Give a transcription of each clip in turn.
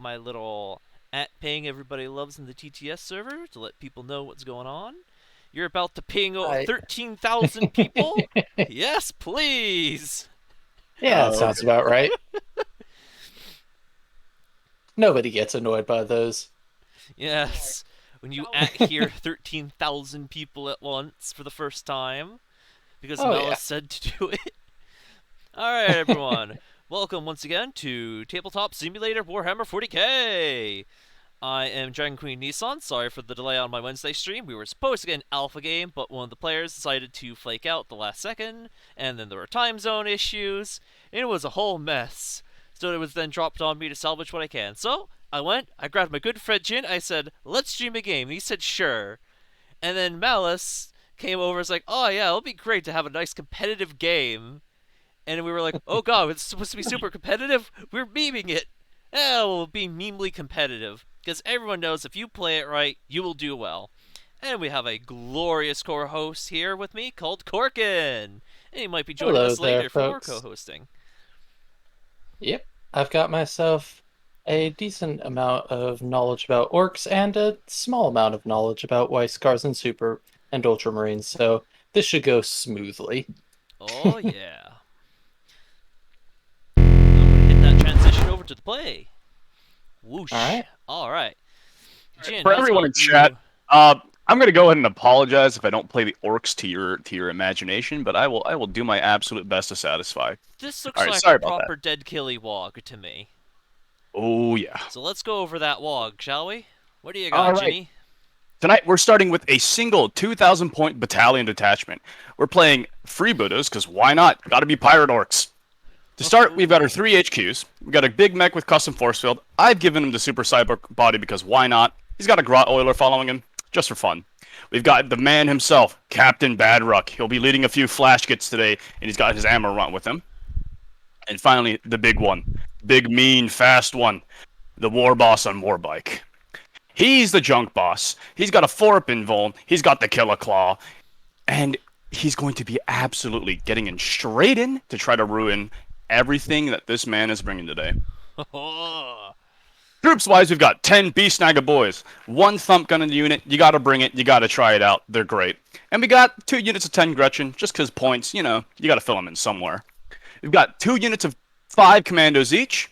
my little ping everybody loves in the TTS server to let people know what's going on. You're about to ping I 13,000 people? Yes, please! Yeah, it Oh, sounds about right. Nobody gets annoyed by those. Yes. When you hear 13,000 people at once for the first time, because Oh Malice yeah. said to do it. Alright, everyone. Welcome once again to Tabletop Simulator Warhammer 40K. I am Dragon Queen Nisan. Sorry for the delay on my Wednesday stream. We were supposed to get an alpha game, but one of the players decided to flake out the last second, and then there were time zone issues. It was a whole mess. So it was then dropped on me to salvage what I can. So I went, I grabbed my good friend Jin, I said, let's stream a game. And he said, sure. And then Malice came over and was like, oh yeah, it'll be great to have a nice competitive game. And we were like, oh god, it's supposed to be super competitive? We're memeing it. We'll be memely competitive. Because everyone knows if you play it right, you will do well. And we have a glorious core host here with me called Corkin. And he might be joining Hello us there, later for more folks. co-hosting. Yep, I've got myself a decent amount of knowledge about orcs and a small amount of knowledge about white scars and super and ultramarines, so this should go smoothly. Oh yeah. I'm gonna hit that transition over to the play. All Whoosh. right. Alright. Jin, for how's everyone about in chat, you? I'm gonna go ahead and apologize if I don't play the orcs to your imagination, but I will do my absolute best to satisfy. This All looks right, like a sorry about that. proper Dead Killy Wog to me. Oh yeah. So let's go over that Wog, shall we? What do you All got, right. Ginny? Tonight we're starting with a single 2,000 point battalion detachment. We're playing freebooters because why not? Got to be pirate orcs. To start, we've got our three HQs. We've got a big mech with custom force field. I've given him the super cyber body because why not? He's got a grot oiler following him, just for fun. We've got the man himself, Captain Badruck. He'll be leading a few flash kits today, and he's got his ammo run with him. And finally, the big one. Big, mean, fast one. The war boss on Warbike. He's the junk boss. He's got a 4-pin Vol. He's got the killer claw. And he's going to be absolutely getting in straight in to try to ruin everything that this man is bringing today. Troops wise, we've got 10 Beast Snagger boys, one thump gun in the unit. You gotta bring it, you gotta try it out. They're great. And we got 2 units of 10 Gretchen, just because points, you gotta fill them in somewhere. We've got 2 units of 5 commandos each.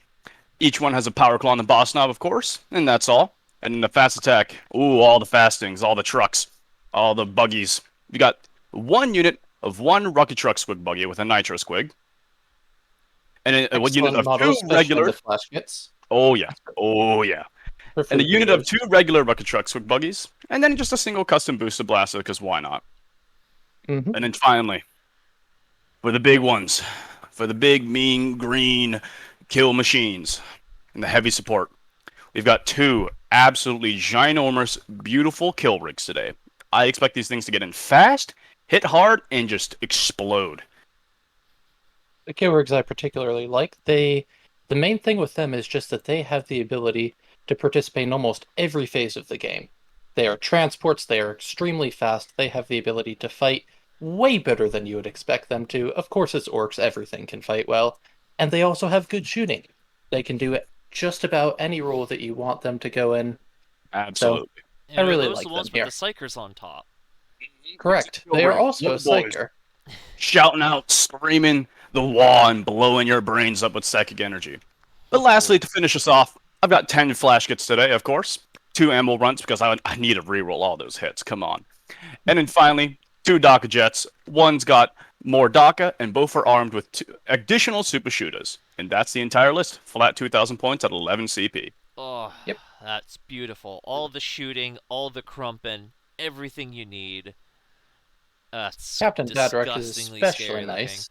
Each one has a power claw and a boss knob, of course, and that's all. And then the fast attack, ooh, all the fastings, all the trucks, all the buggies. We got 1 unit of 1 Rocket Truck Squig buggy with a Nitro Squig. And then a unit Excellent of model, 2 especially in regular. the flash kits. Oh yeah, oh yeah. For And a unit of freebooters. 2 regular Rocket Truck Squig buggies. And then just a single custom boosted blaster, because why not? Mm-hmm. And then finally, for the big ones, for the big, mean, green kill machines and the heavy support, we've got 2 absolutely ginormous, beautiful kill rigs today. I expect these things to get in fast, hit hard, and just explode. The keywords I particularly like, the main thing with them is just that they have the ability to participate in almost every phase of the game. They are transports, they are extremely fast, they have the ability to fight way better than you would expect them to. Of course, it's orcs, everything can fight well. And they also have good shooting. They can do just about any role that you want them to go in. So, Absolutely. I And are really those the like them ones with the here. psychers on top? Correct. They are also a Little boys psyker. shouting out, screaming the wall, and blowing your brains up with psychic energy. But lastly, to finish us off, I've got 10 flash kits today, of course. 2 ammo runs because I need to reroll all those hits. Come on. And then finally, 2 DACA jets. One's got more DACA, and both are armed with 2 additional super shooters. And that's the entire list. Flat 2,000 points at 11 CP. Oh, Yep. that's beautiful. All the shooting, all the crumping, everything you need. That's Captain Badrock is disgustingly scary especially looking. nice.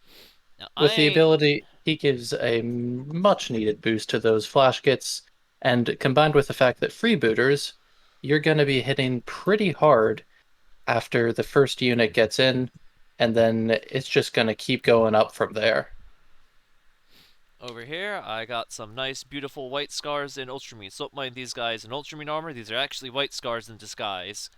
Now, With the I ability, he gives a much needed boost to those flash kits, and combined with the fact that freebooters, you're going to be hitting pretty hard after the first unit gets in, and then it's just going to keep going up from there. over here, I got some nice, beautiful white scars in Ultramarine. So don't mind these guys in Ultramarine armor. These are actually white scars in disguise.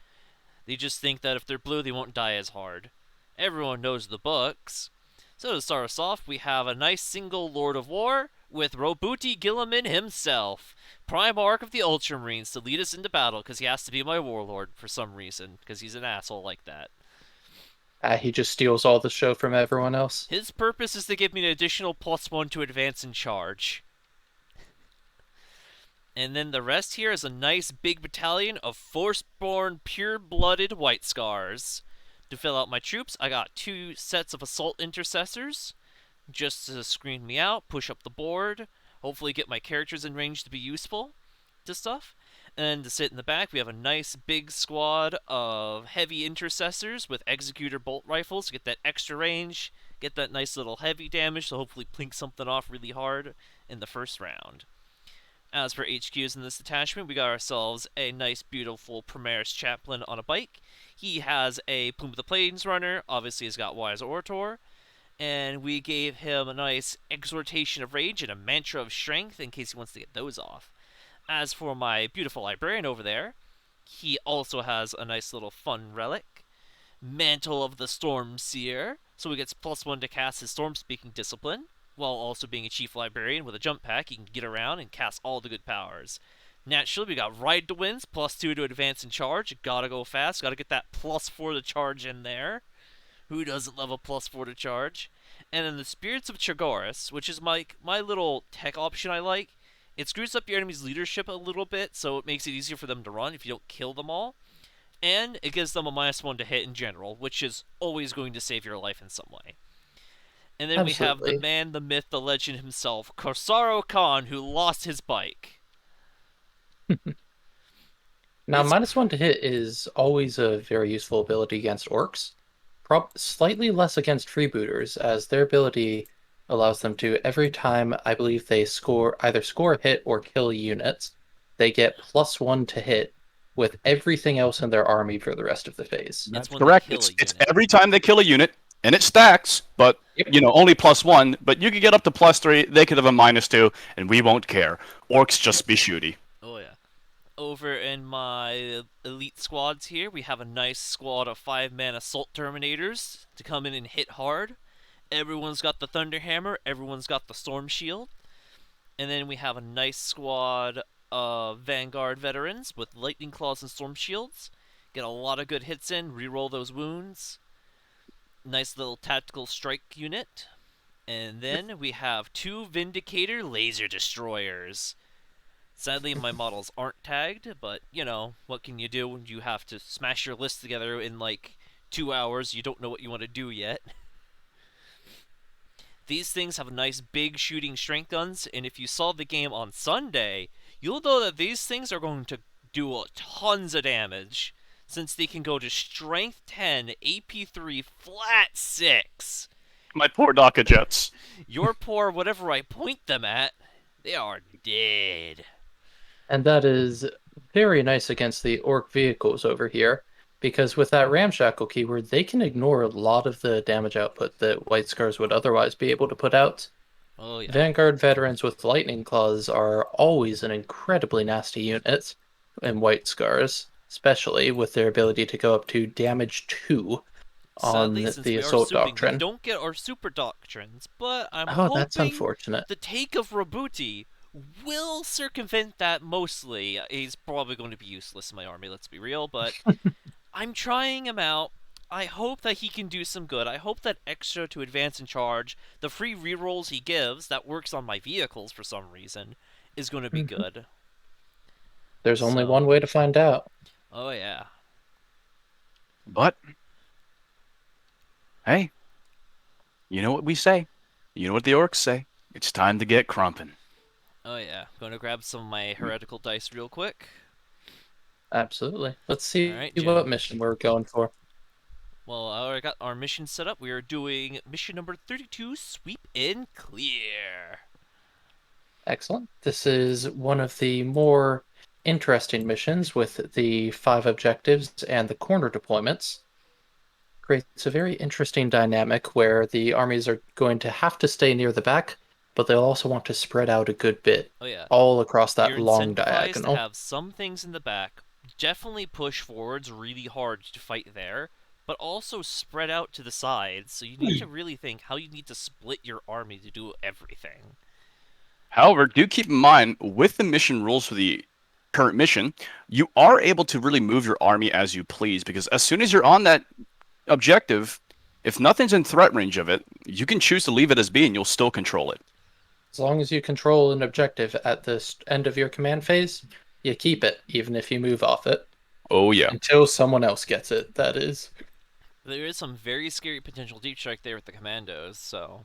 They just think that if they're blue, they won't die as hard. Everyone knows the books. So to start us off, we have a nice single Lord of War with Robuti Gilliman himself, Prime Arc of the Ultramarines, to lead us into battle because he has to be my warlord for some reason because he's an asshole like that. He just steals all the show from everyone else. His purpose is to give me an additional +1 to advance and charge. And then the rest here is a nice big battalion of Force-born, pure-blooded White Scars. To fill out my troops, I got 2 sets of Assault Intercessors, just to screen me out, push up the board, hopefully get my characters in range to be useful to stuff. And to sit in the back, we have a nice big squad of heavy intercessors with executor bolt rifles to get that extra range, get that nice little heavy damage to hopefully plink something off really hard in the first round. As for HQs in this detachment, we got ourselves a nice, beautiful Primaris Chaplain on a bike. He has a Plume of the Plains runner, obviously he's got Wise Orator, and we gave him a nice Exhortation of Rage and a Mantra of Strength in case he wants to get those off. As for my beautiful librarian over there, he also has a nice little fun relic, Mantle of the Storm Seer, so he gets +1 to cast his Storm Speaking Discipline, while also being a chief librarian with a jump pack. He can get around and cast all the good powers. Naturally, we got Ride to Winds, +2 to advance and charge. Gotta go fast, gotta get that +4 to charge in there. Who doesn't love a +4 to charge? And then the Spirits of Chagoris, which is my little tech option I like. It screws up your enemy's leadership a little bit, so it makes it easier for them to run if you don't kill them all. And it gives them a -1 to hit in general, which is always going to save your life in some way. And then we have the Absolutely. man, the myth, the legend himself, Corsaro Khan, who lost his bike. Now, It's -1 to hit is always a very useful ability against orcs. Slightly less against freebooters, as their ability allows them to, every time I believe they either score a hit or kill units, they get +1 to hit with everything else in their army for the rest of the phase. it's That's when they correct. kill a It's unit. every time they kill a unit, and it stacks, but Yep. only +1. But you could get up to +3. They could have a -2, and we won't care. Orcs just be shooty. Oh yeah. Over in my elite squads here, we have a nice squad of 5-man assault terminators to come in and hit hard. Everyone's got the Thunder Hammer, everyone's got the Storm Shield. And then we have a nice squad of Vanguard veterans with Lightning Claws and Storm Shields. Get a lot of good hits in, reroll those wounds. Nice little tactical strike unit. And then we have 2 Vindicator Laser Destroyers. Sadly, my models aren't tagged, but, what can you do when you have to smash your list together in, 2 hours? You don't know what you want to do yet. These things have nice big shooting strength guns, and if you saw the game on Sunday, you'll know that these things are going to do tons of damage, since they can go to Strength 10, AP 3, flat 6. My poor DACA jets. Your poor, whatever I point them at, they are dead. And that is very nice against the orc vehicles over here, because with that ramshackle keyword, they can ignore a lot of the damage output that White Scars would otherwise be able to put out. Oh yeah. Vanguard veterans with Lightning Claws are always an incredibly nasty unit in White Scars, especially with their ability to go up to damage 2 on Sadly, since the we are Assault assuming we Doctrine. don't get our super doctrines, but I'm Oh, that's hoping unfortunate. the take of Robuti will circumvent that mostly. He's probably going to be useless in my army, let's be real, but I'm trying him out. I hope that he can do some good. I hope that extra to advance and charge, the free rerolls he gives that works on my vehicles for some reason, is going to be Mhm. good. There's only So- one way to find out. Oh yeah. But hey, you know what we say. You know what the orcs say. It's time to get crumpin'. Oh yeah. Going to grab some of my heretical dice real quick. Absolutely. Let's see Alright, what Jen. mission we're going for. Well, I already got our mission set up. We are doing mission number 32, Sweep and Clear. Excellent. This is one of the more interesting missions with the 5 objectives and the corner deployments. Creates a very interesting dynamic where the armies are going to have to stay near the back, but they'll also want to spread out a good bit Oh yeah. all across that You're long incentivized diagonal. to have some things in the back. Definitely push forwards really hard to fight there, but also spread out to the sides. So you need to really think how you need to split your army to do everything. However, do keep in mind, with the mission rules for the current mission, you are able to really move your army as you please, because as soon as you're on that objective, if nothing's in threat range of it, you can choose to leave it as B and you'll still control it. As long as you control an objective at the end of your command phase, you keep it, even if you move off it. Oh yeah. Until someone else gets it, that is. There is some very scary potential deep strike there with the commandos, so.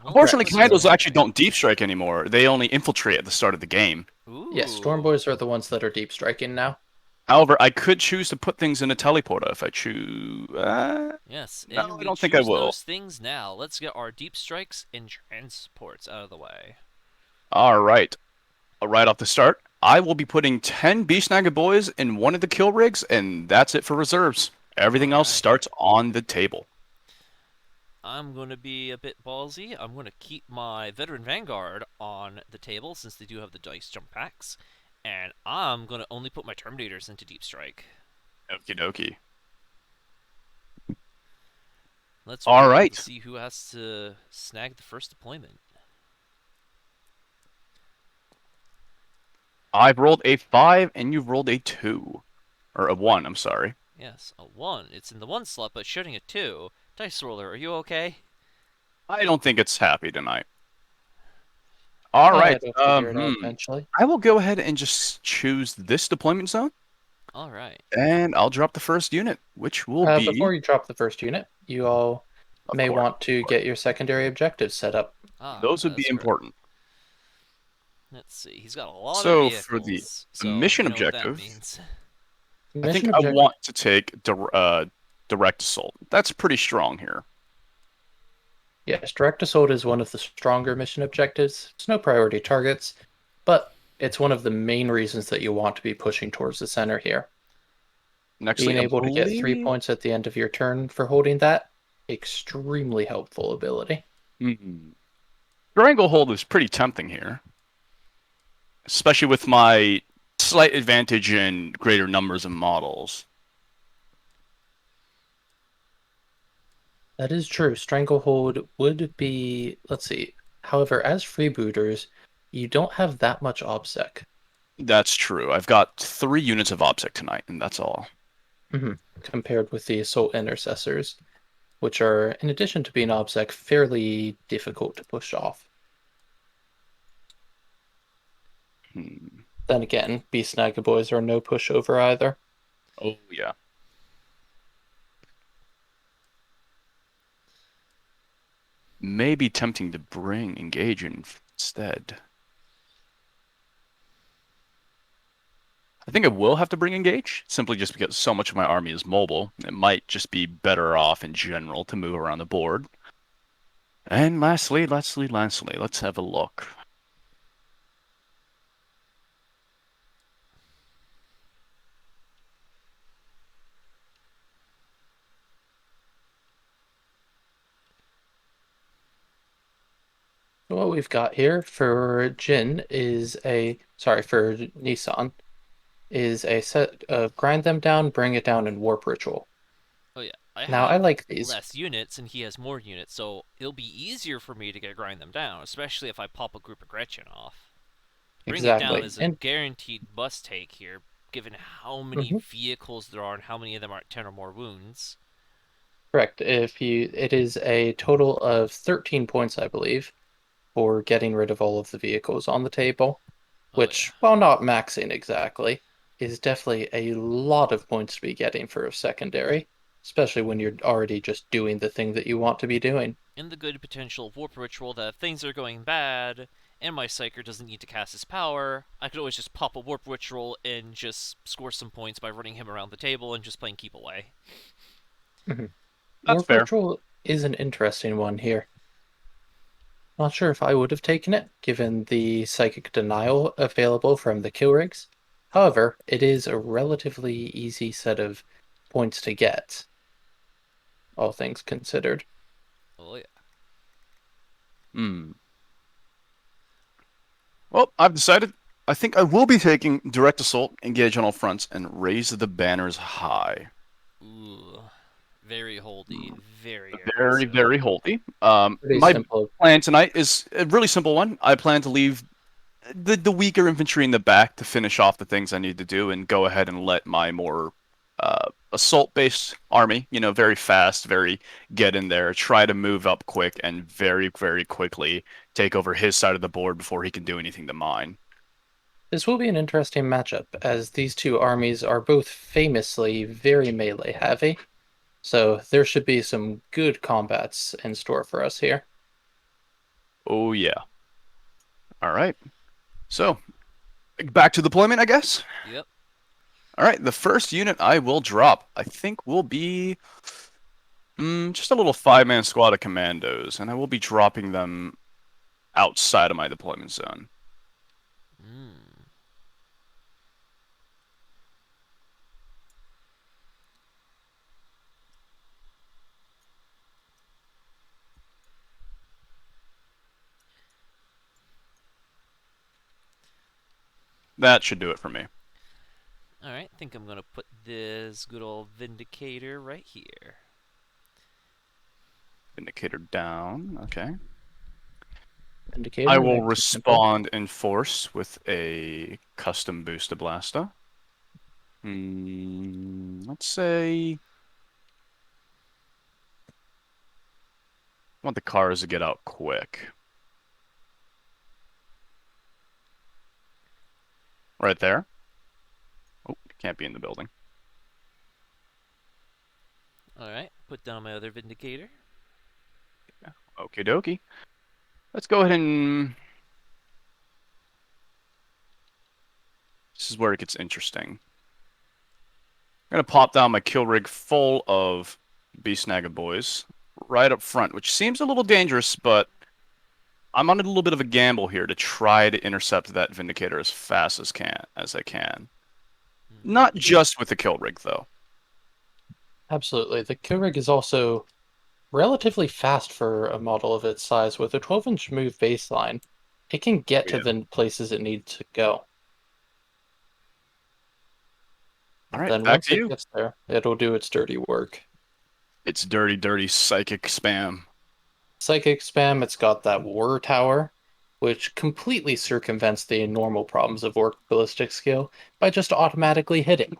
Unfortunately, Correct. commandos actually don't deep strike anymore. They only infiltrate at the start of the game. Ooh. Yes, Storm Boys are the ones that are deep striking now. However, I could choose to put things in a teleporter if I choose. Yes, No, and I we don't choose think I will. those things now. Let's get our deep strikes and transports out of the way. All right. Right off the start, I will be putting 10 Beast Snagger Boys in one of the kill rigs, and that's it for reserves. Everything else Alright. starts on the table. I'm going to be a bit ballsy. I'm going to keep my Veteran Vanguard on the table since they do have the dice jump packs. And I'm going to only put my Terminators into Deep Strike. Okie dokie. Let's All roll right. to see who has to snag the first deployment. I've rolled a 5 and you've rolled a 2. Or a 1, I'm sorry. Yes, a 1. It's in the 1 slot, but shooting a 2. Dice Roller, are you okay? I don't think it's happy tonight. All right. It'll figure it out eventually. I will go ahead and just choose this deployment zone, Alright. and I'll drop the first unit, which will be. Before you drop the first unit, you all Of may course, want to get your secondary objectives set up. Those would be that's correct. important. Let's see. He's got a lot So, of vehicles. for the so mission you know what that objective- means. I think I want to take direct assault. That's pretty strong here. Yes, direct assault is one of the stronger mission objectives. It's no priority targets, but it's one of the main reasons that you want to be pushing towards the center here. Next, Being able to get 3 points at the end of your turn for holding that, extremely helpful ability. Stranglehold is pretty tempting here, especially with my slight advantage in greater numbers of models. That is true. Stranglehold would be, let's see. However, as freebooters, you don't have that much OBSEC. That's true. I've got 3 units of OBSEC tonight, and that's all. Compared with the Assault Intercessors, which are, in addition to being OBSEC, fairly difficult to push off. Then again, Beast Snagga Boys are no pushover either. Oh, yeah. May be tempting to bring Engage in instead. I think I will have to bring Engage, simply just because so much of my army is mobile. It might just be better off in general to move around the board. And lastly, let's have a look. What we've got here for Jin is for Nisan, is a set of grind them down, bring it down, and warp ritual. Oh yeah, I like these. less units and he has more units, so it'll be easier for me to grind them down, especially if I pop a group of Gretchen off. Bring it down is a guaranteed must take here, given how many vehicles there are and how many of them are at 10 or more wounds. Correct. It is a total of 13 points, I believe, for getting rid of all of the vehicles on the table, which, while not maxing exactly, is definitely a lot of points to be getting for a secondary, especially when you're already just doing the thing that you want to be doing. In the good potential warp ritual that if things are going bad, and my Psyker doesn't need to cast his power, I could always just pop a warp ritual and just score some points by running him around the table and just playing keep away. That's warp fair. Ritual is an interesting one here. Not sure if I would have taken it, given the psychic denial available from the kill rigs. However, it is a relatively easy set of points to get, all things considered. Oh yeah. Well, I've decided. I think I will be taking direct assault, engage on all fronts, and raise the banners high. Ooh. Very holdy. Very Very, aggressive. very holdy. Pretty My simple. plan tonight is a really simple one. I plan to leave the weaker infantry in the back to finish off the things I need to do, and go ahead and let my more assault-based army, very fast, very get in there, try to move up quick, and very, very quickly take over his side of the board before he can do anything to mine. This will be an interesting matchup, as these two armies are both famously very melee heavy, so there should be some good combats in store for us here. Oh yeah. All right. So back to deployment, I guess. Yep. All right. The first unit I will drop, I think, will be just a little five-man squad of commandos, and I will be dropping them outside of my deployment zone. Mm. That should do it for me. Alright, I think I'm gonna put this good old Vindicator right here. Indicator down. Okay. I Indicator will makes it simple. respond in force with a custom booster blaster. Let's say I want the cars to get out quick. Right there. Oh, can't be in the building. Alright, put down my other Vindicator. Okie dokie. Let's go ahead and... This is where it gets interesting. I'm going to pop down my kill rig full of Beast-Snagga boys right up front, which seems a little dangerous, but I'm on a little bit of a gamble here to try to intercept that Vindicator as fast as I can. Not Mm-hmm. just with the kill rig, though. Absolutely. The Keurig is also relatively fast for a model of its size. With a 12-inch move baseline, it can get to Yeah. the places it needs to go. All right, Then back once to it you. gets there, it'll do its dirty work. It's dirty, dirty psychic spam. Psychic spam, it's got that war tower, which completely circumvents the normal problems of orc ballistic skill by just automatically hitting.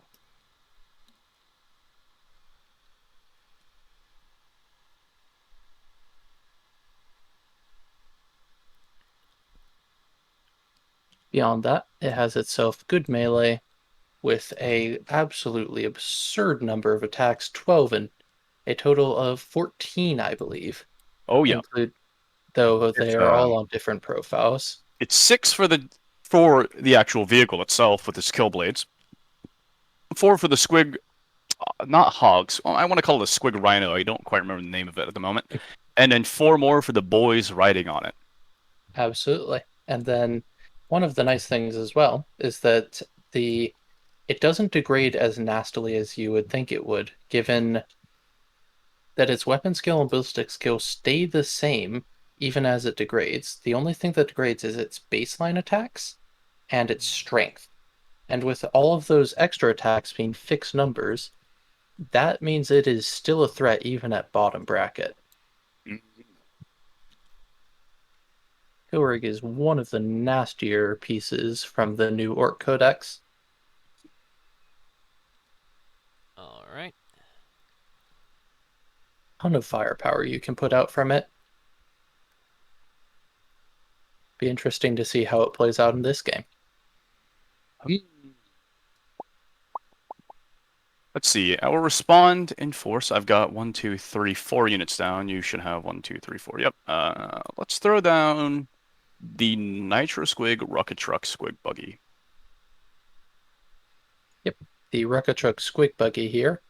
Beyond that, it has itself good melee with a absolutely absurd number of attacks, 12 and a total of 14, I believe. Oh yeah, Include though they it's are all on different profiles. it's 6 for the actual vehicle itself with its kill blades. 4 for the squig, not hogs. Well, I want to call it a squig rhino. I don't quite remember the name of it at the moment. And then 4 more for the boys riding on it. Absolutely. And then one of the nice things as well is that the it doesn't degrade as nastily as you would think it would, given that its weapon skill and ballistic skill stay the same even as it degrades. The only thing that degrades is its baseline attacks and its strength. And with all of those extra attacks being fixed numbers, that means it is still a threat even at bottom bracket. Hilrig is one of the nastier pieces from the new Orc Codex. Alright. Ton of firepower you can put out from it. Be interesting to see how it plays out in this game. Let's see. I will respond in force. I've got 1, 2, 3, 4 units down. You should have 1, 2, 3, 4. Yep. Let's throw down the Nitro Squig Rocket Truck Squig Buggy. Yep, the Rucka Truck Squig Buggy here,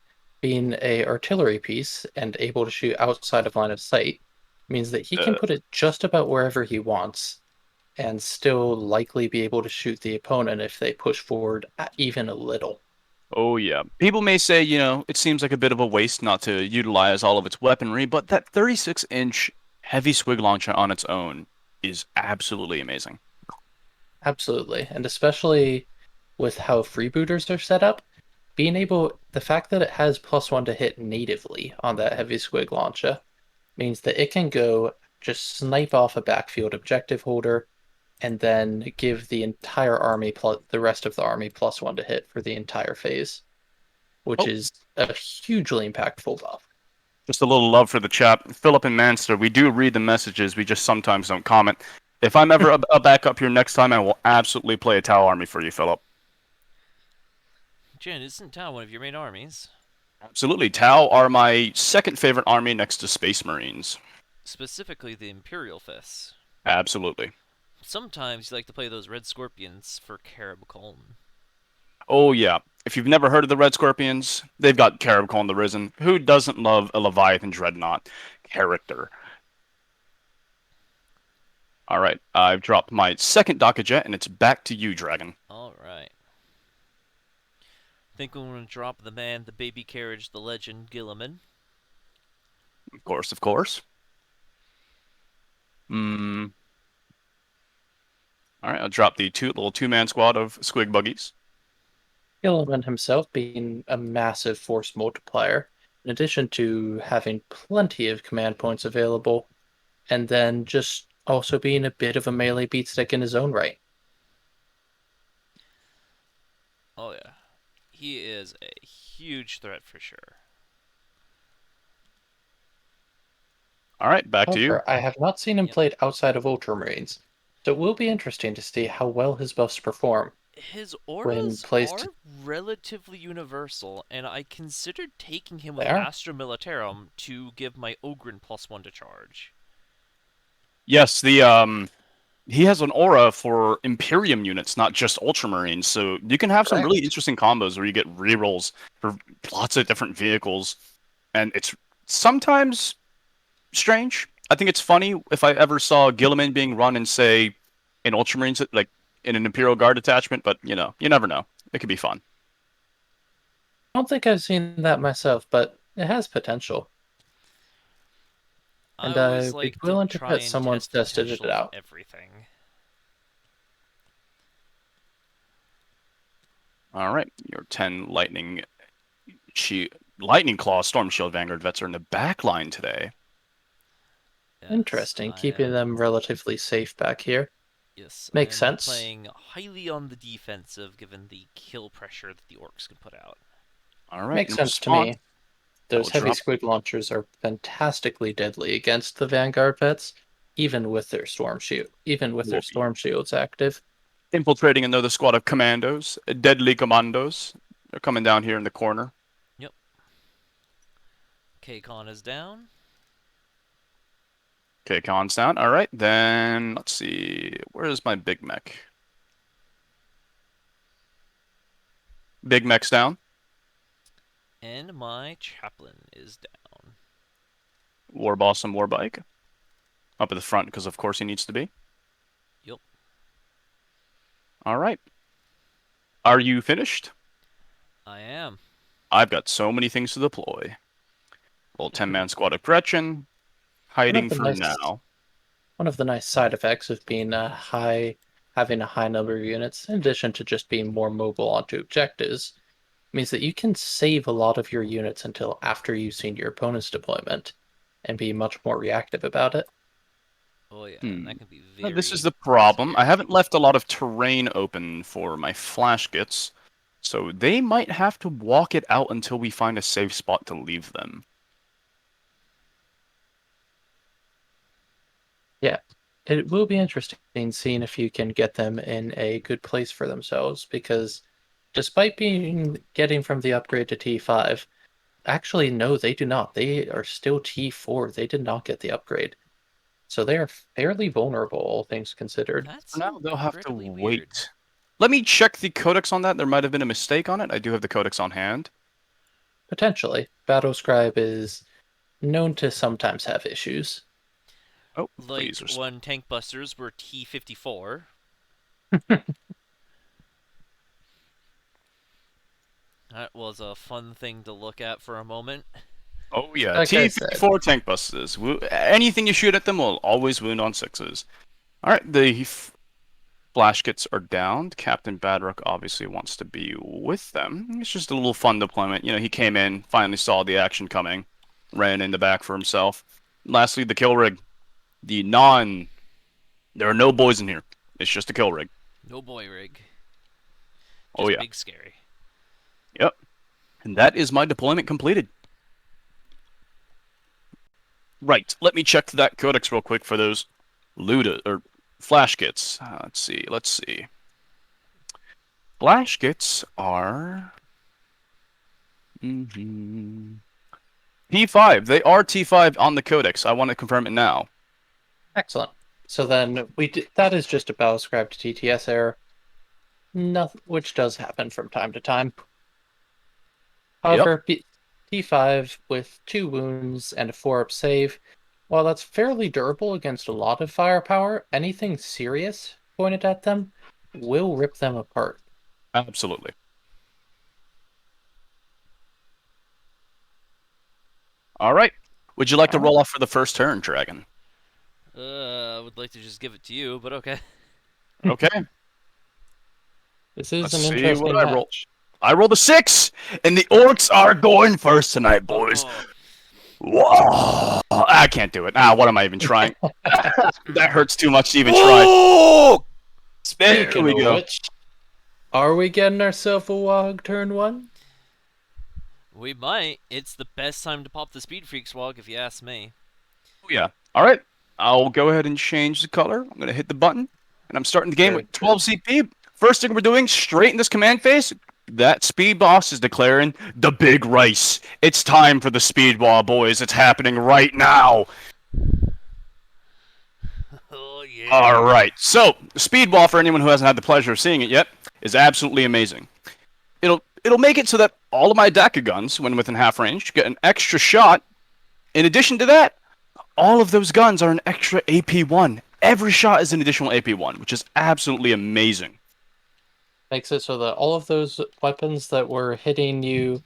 being a artillery piece and able to shoot outside of line of sight, means that he can put it just about wherever he wants and still likely be able to shoot the opponent if they push forward even a little. Oh yeah. People may say, it seems like a bit of a waste not to utilize all of its weaponry, but that 36-inch heavy squig launcher on its own is absolutely amazing. Absolutely, and especially with how freebooters are set up, the fact that it has +1 to hit natively on that heavy squig launcher means that it can go just snipe off a backfield objective holder and then give the entire army plus the rest of the army +1 to hit for the entire phase, which Oh, is a hugely impactful buff. just a little love for the chat. Philip and Manster, we do read the messages. We just sometimes don't comment. If I'm ever back up here next time, I will absolutely play a Tau army for you, Philip. Jen, isn't Tau one of your main armies? Absolutely. Tau are my second favorite army next to Space Marines. Specifically the Imperial Fists. Absolutely. Sometimes you like to play those Red Scorpions for Carib Colm. Oh, yeah. If you've never heard of the Red Scorpions, they've got Carib the Risen. Who doesn't love a Leviathan Dreadnought character? All right, I've dropped my second Daka Jet, and it's back to you, Dragon. Alright. Think I'm going to drop the man, the baby carriage, the legend, Gilliman. Of course, of course. All right, I'll drop the little two-man squad of squig buggies. Gilliman himself being a massive force multiplier, in addition to having plenty of command points available, and then just also being a bit of a melee beatstick in his own right. Oh yeah. He is a huge threat for sure. All right, back to you. However, I have not seen him Yep. played outside of Ultramarines, so it will be interesting to see how well his buffs perform. His When auras placed, are relatively universal, and I considered taking him with there. Astra Militarum to give my Ogren +1 to charge. Yes, he has an aura for Imperium units, not just Ultramarines, so you can have some really Correct. interesting combos where you get rerolls for lots of different vehicles, and it's sometimes strange. I think it's funny if I ever saw Gilliman being run in, say, an Ultramarines, like in an Imperial Guard detachment, but you never know. It could be fun. I don't think I've seen that myself, but it has potential, I and always I'd be like to willing to try bet and someone's test the tested it potential of out. everything. All right, your 10 Lightning Claw Storm Shield Vanguard vets are in the back line today. Yes, Interesting, I keeping am. them relatively safe back here. Yes, I Makes am sense. playing highly on the defensive given the kill pressure that the orcs can put out. All right, Makes in sense to response, me. I Those will heavy drop. squig launchers are fantastically deadly against the Vanguard pets, even with their storm shields active. Infiltrating another squad of commandos, deadly commandos. They're coming down here in the corner. Yep. K-Con is down. Okay, Khan's down. All right, then let's see. Where is my big mech? Big mech's down. And my chaplain is down. War boss and war bike up at the front because of course he needs to be. Yep. All right. Are you finished? I am. I've got so many things to deploy. Little 10-man squad of Gretchen, One of hiding the for nice now. one of the nice side effects of being having a high number of units, in addition to just being more mobile onto objectives, means that you can save a lot of your units until after you've seen your opponent's deployment and be much more reactive about it. Oh yeah, and Hmm. that can be This is very the problem. I scary. haven't left a lot of terrain open for my flash gits, so they might have to walk it out until we find a safe spot to leave them. Yeah, it will be interesting seeing if you can get them in a good place for themselves, because despite being getting from the upgrade to T5, actually no, they do not. They are still T4. They did not get the upgrade. So they are fairly vulnerable, all things considered. For That's now, they'll have to incredibly weird. wait. Let me check the codex on that. There might have been a mistake on it. I do have the codex on hand. Potentially. Battlescribe is known to sometimes have issues. Oh, Like please respond. when tank busters were T54. That was a fun thing to look at for a moment. Oh yeah, Like I said, T54 tank buses. Anything you shoot at them will always wound on sixes. All right, Flash kits are down. Captain Badrock obviously wants to be with them. It's just a little fun deployment. You know, he came in, finally saw the action coming, ran in the back for himself. Lastly, the kill rig. The non. There are no boys in here. It's just a kill rig. No boy rig. Oh, Just yeah. big scary. Yep. And that is my deployment completed. Right. Let me check that codex real quick for those Luda or flash kits. Let's see. Let's see. Flash kits are T5. They are T5 on the codex. I want to confirm it now. Excellent. So then that is just a battle scribe to TTS error, nothing, which does happen from time to time. However, T5 with 2 wounds and a 4-up save, while that's fairly durable against a lot of firepower, anything serious pointed at them will rip them apart. Absolutely. All right. Would you like to roll off for the first turn, Dragon? I would like to just give it to you, but okay. Okay. This is Let's an see interesting what I roll. match. I rolled a 6, and the Orks are going first tonight, boys. Oh, Whoa. I can't do it. What am I even trying? That hurts too much to even try. oh! There Speaking we of go. which, are we getting ourselves a Wog turn 1? We might. It's the best time to pop the Speed Freaks Wog, if you ask me. Oh, yeah. All right. I'll go ahead and change the color. I'm going to hit the button, and I'm starting the game Very with 12 CP. First thing we're doing, straight in this command phase, that speed boss is declaring the big race. It's time for the speed wall, boys. It's happening right now. Oh, yeah. All right. So, speed wall, for anyone who hasn't had the pleasure of seeing it yet, is absolutely amazing. It'll make it so that all of my Daka guns, when within half range, get an extra shot. In addition to that, all of those guns are an extra AP1. Every shot is an additional AP1, which is absolutely amazing. Makes it so that all of those weapons that were hitting you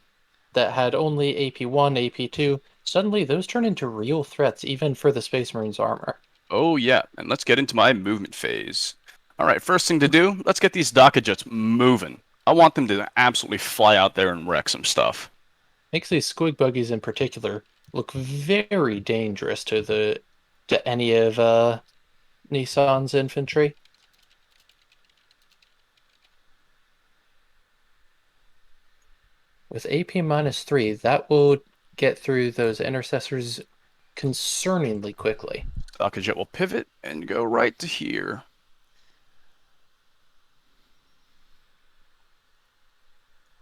that had only AP1, AP2, suddenly those turn into real threats even for the Space Marines armor. Oh, yeah, and let's get into my movement phase. All right, first thing to do, let's get these Daka jets moving. I want them to absolutely fly out there and wreck some stuff. Makes these squig buggies in particular look very dangerous to any of Nisan's infantry. With AP -3, that will get through those intercessors concerningly quickly. Daka jet will pivot and go right to here.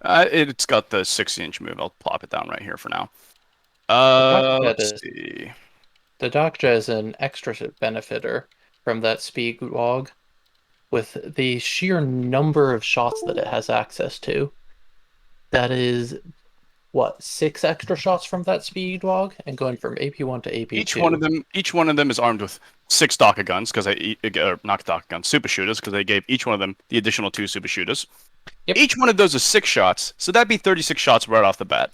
It's got the 60-inch move. I'll plop it down right here for now. Let's see. The Dokja is an extra benefiter from that speed log with the sheer number of shots that it has access to. That is, what, 6 extra shots from that speed log, and going from AP1 to AP2. Each one of them is armed with 6 Daka guns, because not Daka guns, super shooters, because they gave each one of them the additional 2 super shooters. Yep. Each one of those is 6 shots, so that'd be 36 shots right off the bat.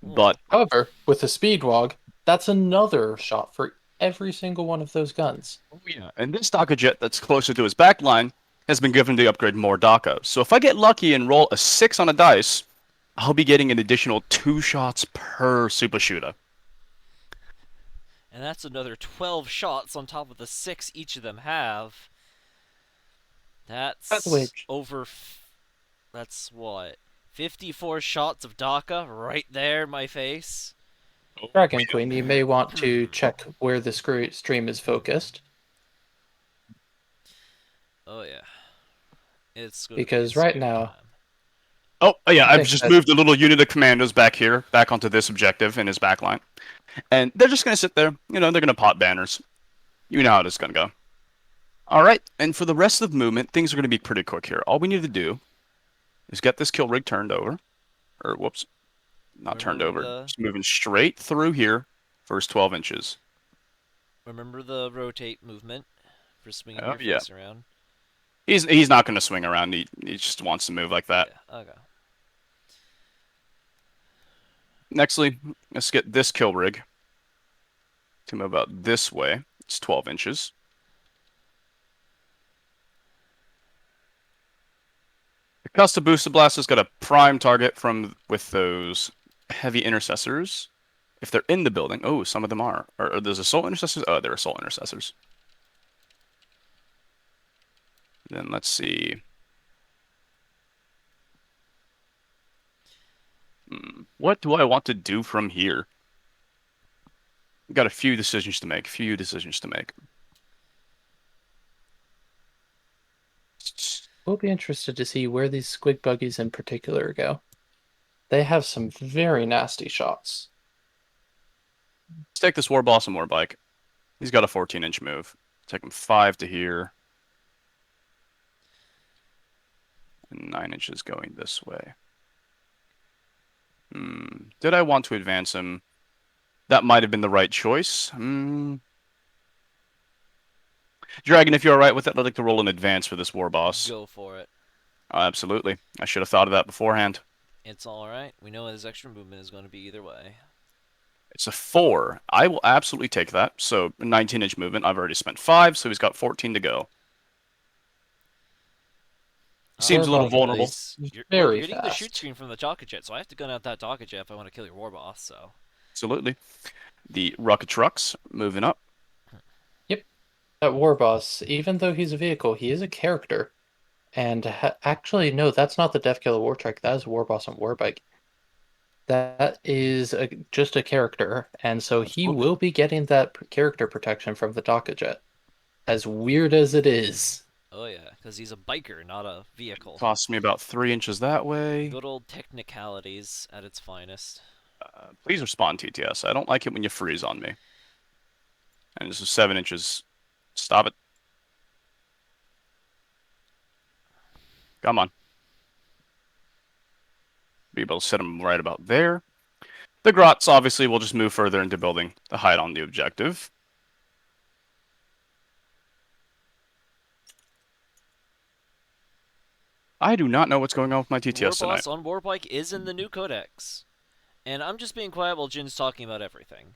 But however, with the speed log, that's another shot for every single one of those guns. oh yeah, and this Daka jet that's closer to his backline has been given the upgrade more Daka. So if I get lucky and roll a 6 on a dice, I'll be getting an additional 2 shots per super shooter. And that's another 12 shots on top of the 6 each of them have. That's that's what? 54 shots of Daka right there in my face. Dragon Queen, you may want to check where the stream is focused. Oh yeah. It's going because right now... Oh, yeah, I've just moved a little unit of commandos back here, back onto this objective in his backline. And they're just going to sit there. You know, they're going to pop banners. You know how it's going to go. All right, and for the rest of the movement, things are going to be pretty quick here. All we need to do is get this kill rig turned over. Or, whoops, not turned over. Just moving straight through here, first 12 inches. Remember the rotate movement for swinging your face around? He's not going to swing around. He just wants to move like that. Yeah, okay. Nextly, let's get this kill rig to move out this way. It's 12 inches. Costa Booster Blaster's got a prime target with those heavy intercessors. If they're in the building, oh, some of them are. Or there's assault intercessors. Oh, they're assault intercessors. Then let's see. What do I want to do from here? We've got a few decisions to make. We'll be interested to see where these squig buggies in particular go. They have some very nasty shots. Let's take this War Boss and War Bike. He's got a 14-inch move. Take him 5 to here. And 9 inches going this way. Did I want to advance him? That might have been the right choice. Dragon, if you're alright with it, I'd like to roll an advance for this War Boss. Go for it. Absolutely. I should have thought of that beforehand. It's alright. We know his extra movement is going to be either way. It's a 4. I will absolutely take that. So, 19-inch movement. I've already spent 5, so he's got 14 to go. Seems a little vulnerable. You're Very getting the fast. shoot screen from the Taka Jet, so I have to gun out that Taka Jet if I want to kill your War Boss, so... Absolutely. The Rocket Trucks moving up. Yep. That War Boss, even though he's a vehicle, he is a character. And actually, no, that's not the Deathkiller War Truck. That is War Boss on Warbike. That is just a character, and so he will be getting that character protection from the Taka Jet. As weird as it is. Oh yeah, because he's a biker, not a vehicle. Costs me about 3 inches that way. Good old technicalities at its finest. Please respond, TTS. I don't like it when you freeze on me. And this is 7 inches. Stop it. Come on. Be able to set him right about there. The Grots, obviously, will just move further into building to hide on the objective. I do not know what's going on with my TTS War Boss tonight. on Warbike is in the new codex. And I'm just being quiet while Jin's talking about everything.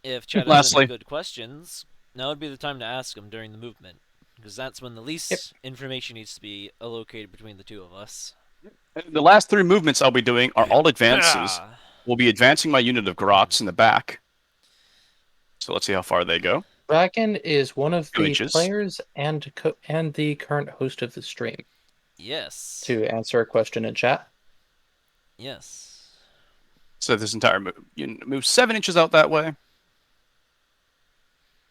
If Chad has any good questions, now would be the time to ask him during the movement. Because that's when the least information needs to be allocated between the two of us. The last 3 movements I'll be doing are all advances. We'll be advancing my unit of Grots in the back. So let's see how far they go. Dragon is one of 2 the inches. players and the current host of the stream. Yes. To answer a question in chat. Yes. So this entire move 7 inches out that way.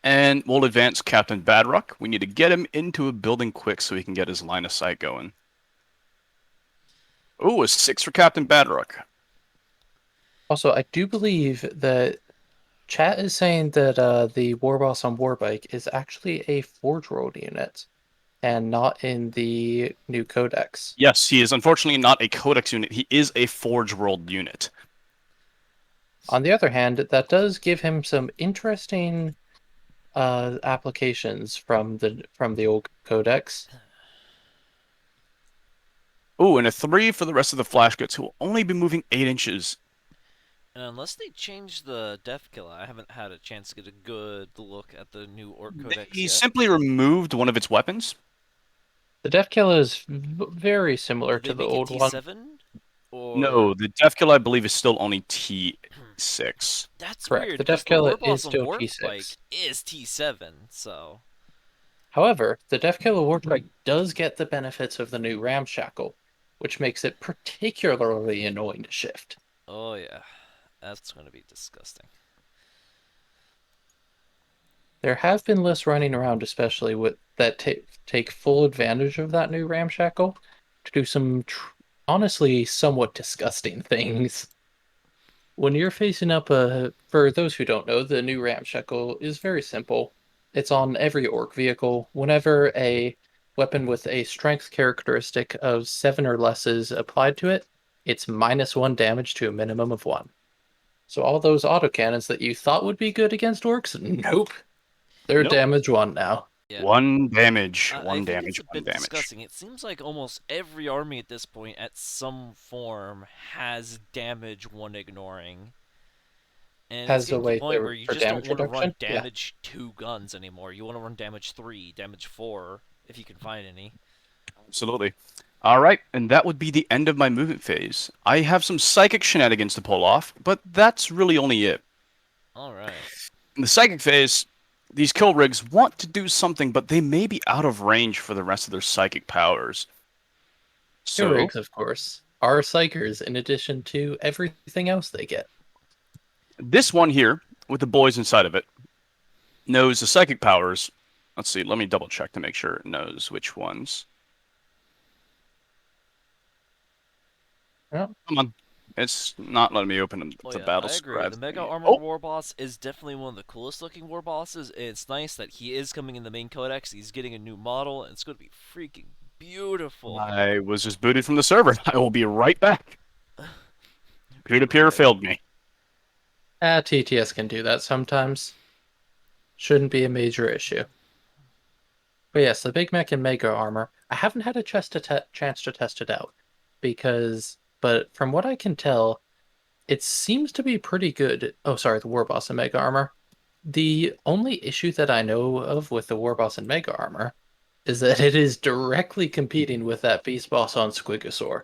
And we'll advance Captain Badrock. We need to get him into a building quick so he can get his line of sight going. Ooh, a 6 for Captain Badrock. Also, I do believe that chat is saying that the War Boss on Warbike is actually a Forge World unit and not in the new codex. Yes, he is unfortunately not a codex unit. He is a Forge World unit. On the other hand, that does give him some interesting applications from the old codex. Ooh, and a 3 for the rest of the Flash Guts, who will only be moving 8 inches. And unless they change the Death Killer, I haven't had a chance to get a good look at the new Ork Codex He yet. simply removed one of its weapons. The Death Killer is very similar to the old one. Or... No, the Death Killer, I believe, is still only T6. That's correct. weird. The Death Killer is still T6. Is T7, so... However, the Death Killer Warstrike does get the benefits of the new Ramshackle, which makes it particularly annoying to shift. Oh yeah, that's going to be disgusting. There have been lists running around, especially with that take full advantage of that new Ramshackle to do some honestly somewhat disgusting things. When you're facing up for those who don't know, the new Ramshackle is very simple. It's on every Ork vehicle. Whenever a weapon with a strength characteristic of 7 or less is applied to it, it's -1 damage to a minimum of 1. So all those autocannons that you thought would be good against Orks, nope. They're damage 1 now. Yeah. 1 damage. I think it's a bit disgusting. It seems like almost every army at this point, at some form, has damage 1 ignoring. And has a way point where you just don't want to run reduction? damage 2 guns anymore. You want to run damage 3, damage 4, if you can find any. Absolutely. All right, and that would be the end of my movement phase. I have some psychic shenanigans to pull off, but that's really only it. All right. In the psychic phase, these kill rigs want to do something, but they may be out of range for the rest of their psychic powers. So, Keurig, of course, are psychers in addition to everything else they get. this one here, with the boys inside of it, knows the psychic powers. Let's see, let me double check to make sure it knows which ones. Well, Come on. It's not letting me open Oh the yeah, battle I agree. scribe The Mega thingy. Armor Oh, War Boss is definitely one of the coolest looking war bosses. It's nice that he is coming in the main codex. He's getting a new model, and it's going to be freaking beautiful. I was just booted from the server. I will be right back. Peer-to-peer Okay. failed me. TTS can do that sometimes. Shouldn't be a major issue. But yes, the Big Mech and Mega Armor, I haven't had a chance to test it out but from what I can tell, it seems to be pretty good. Oh, sorry, the War Boss and Mega Armor. The only issue that I know of with the War Boss and Mega Armor is that it is directly competing with that Beast Boss on Squigosaur,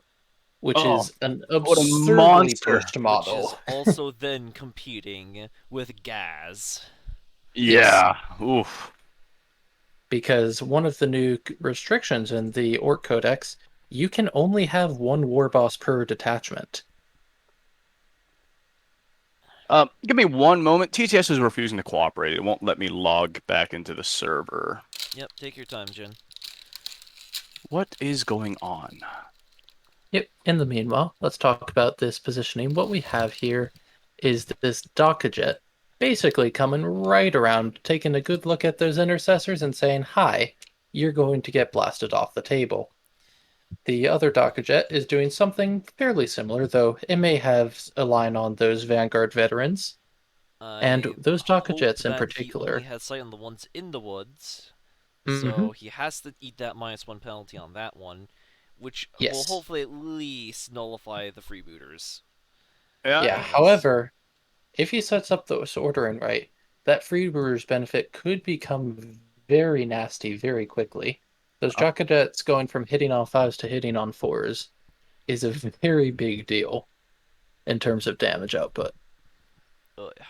which Oh, is an what a absurdly monster. pushed Which is model. also then competing with Gaz. Yes, Yeah. Oof. because one of the new restrictions in the Orc Codex, you can only have one War Boss per detachment. Give me one moment. TTS is refusing to cooperate. It won't let me log back into the server. Yep, take your time, Jin. What is going on? Yep, in the meanwhile, let's talk about this positioning. What we have here is this Jet basically coming right around, taking a good look at those intercessors and saying, hi, you're going to get blasted off the table. The other Jet is doing something fairly similar, though it may have a line on those Vanguard veterans. And I those hope Jets in that he only particular, has sight on the ones in the woods. hmm So he has to eat that -1 penalty on that one, which will yes. hopefully at least nullify the freebooters. Yeah, Yeah. As however, if he sets up those ordering right, that freebooter's benefit could become very nasty very quickly. Those Uh, Jets going from hitting on fives to hitting on fours is a very big deal in terms of damage output. yeah.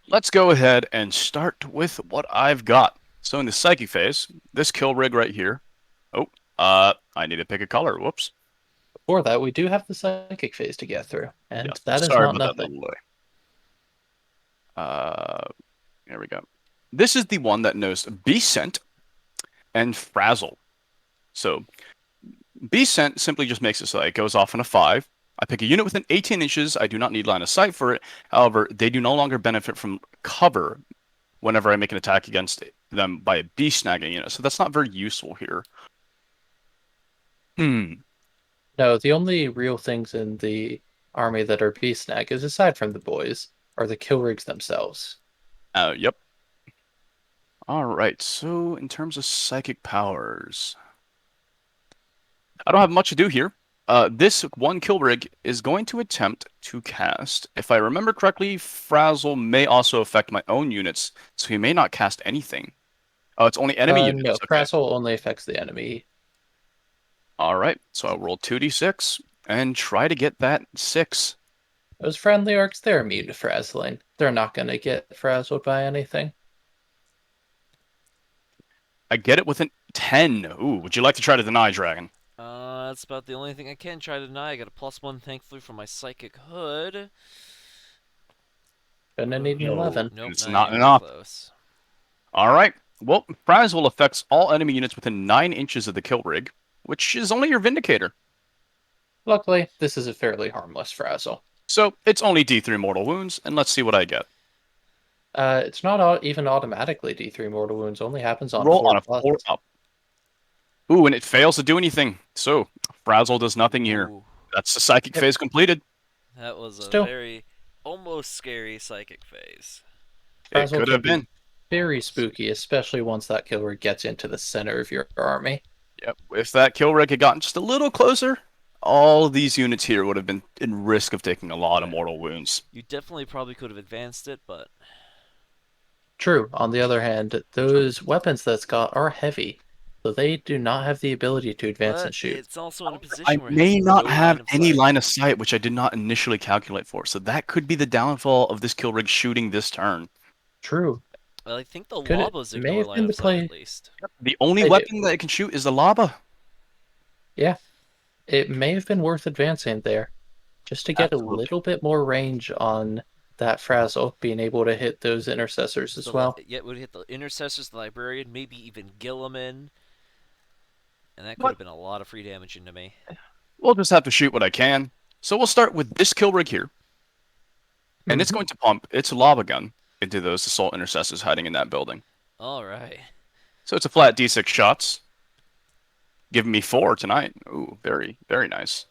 let's go ahead and start with what I've got. So in the psychic phase, this kill rig right here. Oh, I need to pick a color. Whoops. Before that, we do have the psychic phase to get through, Yeah. and that is Sorry not about that nothing. little delay. Uh, there we go. This is the one that knows Beast Scent and Frazzle. So Beast Scent simply just makes it so that it goes off in a 5. I pick a unit within 18 inches. I do not need line of sight for it. However, they do no longer benefit from cover whenever I make an attack against them by a beast snagging unit. So that's not very useful here. Hmm. No, the only real things in the army that are beast snag is aside from the boys are the kill rigs themselves. Yep. All right. So in terms of psychic powers, I don't have much to do here. This one kill rig is going to attempt to cast. If I remember correctly, Frazzle may also affect my own units, so he may not cast anything. Oh, it's only enemy No, units. Okay. Frazzle only affects the enemy. All right. So I'll roll 2d6 and try to get that 6. Those friendly orcs, they're immune to frazzling. They're not going to get frazzled by anything. I get it with an 10. Ooh, would you like to try to deny, Dragon? That's about the only thing I can try to deny. I got a +1, thankfully, for my psychic hood. Gonna need an No, 11. Nope, it's not not anywhere enough. close. All right. Well, Frazzle affects all enemy units within 9 inches of the kill rig, which is only your Vindicator. Luckily, this is a fairly harmless frazzle. So it's only D3 mortal wounds, and let's see what I get. It's not even automatically D3 mortal wounds, only happens on Roll 4 on a plus. 4 up. Ooh, and it fails to do anything. So Frazzle does nothing here. Ooh, That's the psychic Yep. phase completed. that was a Still, very almost scary psychic phase. It frazzle could can have be been. very Almost. spooky, especially once that killer gets into the center of your army. Yep. If that kill rig had gotten just a little closer, all of these units here would have been in risk of taking a lot of Yeah. mortal wounds. You definitely probably could have advanced it, but True. On the other hand, those weapons that's got are heavy. so they do not have the ability to advance But and shoot. it's also in a I position where it may has not no have line of any sight. line of sight, which I did not initially calculate for. So that could be the downfall of this kill rig shooting this turn. True. Well, I think the Could Labas it may ignore have line been of the sight at play. least. The only They do. weapon that it can shoot is the lava. Yeah, it may have been worth advancing there, just to get a Absolutely. little bit more range on that Frazzle, being able to hit those intercessors as well. Yet would hit the Intercessors, the Librarian, maybe even Gilliman, and that could But have been a lot of free damage into me. we'll just have to shoot what I can. So we'll start with this kill rig here. And it's Mhm. going to pump its lava gun into those assault intercessors hiding in that building. All right. So it's a flat D6 shots, giving me 4 tonight. Ooh, very, very nice.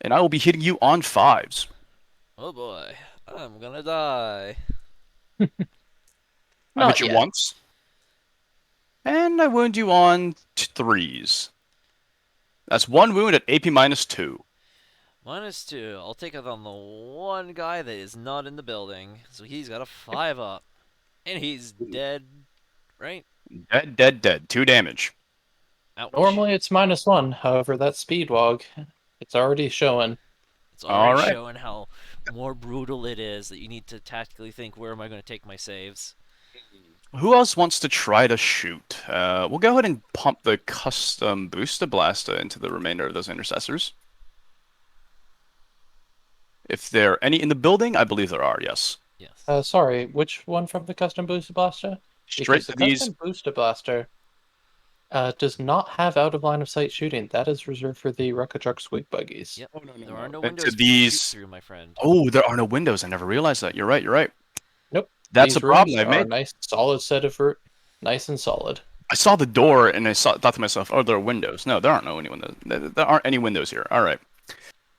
And I will be hitting you on 5s. Oh boy, I'm gonna die. I hit Not you yet. once. And I wound you on 3s. That's 1 wound at AP -2. -2. I'll take it on the one guy that is not in the building. So he's got a 5 up. And he's dead, right? Dead, dead, dead. 2 damage. Ouch. Normally it's -1, however, that Speedwog, it's already showing. It's All already right. showing how more brutal it is that you need to tactically think, where am I going to take my saves? Who else wants to try to shoot? We'll go ahead and pump the custom Booster Blaster into the remainder of those intercessors. If there are any in the building, I believe there are, yes. Yes. Sorry, which one from the Custom Booster Blaster? Straight Because to the these. Custom Booster Blaster does not have out of line of sight shooting. That is reserved for the Rocket Truck Squeak Buggies. Yep. Oh, no, There are no Into windows for you to shoot these. through, my friend. Oh, there are no windows. I never realized that. You're right, you're right. Nope. That's a These problem rooms I've are a made. nice solid set of nice and solid. I saw the door and thought to myself, oh, there are windows. No, there aren't any windows. There aren't any windows here. All right.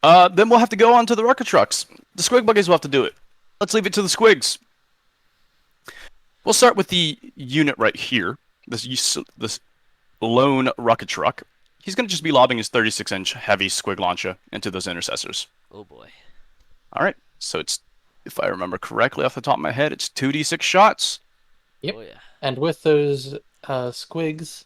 Then we'll have to go on to the rocket trucks. The squig buggies will have to do it. Let's leave it to the squigs. We'll start with the unit right here. This lone rocket truck. He's going to just be lobbing his 36-inch heavy squig launcher into those intercessors. Oh boy. All right. So it's, if I remember correctly off the top of my head, it's 2d6 shots. Yep. Oh yeah. And with those squigs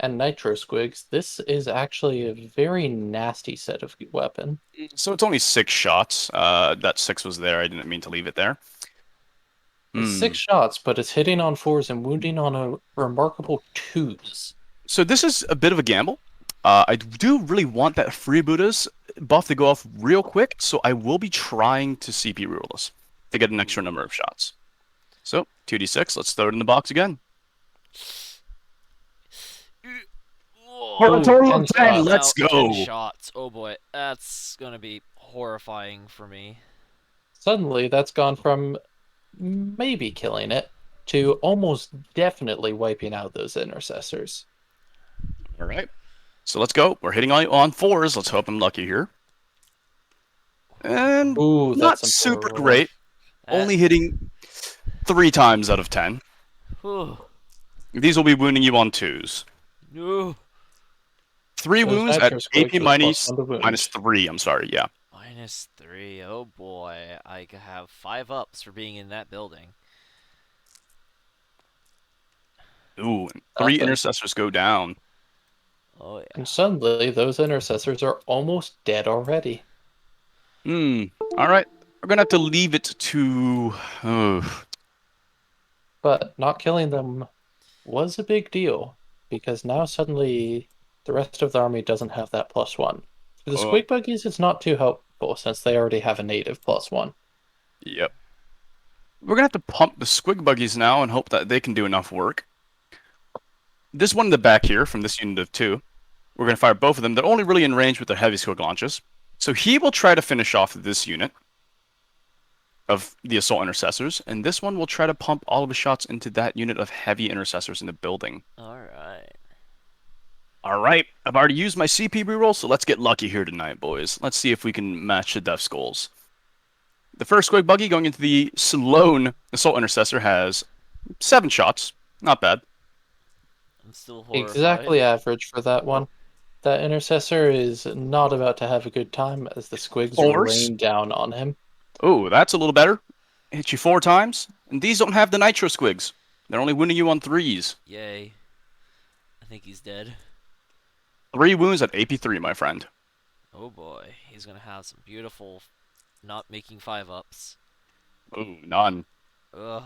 and nitro squigs, this is actually a very nasty set of weapon. So it's only 6 shots. That 6 was there. I didn't mean to leave it there. It's 6 shots, but it's hitting on 4s and wounding on a remarkable 2s. So this is a bit of a gamble. I do really want that freebootas buff to go off real quick, so I will be trying to CP rule this to get an extra number of shots. So 2d6. Let's throw it in the box again. For a total of 10, let's go. 10 shots. Oh boy. That's going to be horrifying for me. Suddenly, that's gone from maybe killing it to almost definitely wiping out those intercessors. All right. So let's go. We're hitting on 4s. Let's hope I'm lucky here. And Ooh, not that's some poor super roll. great. Only hitting 3 times out of 10. Whew. These will be wounding you on 2s. No. 3 Those wounds at nitro squigs AP with minus +1 to wound. -3. I'm sorry. Yeah. -3. Oh boy. I have 5 ups for being in that building. Ooh, and 3 Nothing. intercessors go down. Oh yeah. And suddenly, those intercessors are almost dead already. All right. We're gonna have to leave it to. But not killing them was a big deal, because now suddenly the rest of the army doesn't have that +1. For the Oh. squig buggies, it's not too helpful since they already have a native +1. Yep. We're gonna have to pump the squig buggies now and hope that they can do enough work. This one in the back here from this unit of 2. We're gonna fire both of them. They're only really in range with their heavy squig launches. So he will try to finish off this unit of the assault intercessors, and this one will try to pump all of his shots into that unit of heavy intercessors in the building. Alright. Alright, I've already used my CP reroll, so let's get lucky here tonight, boys. Let's see if we can match the death skulls. The first squig buggy going into the lone assault intercessor has 7 shots. Not bad. I'm still horrified. Exactly average for that one. That intercessor is not about to have a good time as the squigs Force. rain down on him. Oh, that's a little better. Hit you 4 times. And these don't have the nitro squigs. They're only winning you on 3s. Yay. think he's dead. 3 wounds at AP3, my friend. Oh boy, he's gonna have some beautiful, not making 5-ups. Ooh, none. Ugh.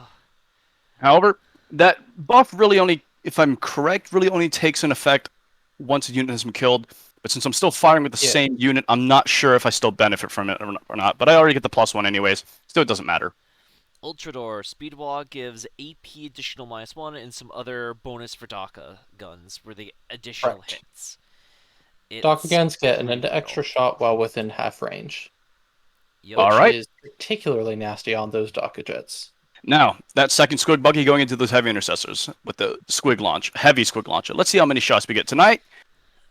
However, that buff really only, if I'm correct, really only takes an effect once a unit has been killed. But since I'm still firing with the Yeah. same unit, I'm not sure if I still benefit from it or not. But I already get the +1 anyways, so it doesn't matter. Ultrador Speedwalk gives AP additional -1 and some other bonus for DACA guns where they get additional Correct. hits. Docker It's guns get an brutal. extra shot while within half range, Yup. All which right. is particularly nasty on those Docker jets. Now, that second squig buggy going into those heavy intercessors with the squig launch, heavy squig launcher. Let's see how many shots we get tonight.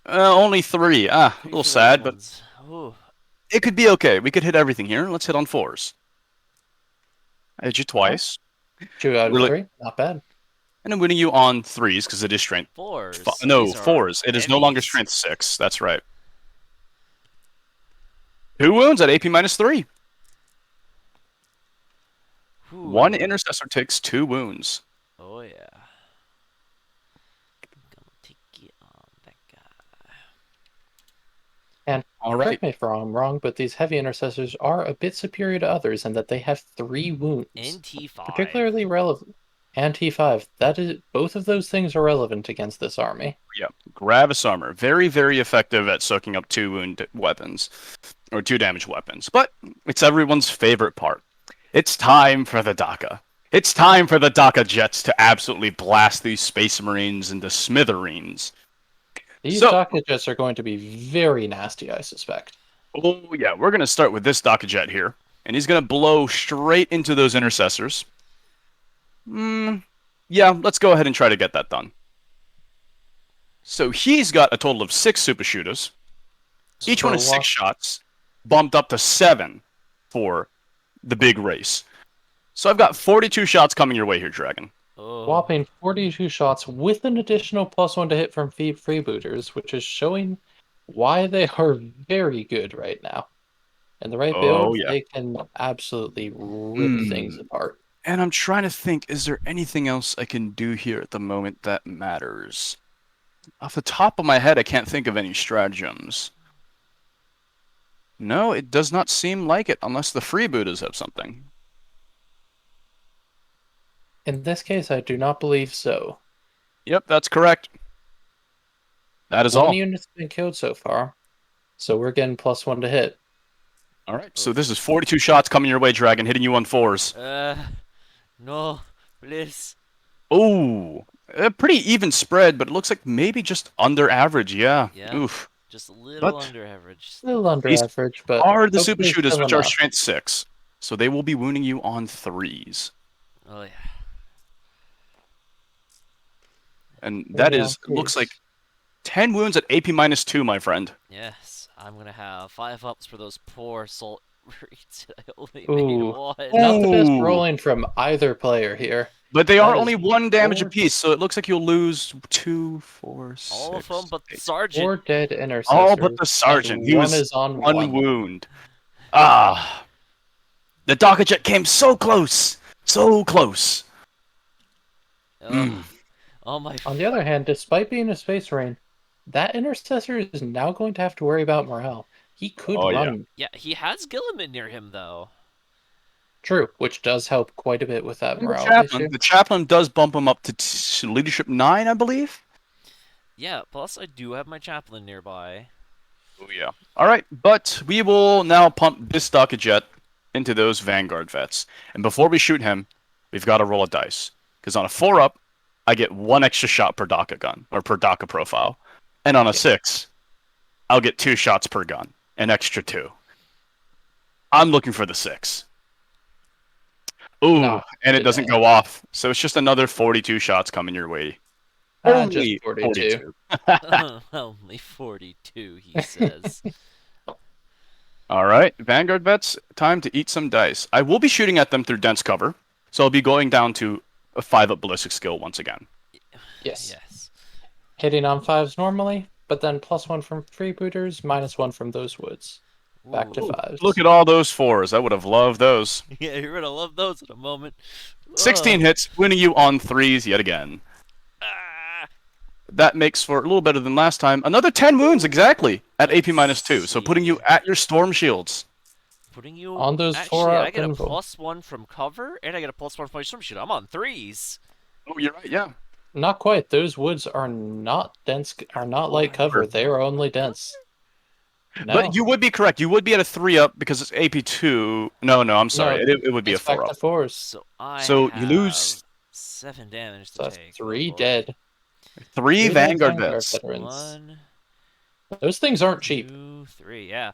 Only 3. A Three little for those sad, but ones. Ooh. it could be okay. We could hit everything here. Let's hit on 4s. I hit you twice. 2 out of Really? 3, not bad. And I'm winning you on 3s because it is strength. 4s. No, These are 4s. It is no longer heavies. strength 6. That's right. 2 wounds at AP -3. Ooh. 1 intercessor takes 2 wounds. Oh yeah. Gonna take it on that guy. And All right. correct me if I'm wrong, but these heavy intercessors are a bit superior to others in that they have 3 wounds. NT5. Particularly relevant. And T5. That is, both of those things are relevant against this army. Yeah. Gravis armor. Very, very effective at soaking up 2 wound weapons. Or 2 damage weapons. But it's everyone's favorite part. It's time for the DACA. It's time for the DACA jets to absolutely blast these Space Marines into smithereens. These So- Docker jets are going to be very nasty, I suspect. Oh, yeah. We're going to start with this DACA jet here. And he's going to blow straight into those intercessors. Yeah, let's go ahead and try to get that done. So he's got a total of 6 super shooters. Each one is 6 shots, bumped up to 7 for the big race. So I've got 42 shots coming your way here, Dragon. Oh. Whopping 42 shots with an additional +1 to hit from freebooters, which is showing why they are very good right now. In the right build, yeah. they can absolutely rip things apart. And I'm trying to think, is there anything else I can do here at the moment that matters? Off the top of my head, I can't think of any stratagems. No, it does not seem like it, unless the freebooters have something. In this case, I do not believe so. Yep, that's correct. That is One all. unit's been killed so far, so we're getting +1 to hit. All right, so this is 42 shots coming your way, Dragon, hitting you on 4s. No, please. Oh, a pretty even spread, but it looks like maybe just under average. Yeah. Yeah. Oof. Just a little But- under average. A little under These average, but Are the super hopefully shooters, still which are enough. strength 6. So they will be wounding you on 3s. Oh yeah. And that Yeah, is, looks please. like 10 wounds at AP -2, my friend. Yes, I'm gonna have 5-ups for those poor salt reeds. I only Ooh. made 1. Not the best Ooh. rolling from either player here. But they are That only is 1 damage 4 apiece, so it looks like you'll lose 2, 4, 6. All of them, but the 8. sergeant. 4 dead intercessors. All but the sergeant. and He one was is on 1 wound. Ah. The Docker jet came so close. So close. Ugh. Oh my. On the other hand, despite being a space marine, that intercessor is now going to have to worry about morale. He could Oh, yeah. run. Yeah, he has Gilliman near him though. True, which does help quite a bit with that And the morale chaplain, issue. the chaplain does bump him up to leadership 9, I believe. Yeah. Plus, I do have my chaplain nearby. Oh yeah. All right, but we will now pump this Docker jet into those Vanguard vets, and before we shoot him, we've got to roll a dice because on a 4-up, I get 1 extra shot per DACA gun or per DACA profile, and on a 6, I'll get 2 shots per gun, an extra 2. I'm looking for the 6. Ooh, No, and it it doesn't ain't. go off, so it's just another 42 shots coming your way. Just 42. Only 42, he says. All right, Vanguard vets, time to eat some dice. I will be shooting at them through dense cover, so I'll be going down to a 5-up ballistic skill once again. Yes. Yes. Hitting on 5s normally, but then +1 from freebooters, -1 from those woods. Back to Ooh. 5s. Look at all those 4s. I would have loved those. Yeah, you're gonna love those in a moment. 16 Ugh. hits, winning you on 3s yet again. Ah. that makes for a little better than last time. Another 10 wounds exactly at AP Let's -2. So putting see. you at your storm shields. Putting you On those actually, I 4-up get a invul. +1 from cover, and I get a +1 from my storm shield. I'm on 3s. Oh, you're right. Yeah. Not quite. Those woods are not dense. Are not light cover. They are only dense. No, But you would be correct. You would be at a 3-up because it's AP2. No, I'm sorry. no. It would be a It's back 4-up. to 4s. So I So you have lose 7 damage to So that's take. 3 Oh boy. dead. 3 3 dead Vanguard Vanguard vets. veterans. 1, Those things aren't cheap. 2, 3. Yeah.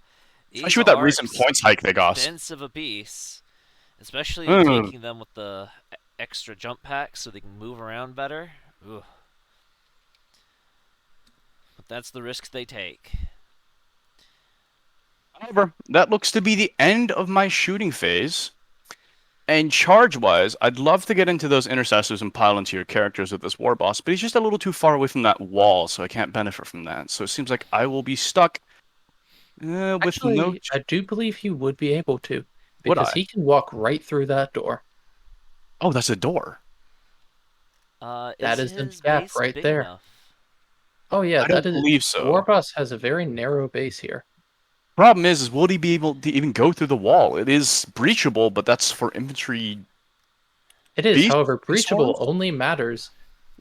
These Especially with that are recent points hike they got. expensive a piece. Especially Mm. taking them with the extra jump packs so they can move around better. Ugh. But that's the risk they take. However, that looks to be the end of my shooting phase. And charge-wise, I'd love to get into those intercessors and pile into your characters with this war boss, but he's just a little too far away from that wall, so I can't benefit from that. So it seems like I will be stuck with no... Actually, I do believe he would be able to, Would because I? he can walk right through that door. Oh, that's a door. That Is is the his gap base right big there. enough? Oh yeah, I that don't is. believe The war so. boss has a very narrow base here. Problem is will he be able to even go through the wall? It is breachable, but that's for infantry It is, beasts however, and breachable swarms. only matters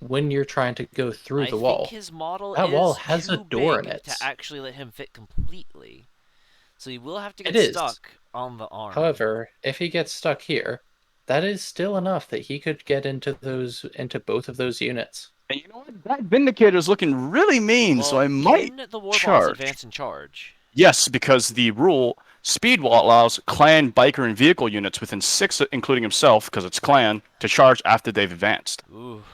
when you're trying to go through I the think wall. his model That wall is has a too door in big it. to actually let him fit completely. So you will have to It get is. stuck on the arm. However, if he gets stuck here, that is still enough that he could get into both of those units. And you know what? That Vindicator's looking really mean, so Well, I might can the war boss charge. advance and charge? Yes, because the rule speed wall allows clan, biker, and vehicle units within 6, including himself, because it's clan, to charge after they've advanced. Ooh.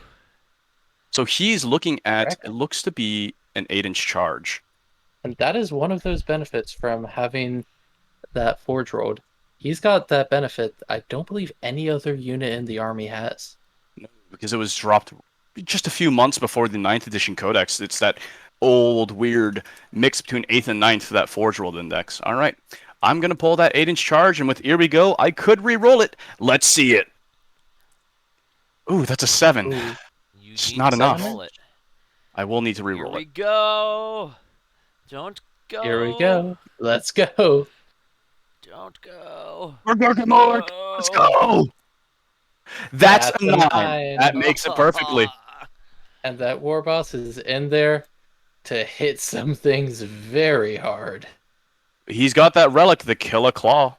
So he's looking at, Correct. it looks to be an 8-inch charge. And that is one of those benefits from having that Forge Road. He's got that benefit I don't believe any other unit in the army has. Because it was dropped just a few months before the 9th edition codex. It's that old, weird mix between 8th and 9th for that Forge World index. All right. I'm going to pull that 8-inch charge, and with Here We Go, I could re-roll it. Let's see it. Ooh, that's a 7. Ooh, You Just need not to enough. roll it. I will need to Here re-roll we it. go. Don't go. here we go. Let's go. Don't go. We're working, Mork. Let's go. That's a 9. 9. That makes it perfectly. And that war boss is in there to hit some things very hard. He's got that relic, the Killer Claw.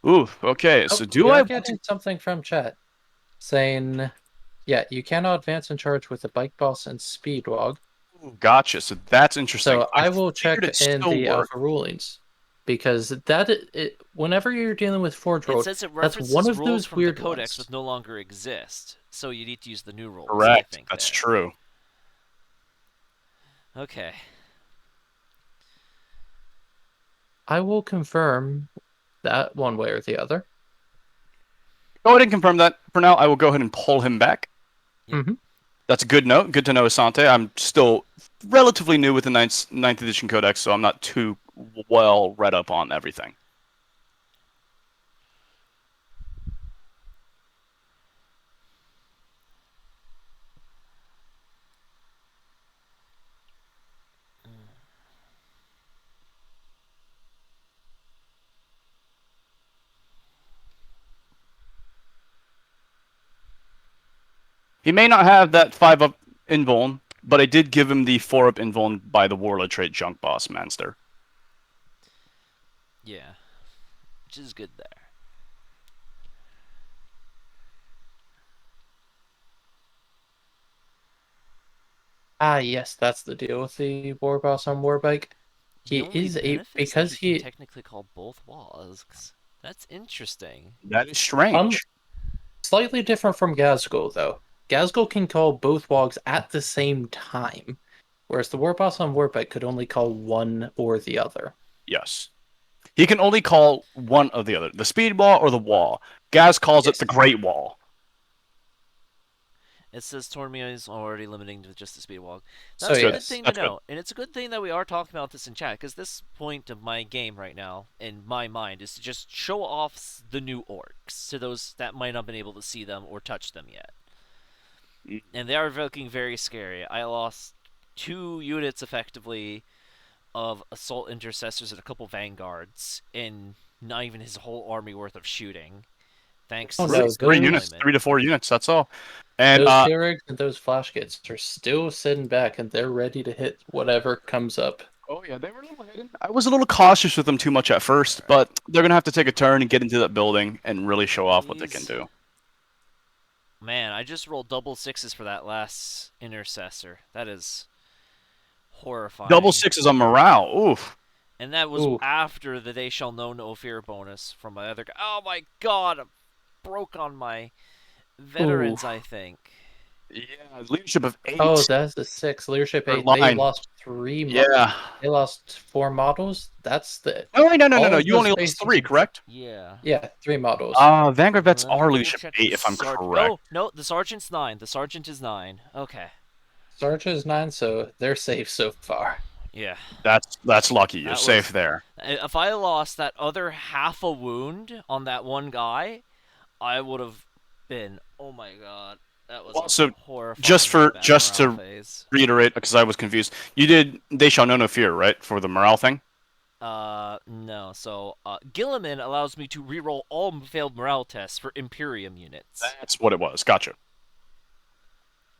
Ooh, okay. So do we I are want getting to... something from chat saying, yeah, you cannot advance and charge with the bike boss and speedwog. Gotcha. So that's interesting. So I will check figured it in still the worked. alpha rulings because whenever you're dealing with Forge It Road, says it that's references one of rules those from the weird codex ones. which no longer exist. So you need to use the new rules. I Correct. think That's there. true. Okay. I will confirm that one way or the other. Go ahead and confirm that. For now, I will go ahead and pull him back. Yep. Mm-hmm. That's a good note. Good to know, Asante. I'm still relatively new with the ninth edition codex, so I'm not too well read up on everything. He may not have that 5-up invuln, but I did give him the 4-up invuln by the Warlord trait Junk Boss Manster. Yeah. Which is good there. Ah, yes, that's the deal with the war boss on Warbike. The He only is a benefit is because that you he can technically call both walls. That's interesting. That is strange. Slightly different from Gazgul though. Gazgul can call both wogs at the same time, whereas the war boss on Warbike could only call one or the other. Yes. He can only call one of the other, the speed wall or the wall. Gaz calls it the Great Wall. It says Tormia is already limiting to just the speed walk. So, That's a yes. good thing to That's good. know. And it's a good thing that we are talking about this in chat, because this point of my game right now, in my mind, is to just show off the new orcs to those that might not have been able to see them or touch them yet. and they are looking very scary. I lost 2 units effectively of assault intercessors and a couple vanguards, and not even his whole army worth of shooting, thanks Oh to no, some good Three units, deployment. 3 to 4 units. That's all. And those K-rigs and those flash kits are still sitting back, and they're ready to hit whatever comes up. oh yeah, they were a little hidden. I was a little cautious with them too much at first, but they're gonna have to take a turn and get into that building and really show off what they can These do. Man, I just rolled double sixes for that last intercessor. That is Double horrifying. sixes on morale. Oof. And that was Ooh, after the They Shall Know No Fear bonus from my other guy. Oh my god, I broke on my ooh. veterans, I think. Yeah, leadership of Oh, 8 that's the 6. Leadership per 8. They line. lost 3 Yeah. They lost 4 models. That's the No, wait, no. all of You those only lost space 3, marines. correct? Yeah. Yeah, 3 models. Vanguard vets Let me are double leadership check the 8, if I'm sergeant. correct. Oh, no, the sergeant's 9. The sergeant is 9. Okay. Sarge is 9, so they're safe so far. Yeah. That's lucky. You're That safe was. there. If I lost that other half a wound on that one guy, I would have been. Oh my god, that was Well, a so horrifying bad just morale to phase. reiterate, because I was confused, you did They Shall Know No Fear, right, for the morale thing? No. So, Gilliman allows me to reroll all failed morale tests for Imperium units. That's what it was. Gotcha.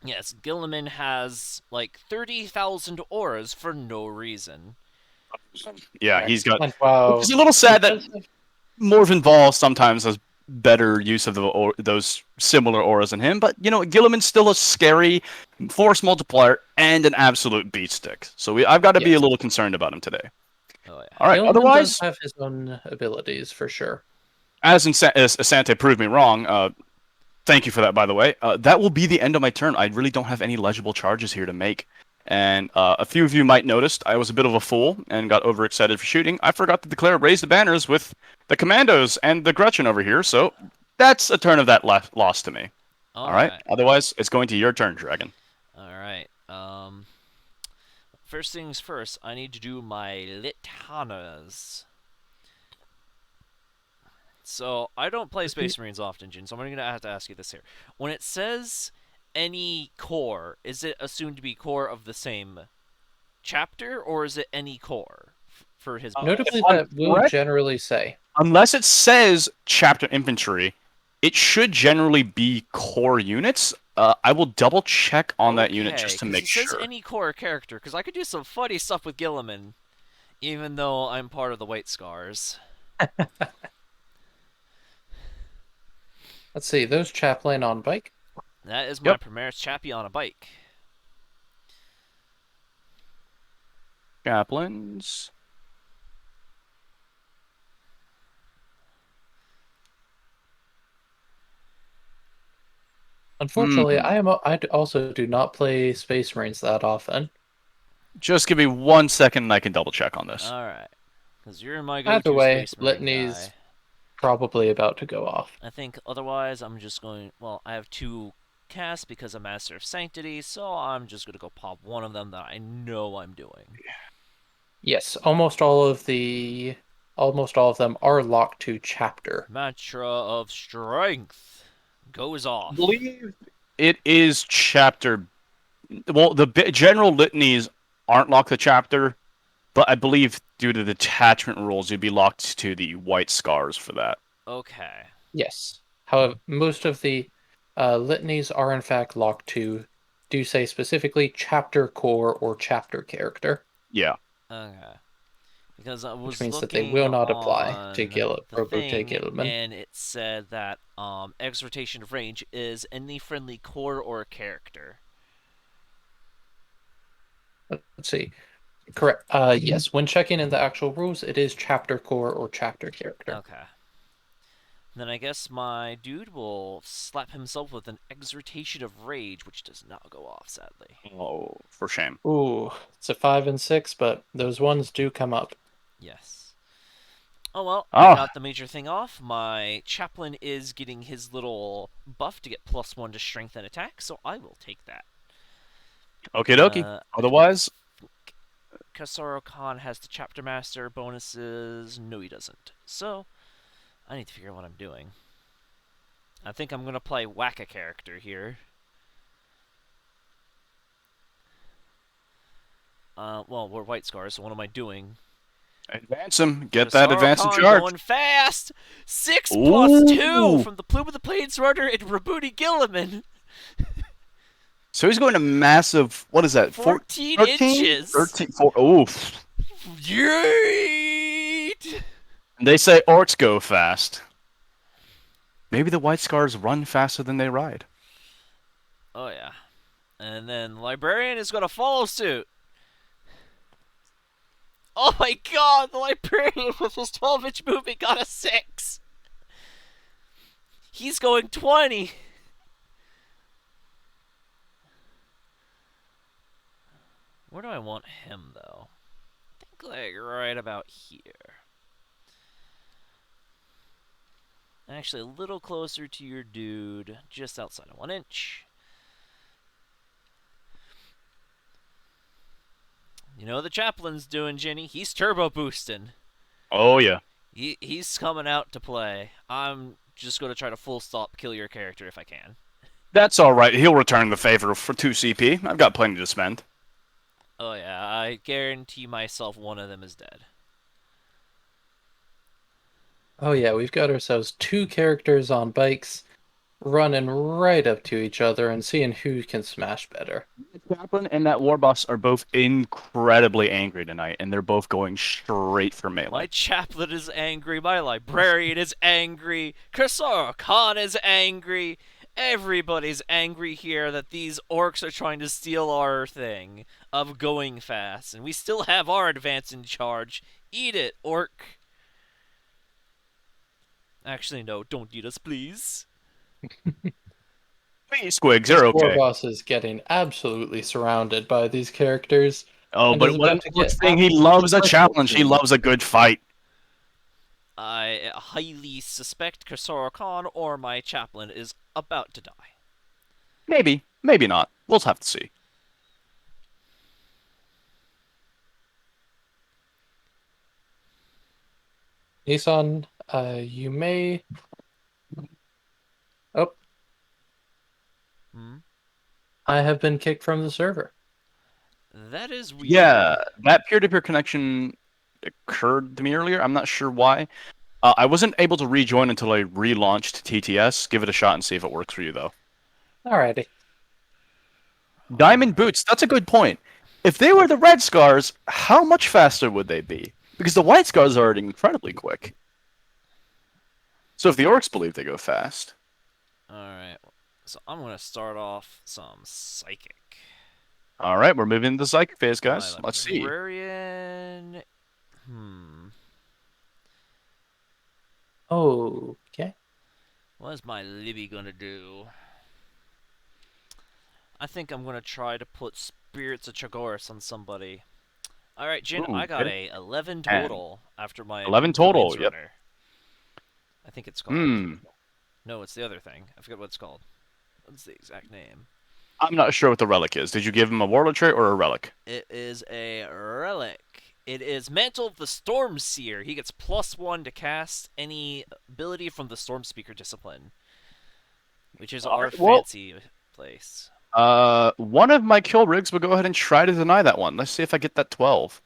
Yes, Gilliman has like 30,000 auras for no reason. Yeah, he's got. And Which wow, is a little sad that because of Morven Vol sometimes has better use of those similar auras than him, but you know, Gilliman's still a scary force multiplier and an absolute beat stick. So I've got to be a yes, little concerned about him today. Oh yeah. All right. Gilliman does Otherwise, have his own abilities for sure. as Asante proved me wrong, thank you for that, by the way. That will be the end of my turn. I really don't have any legible charges here to make. And a few of you might noticed I was a bit of a fool and got overexcited for shooting. I forgot to declare raise the banners with the commandos and the Gretchen over here, so that's a turn of that loss to me. All All right. right. Otherwise, it's going to your turn, Dragon. All right. First things first, I need to do my Litanas. So, I don't play Space Marines often, Jin, so I'm going to have to ask you this here. When it says any core, is it assumed to be core of the same chapter, or is it any core for his Notably, bonus? If I'm that will correct, generally say. unless it says chapter infantry, it should generally be core units. I will double check on that unit Okay, just to because make it says sure. any core character, because I could do some funny stuff with Gilliman, even though I'm part of the White Scars. Let's see, those chaplain on bike. That is my Yep. Primaris Chappie on a bike. Chaplains. Unfortunately, I also do not play Space Marines that often. Just give me 1 second and I can double check on this. Alright. Because you're my Either go-to way, Space Marine Litany's guy. probably about to go off. I think otherwise I'm just going... Well, I have 2 casts because I'm Master of Sanctity, so I'm just going to go pop one of them that I know I'm doing. Yes, almost all of them are locked to chapter. Mantra of Strength goes I off. believe it is chapter. Well, the general litanies aren't locked to chapter, but I believe due to the detachment rules, you'd be locked to the white scars for that. Okay. Yes. However, most of the litanies are in fact locked to, do say specifically, chapter core or chapter character, Yeah. Okay. Because I which was means that they looking will not apply to on the Robote thing, Gilliman. and it said that exhortation of range is any friendly core or character. Let's see. Correct. Yes, when checking in the actual rules, it is chapter core or chapter character. Okay. Then I guess my dude will slap himself with an exhortation of rage, which does not go off, sadly. Oh, for shame. Ooh, it's a 5 and 6, but those ones do come up. Yes. Oh well, I Oh, got the major thing off. My chaplain is getting his little buff to get +1 to strength and attack, so I will take that. okie dokie. Otherwise, Kasaro Khan has the chapter master bonuses. No, he doesn't. So, I need to figure out what I'm doing. I think I'm gonna play whack a character here. Well, we're White Scars, so what am I doing? Advance him. Get that Kasaro advance and Khan charge. going fast! 6+2 Ooh. from the Plume of the Plains Runner and Rabooti Gilliman. So he's going to massive. What is that? 14 13? inches. 13. 4. Oof. Yeet! They say orcs go fast. Maybe the White Scars run faster than they ride. Oh, yeah. And then Librarian is going to follow suit. Oh my god, the Librarian with his 12-inch movement got a 6. He's going 20. Where do I want him, though? I think, like, right about here. Actually, a little closer to your dude, just outside of 1 inch. You know what the chaplain's doing, Jenny? He's turbo boosting. Oh, yeah. He's coming out to play. I'm just going to try to full stop kill your character if I can. That's all right. He'll return the favor for 2 CP. I've got plenty to spend. Oh yeah, I guarantee myself one of them is dead. Oh yeah, we've got ourselves 2 characters on bikes running right up to each other and seeing who can smash better. The chaplain and that war boss are both incredibly angry tonight, and they're both going straight for melee. My chaplain is angry, my librarian is angry, Kasaro Khan is angry, everybody's angry here that these orcs are trying to steal our thing of going fast, and we still have our advance in charge. Eat it, orc. Actually, no, don't eat us, please. Please, Squigs, they're War okay. boss is getting absolutely surrounded by these characters. Oh, and but is what about to good get thing, he absolutely loves a crushed. challenge. He loves a good fight. I highly suspect Kasaro Khan or my chaplain is about to die. Maybe, maybe not. We'll have to see. Nisan, you may... Oh, Hmm? I have been kicked from the server. That is weird. Yeah, that peer-to-peer connection occurred to me earlier. I'm not sure why. I wasn't able to rejoin until I relaunched TTS. Give it a shot and see if it works for you, though. Alrighty. Diamond boots, that's a good point. If they were the red scars, how much faster would they be? Because the white scars are already incredibly quick. So if the orcs believe they go fast. Alright, so I'm going to start off some psychic. Alright, we're moving into the psychic phase, guys. My Let's see. librarian... Okay. What is my Libby going to do? I think I'm going to try to put Spirits of Chagoris on somebody. Alright, Jin, Ooh, I got okay. a 11 total after my 11 total, Plains yep. Runner. I think it's called. No, it's the other thing. I forget what it's called. What's the exact name? I'm not sure what the relic is. Did you give him a warlord trait or a relic? It is a relic. It is Mantle of the Storm Seer. He gets +1 to cast any ability from the Storm Speaker discipline, which is our fancy place. One of my kill rigs will go ahead and try to deny that one. Let's see if I get that 12.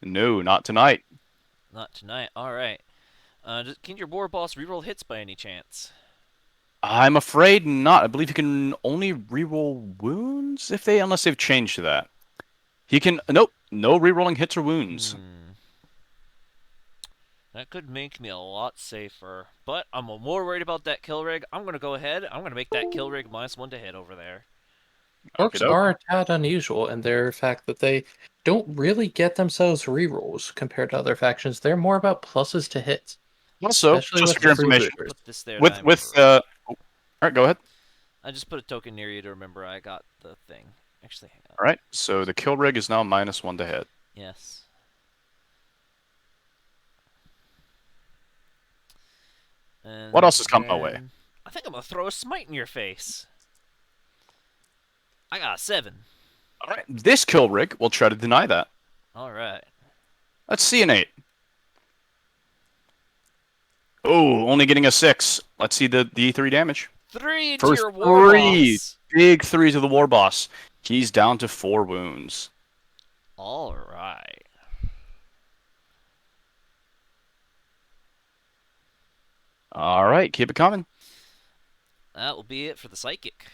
No, not tonight. Not tonight. All right. Can your war boss reroll hits by any chance? I'm afraid not. I believe he can only reroll wounds unless they've changed that. He can nope, no rerolling hits or wounds. That could make me a lot safer, but I'm more worried about that kill rig. I'm gonna go ahead. I'm gonna make that kill rig -1 to hit over there. Orcs are a tad unusual in their fact that they don't really get themselves rerolls compared to other factions. They're more about pluses to hits. Also, Especially just with for your the information, freebooters. Put this there. all right, go ahead. I just put a token near you to remember I got the thing. Actually, hang on. All right, so the kill rig is now -1 to hit. Yes. And What else has come my way? then I think I'm gonna throw a smite in your face. I got a 7. All right, this kill rig will try to deny that. All right. Let's see an 8. Oh, only getting a 6. Let's see the D3 damage. 3 into First your war 3. boss. Big 3 to the war boss. He's down to 4 wounds. All right. All right, keep it coming. That will be it for the psychic.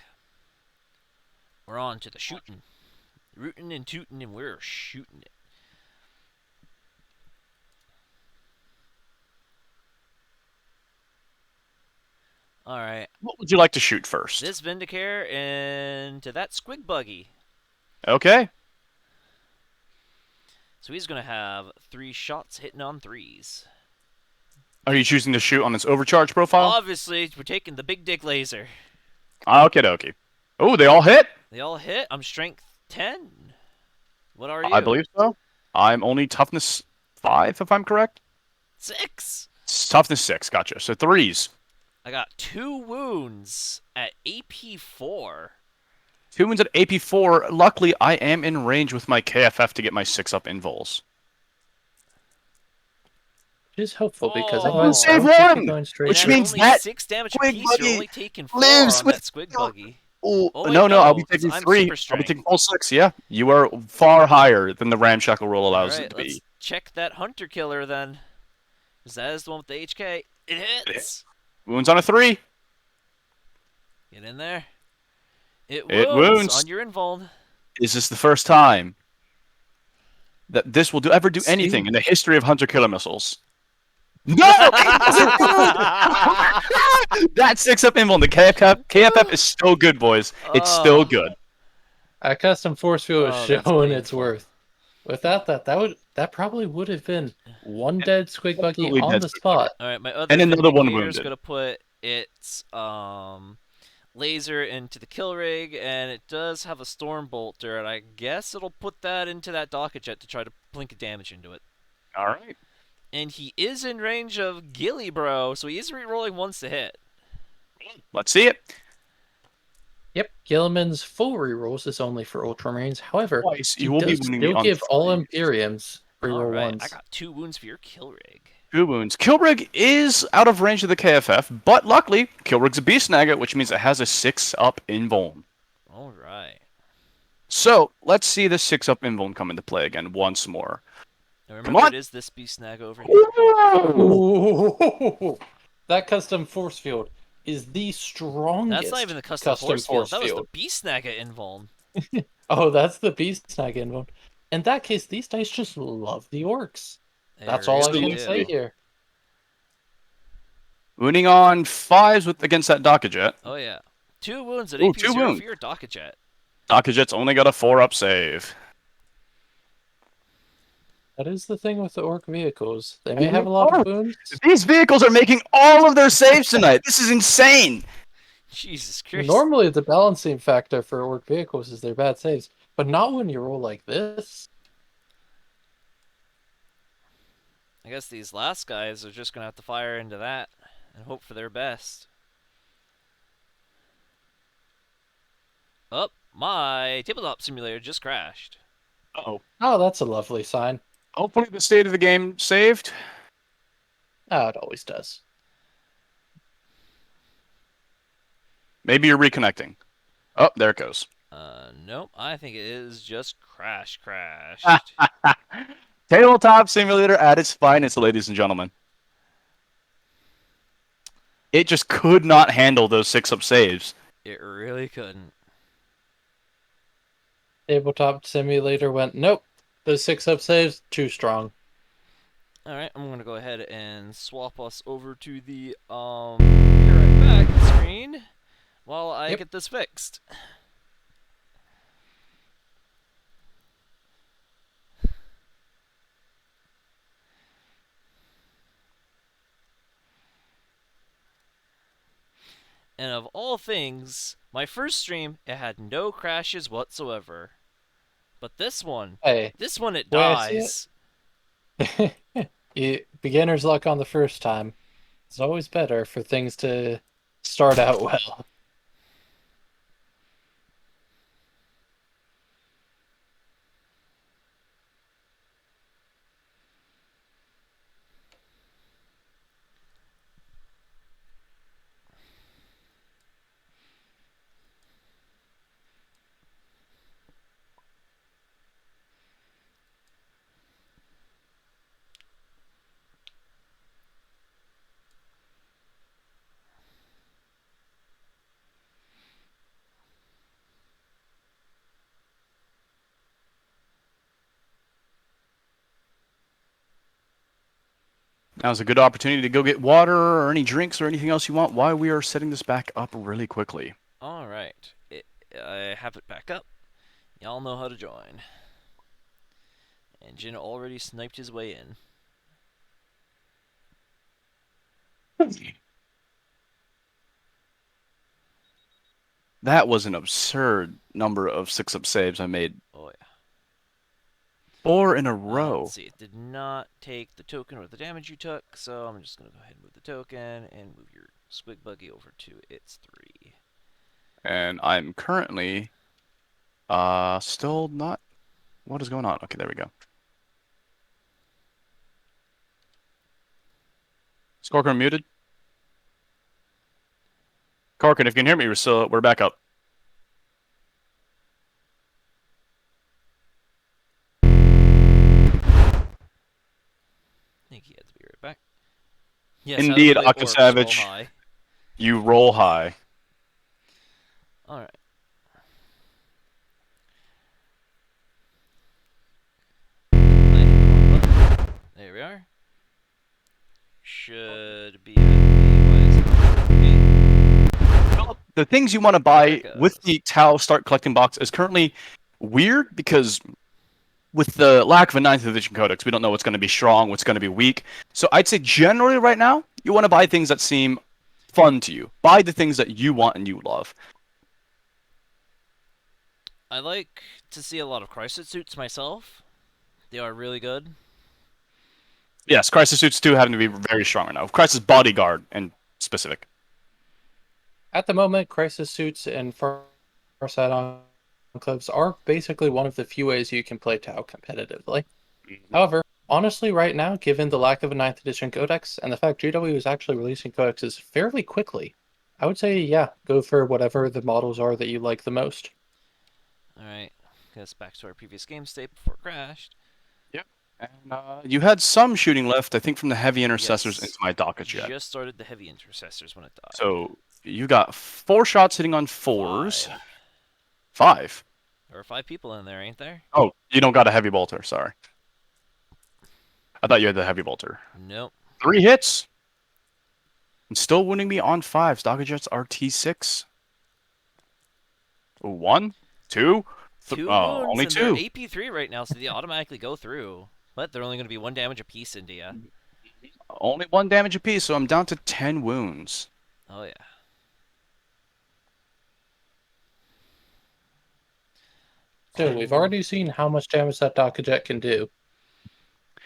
We're on to the shooting. Rootin' and tootin', and we're shooting it. Alright. What would you like to shoot first? This Vindicare into that Squig Buggy. Okay. So he's going to have 3 shots hitting on 3s. Are you choosing to shoot on its overcharge profile? Obviously, we're taking the big dick laser. Okie dokie. Oh, they all hit? They all hit. I'm strength 10. What are you? I believe so. I'm only toughness 5, if I'm correct. 6. It's toughness 6, gotcha. So 3s. I got 2 wounds at AP 4. 2 wounds at AP 4. Luckily, I am in range with my KFF to get my 6-up invols. Which is helpful because Oh. otherwise Save I would just be one! going straight Which And in. at means only that 6 damage Squig apiece, you're Buggy only taking 4 lives on with that Squig your- Buggy. Oh, Oh, wait, no, I'll be no, 'cause taking I'm 3. super I'll be strength. taking full 6, yeah. You are far higher than the ramshackle roll allows it Alright, to let's be. check that Hunter Killer then. Because that is the one with the HK. It hits! Wounds on a 3. Get in there. It It wounds wounds. on your invuln. Is this the first time that this will ever do See? anything in the history of hunter-killer missiles? No! It doesn't do it! That 6-up invuln, the KFF is still good, boys. It's still good. A custom force field is Oh, that's showing its painful. worth. Without that, that probably would have been one dead Squig Buggy Absolutely on dead the Squig spot. Alright, my other And another one Vindicator is wounded. going to put its laser into the kill rig, and it does have a storm bolter, and I guess it'll put that into that docket jet to try to blink a damage into it. All right. And he is in range of Gilly Bro, so he is re-rolling once to hit. Let's see it. Yep, Gilliman's full rerolls is only for Ultramarines. However, Twice. he You will be does wounding me still on give all 3. Imperiums reroll Alright, ones. I got 2 wounds for your kill rig. 2 wounds. Killrig is out of range of the KFF, but luckily, Killrig's a beast snagger, which means it has a 6-up invuln. Alright. So, let's see the 6-up invuln come into play again once more. Now Come remember, on. it is this beast snag over here. Ooh, that custom force field is the strongest. That's not even the custom force field. That was the field. beast snagga invuln. Oh, that's the beast snag invuln. In that case, these dice just love the orcs. They That's all I really can do. say here. Wounding on 5s against that docket jet. Oh yeah. 2 wounds at Ooh, AP 2 0 wounds. for your docket jet. Docket jet's only got a 4-up save. That is the thing with the orc vehicles. They may have a lot of wounds. These vehicles are making all of their saves tonight. This is insane. Jesus Christ. Normally, the balancing factor for orc vehicles is their bad saves, but not when you roll like this. I guess these last guys are just going to have to fire into that and hope for their best. Oh, my tabletop simulator just crashed. Uh-oh. Oh, that's a lovely sign. Hopefully the state of the game saved. Oh, it always does. Maybe you're reconnecting. Oh, there it goes. Nope. I think it is just crashed. Tabletop simulator at its finest, ladies and gentlemen. It just could not handle those 6-up saves. It really couldn't. Tabletop simulator went, nope. Those 6-up saves, too strong. Alright, I'm gonna go ahead and swap us over to the be right back screen while I get this fixed. And of all things, my first stream, it had no crashes whatsoever. But this one, Hey, it way I see dies. beginner's luck on the first time. It's always better for things to start out well. Now's a good opportunity to go get water or any drinks or anything else you want while we are setting this back up really quickly. All right. I have it back up. Y'all know how to join. And Jin already sniped his way in. That was an absurd number of 6-up saves I made. Oh, yeah. 4 in a row. Let's see. It did not take the token or the damage you took, so I'm just going to go ahead and move the token and move your squig buggy over to its 3. And I'm currently still not... What is going on? Okay, there we go. Is Corkin muted? Corkin, if you can hear me, we're back up. I think he had to be right back. Yes, Indeed, how to play Aqua Orks Savage. roll high. You roll high. Alright. There we are. Should be The things you want to buy There it with goes. the Tau Start Collecting Box is currently weird because with the lack of a 9th edition codex, we don't know what's going to be strong, what's going to be weak. So I'd say generally right now, you want to buy things that seem fun to you. Buy the things that you want and you love. I like to see a lot of crisis suits myself. They are really good. Yes, Crisis Suits 2 having to be very strong right now. Crisis Bodyguard in specific. At the moment, crisis suits and Farsight Enclaves are basically one of the few ways you can play Tau competitively. However, honestly, right now, given the lack of a 9th edition codex and the fact GW is actually releasing codexes fairly quickly, I would say, yeah, go for whatever the models are that you like the most. Alright, get us back to our previous game state before it crashed. Yep. And you had some shooting left, I think, from the heavy intercessors Yes. into my docket jet. Just started the heavy intercessors when it died. So you got 4 shots hitting on 4s. 5. There are 5 people in there, ain't there? Oh, you don't got a heavy bolter, sorry. I thought you had the heavy bolter. Nope. 3 hits. And still winning me on 5s. Docket Jets RT6. 1, 2, 2 wounds, only and 2. they're AP3 right now, so they automatically go through. But they're only going to be 1 damage apiece into ya. Only 1 damage apiece, so I'm down to 10 wounds. Oh, yeah. So we've already seen how much damage that Docket Jet can do.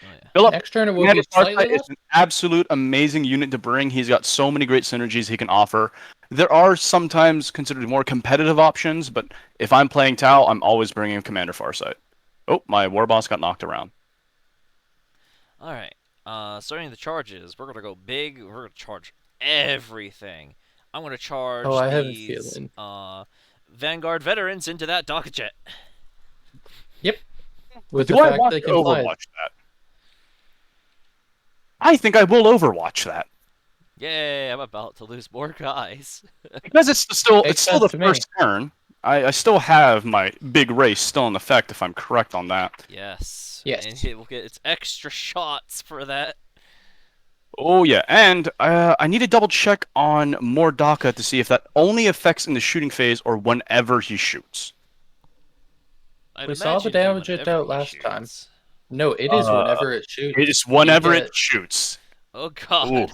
Oh, yeah. Philip, Next turn it will Commander be slightly Farsight less. is an absolute amazing unit to bring. He's got so many great synergies he can offer. There are sometimes considered more competitive options, but if I'm playing Tau, I'm always bringing Commander Farsight. Oh, my War Boss got knocked around. Alright. Starting the charges, we're going to go big. We're going to charge everything. I'm going to charge I have a these feeling. Vanguard veterans into that Docket Jet. Yep. With Do the I fact want they to can fly. Overwatch that? I think I will Overwatch that. Yay, I'm about to lose more guys. Because it's still Makes the sense to me. first turn. I still have my big race still in effect if I'm correct on that. Yes. Yes. And it will get its extra shots for that. Oh yeah, and I need to double check on Mordaka to see if that only affects in the shooting phase or whenever he shoots. I'd We saw the imagine it'd be damage it whenever dealt he last time. shoots. No, it is whenever it shoots. It is whenever get- it shoots. Oh god. Ooh.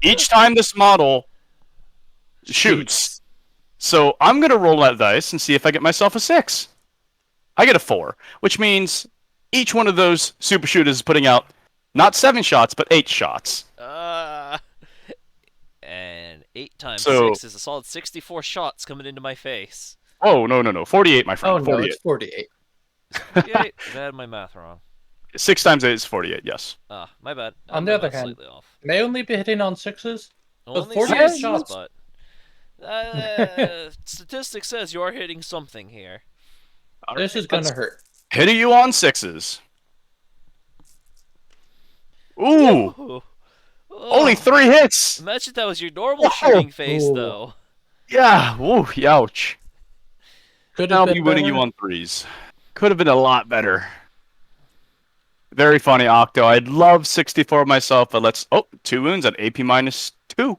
Each time this model shoots. So I'm gonna roll that dice and see if I get myself a 6. I get a 4, which means each one of those super shooters is putting out not 7 shots, but 8 shots. And 8 times So- 6 is a solid 64 shots coming into my face. Oh no, 48, my friend. Oh no, 48. it's 48. 48. I had my math wrong. 6 times 8 is 48. Yes. My bad. I had On the my other math hand, slightly off. May only be hitting on 6s. Only 48 6, shots. but statistics says you are hitting something here. This is gonna hurt. Hitting you on 6s. Ooh, Ooh. only Oh, 3 hits. imagine that was your normal shooting phase, Ooh. though. Yeah. Woo. Ouch. Could I'll have be been winning better. you on 3s. Could have been a lot better. Very funny, Octo. I'd love 64 myself, but let's... Oh, 2 wounds at AP -2.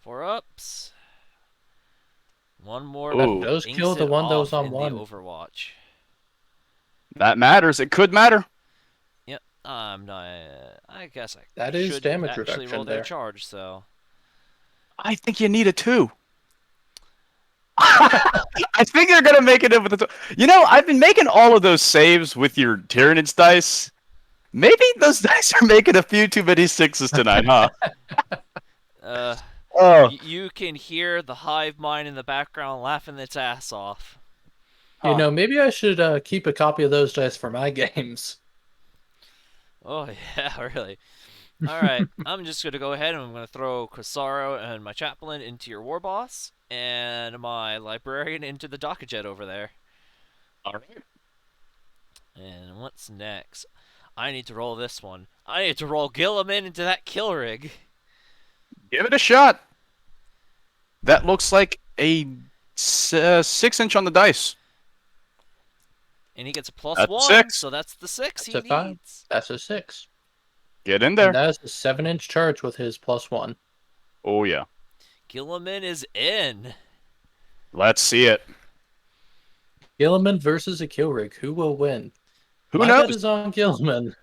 4 ups. One more Ooh. That does inks kill the it one that was off on in one. the Overwatch. That matters. It could matter. Yep, I'm not. I guess I That is should damage actually roll reduction their there. charge. So I think you need a 2. I think they're gonna make it in with the. You know, I've been making all of those saves with your Tyranids dice. Maybe those dice are making a few too many 6s tonight, huh? uh, Oh, you can hear the hive mind in the background laughing its ass off. You huh. know, maybe I should keep a copy of those dice for my games. Oh yeah, really. All right, I'm just gonna go ahead and I'm gonna throw Crisaro and my chaplain into your war boss and my librarian into the Dockjet over there. All right. And what's next? I need to roll this one. I need to roll Gilliman into that kill rig. Give it a shot. That looks like a 6-inch on the dice. And he gets a plus That's 1, 6. so that's the 6 That's he a 5. needs. That's a 6. Get in And there. that is a 7-inch charge with his +1. Oh yeah. Gilliman is in. Let's see it. Gilliman versus a kill rig. Who will win? Who My bet knows? is on Gilliman.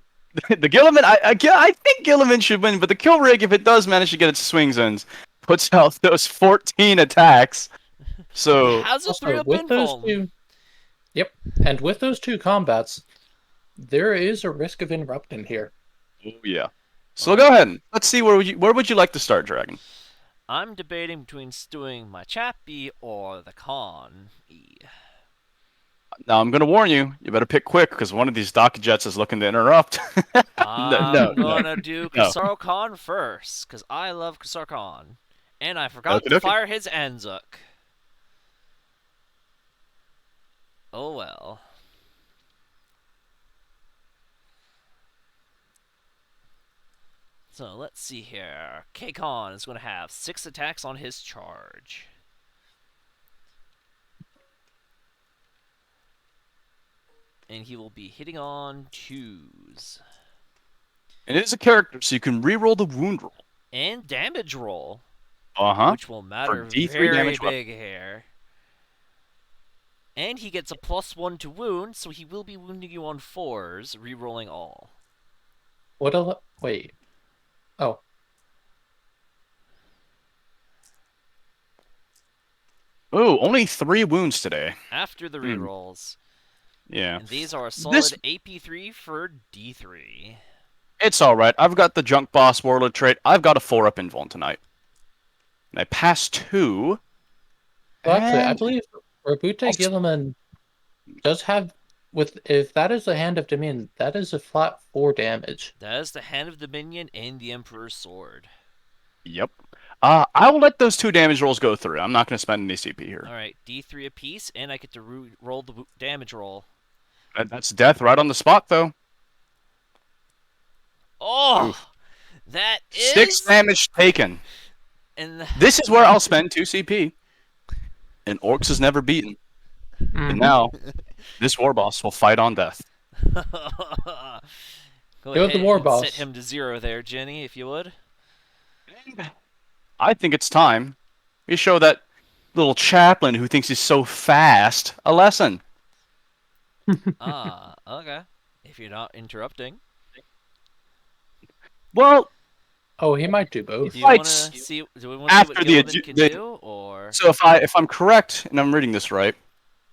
The Gilliman, I think Gilliman should win, but the kill rig, if it does manage to get its swing zones, puts out those 14 attacks. He So, has a Also, 3-up with those invuln. two, yep, and with those two combats, there is a risk of interrupting here. oh yeah. So go ahead. Let's see where would you like to start, Dragon? I'm debating between stewing my Chappie or the Con. Now I'm gonna warn you. You better pick quick because one of these dock jets is looking to interrupt. I'm no. gonna do Kasaro Khan first, because I love Kasaro Khan. And I forgot to Okey-dokey. fire his Anzuk. Oh well. So let's see here. K-Con is going to have 6 attacks on his charge. And he will be hitting on 2s. And it is a character, so you can re-roll the wound roll. And damage roll. Uh-huh. Which will matter D3 very damage big here. And he gets a +1 to wound, so he will be wounding you on 4s, re-rolling all. Wait. Oh. Ooh, only 3 wounds today. After the re-rolls. Yeah. And these are a solid AP3 for D3. It's alright. I've got the Junk Boss Warlord trait. I've got a 4-up invuln tonight. And I passed 2. Well, actually, I and- believe Rebute Also- Gilliman does have, if that is the Hand of Dominion, that is a flat 4 damage. That is the Hand of Dominion and the Emperor's Sword. Yep. I will let those 2 damage rolls go through. I'm not going to spend any CP here. Alright, D3 apiece, and I get to roll the damage roll. That's death right on the spot, though. Oh! Oof. That is... 6 damage taken. And This is where I'll spend 2 CP. And Orks is never beaten. And now, this war boss will fight on death. Go with the ahead war and boss. set him to 0 there, Jenny, if you would. I think it's time we show that little chaplain who thinks he's so fast a lesson. Okay. If you're not interrupting. Well, Oh, he might do both. Do we want to Fights see what Gilliman can do, or... so if I'm correct and I'm reading this right,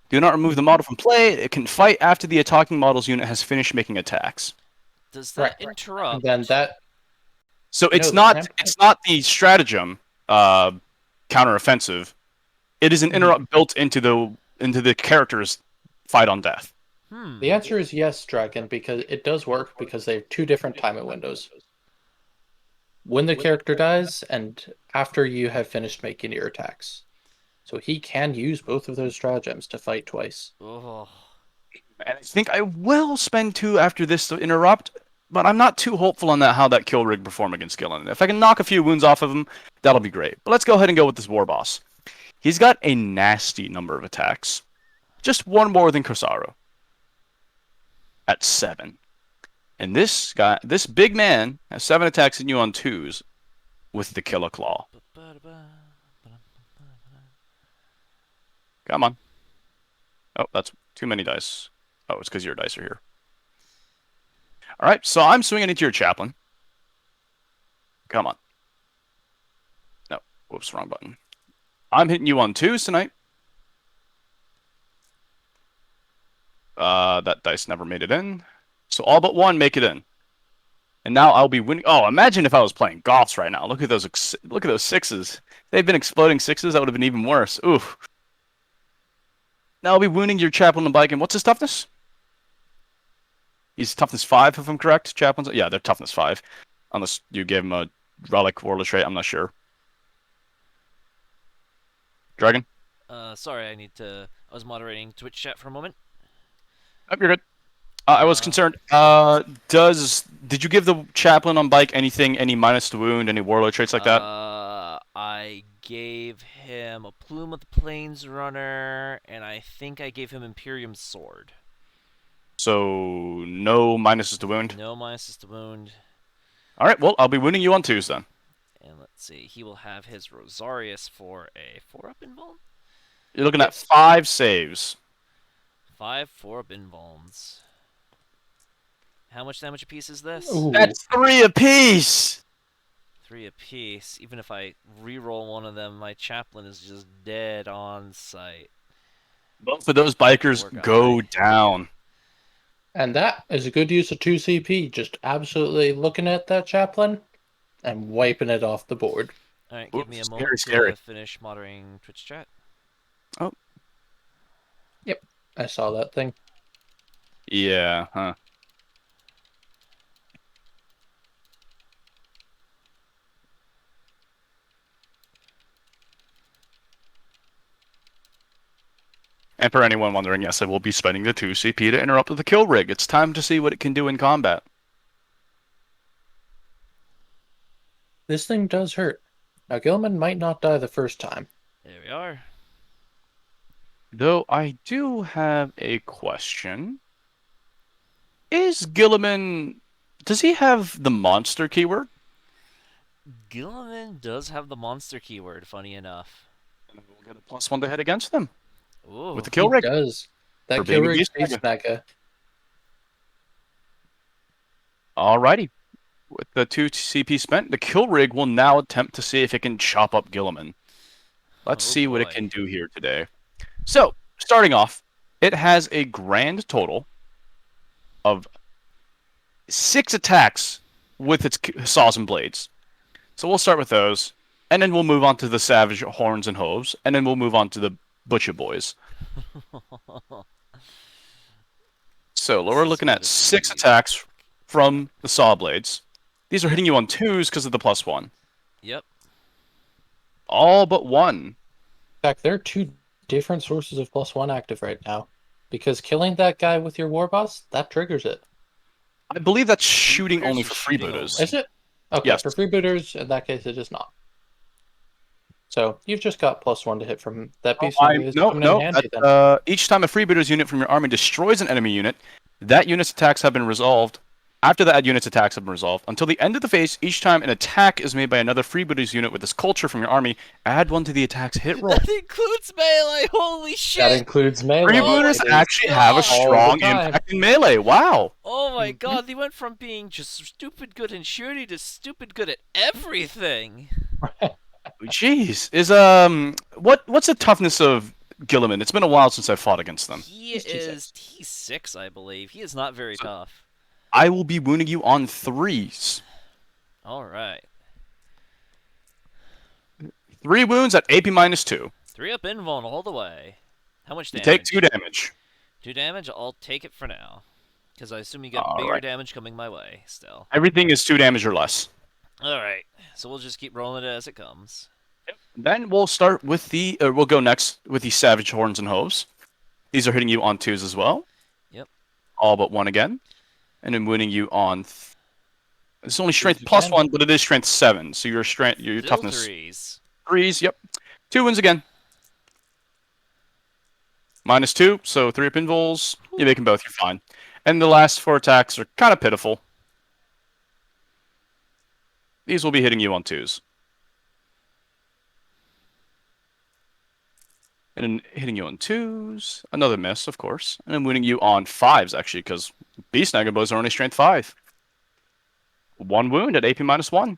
do not remove the model from play. It can fight after the attacking model's unit has finished making attacks. Does that Right. interrupt? And then that, So it's No, not the stratagem counteroffensive. It is an interrupt built into the character's fight on death. the answer is yes, Dragon, because it does work because they have 2 different timing windows. When the character dies, and after you have finished making your attacks. So he can use both of those stratagems to fight twice. Oh. And I think I will spend 2 after this to interrupt, but I'm not too hopeful on how that kill rig perform against Gillen. If I can knock a few wounds off of him, that'll be great. But let's go ahead and go with this war boss. He's got a nasty number of attacks. Just 1 more than Crisaro. At 7. And this guy, this big man, has 7 attacks in you on 2s with the Killer Claw. Come on. Oh, that's too many dice. Oh, it's because your dice are here. All right, so I'm swinging into your chaplain. Come on. No, whoops, wrong button. I'm hitting you on 2s tonight. That dice never made it in. So all but 1 make it in. And now I'll be winning. Oh, imagine if I was playing Goths right now. Look at those 6s. If they've been exploding 6s, that would have been even worse. Oof. Now I'll be wounding your chaplain on bike. And what's his toughness? He's toughness 5, if I'm correct. Chaplains, yeah, they're toughness 5. Unless you gave him a relic warlord trait, I'm not sure. Dragon? Sorry, I was moderating Twitch chat for a moment. Oh, you're good. I was concerned. Did you give the chaplain on bike anything, any minus to wound, any warlord traits like that? I gave him a Plume of the Plains Runner, and I think I gave him Imperium Sword. So no minuses to wound. No minuses to wound. All right. Well, I'll be wounding you on 2s then. And let's see, he will have his Rosarius for a 4-up invuln. You're looking at 5 saves. 5 4-up invulns. How much damage apiece is this? Ooh. That's 3 apiece. 3 apiece. Even if I re-roll one of them, my chaplain is just dead on sight. Both of those bikers go down. And that is a good use of 2 CP. Just absolutely looking at that chaplain and wiping it off the board. Alright, give me a Scary, moment scary. to finish moderating Twitch chat. Oh. Yep, I saw that thing. Yeah, huh. And for anyone wondering, yes, I will be spending the 2 CP to interrupt with the kill rig. It's time to see what it can do in combat. This thing does hurt. Now, Gilman might not die the first time. There we are. Though I do have a question. Is Gilliman... Does he have the monster keyword? Gilliman does have the monster keyword, funny enough. And we'll get a +1 to hit against them. Ooh. With the kill He rig. does. That For kill being a rig beast beats mega. Mega. Alrighty. With the 2 CP spent, the kill rig will now attempt to see if it can chop up Gilliman. Let's see what it boy. can do here today. So, starting off, it has a grand total of 6 attacks with its saws and blades. So we'll start with those, and then we'll move on to the savage horns and hooves, and then we'll move on to the butcher boys. So we're looking at 6 attacks from the saw blades. These are hitting you on 2s because of the +1. Yep. All but 1. In fact, there are 2 different sources of +1 active right now. Because killing that guy with your war boss, that triggers it. I believe that's shooting Freebooters only or for shooting freebooters. only? Is it? Okay, Yes. for freebooters, in that case, it is not. So you've just got +1 to hit from that beast. No. Each time a freebooters unit from your army destroys an enemy unit, that unit's attacks have been resolved. After that unit's attacks have been resolved, until the end of the phase, each time an attack is made by another freebooters unit with this culture from your army, add 1 to the attack's hit roll. That includes melee. Holy shit! That includes melee. Freebooters It is actually have a God. strong All the time. impact in melee. Wow. Oh my god, they went from being just stupid good in shooting to stupid good at everything. Jeez. What's the toughness of Gilliman? It's been a while since I fought against them. He He's is T6, I believe. He is not very tough. I will be wounding you on 3s. Alright. 3 wounds at AP -2. 3-up invuln all the way. How much You damage? take 2 damage. 2 damage? I'll take it for now. Because I assume you got All bigger right. damage coming my way still. Everything is 2 damage or less. Alright. So we'll just keep rolling it as it comes. Then we'll start with we'll go next with the Savage Horns and Hooves. These are hitting you on 2s as well. Yep. All but 1 again. And then winning you on... It's only strength you +1, can. but it is strength 7. So your Still toughness... 3s. 3s, yep. 2 wins again. -2, so 3 up invols. You make them both, you're fine. And the last 4 attacks are kind of pitiful. These will be hitting you on 2s. And then hitting you on 2s. Another miss, of course. And then wounding you on 5s, actually, because Beast Nagabos are only strength 5. 1 wound at AP -1.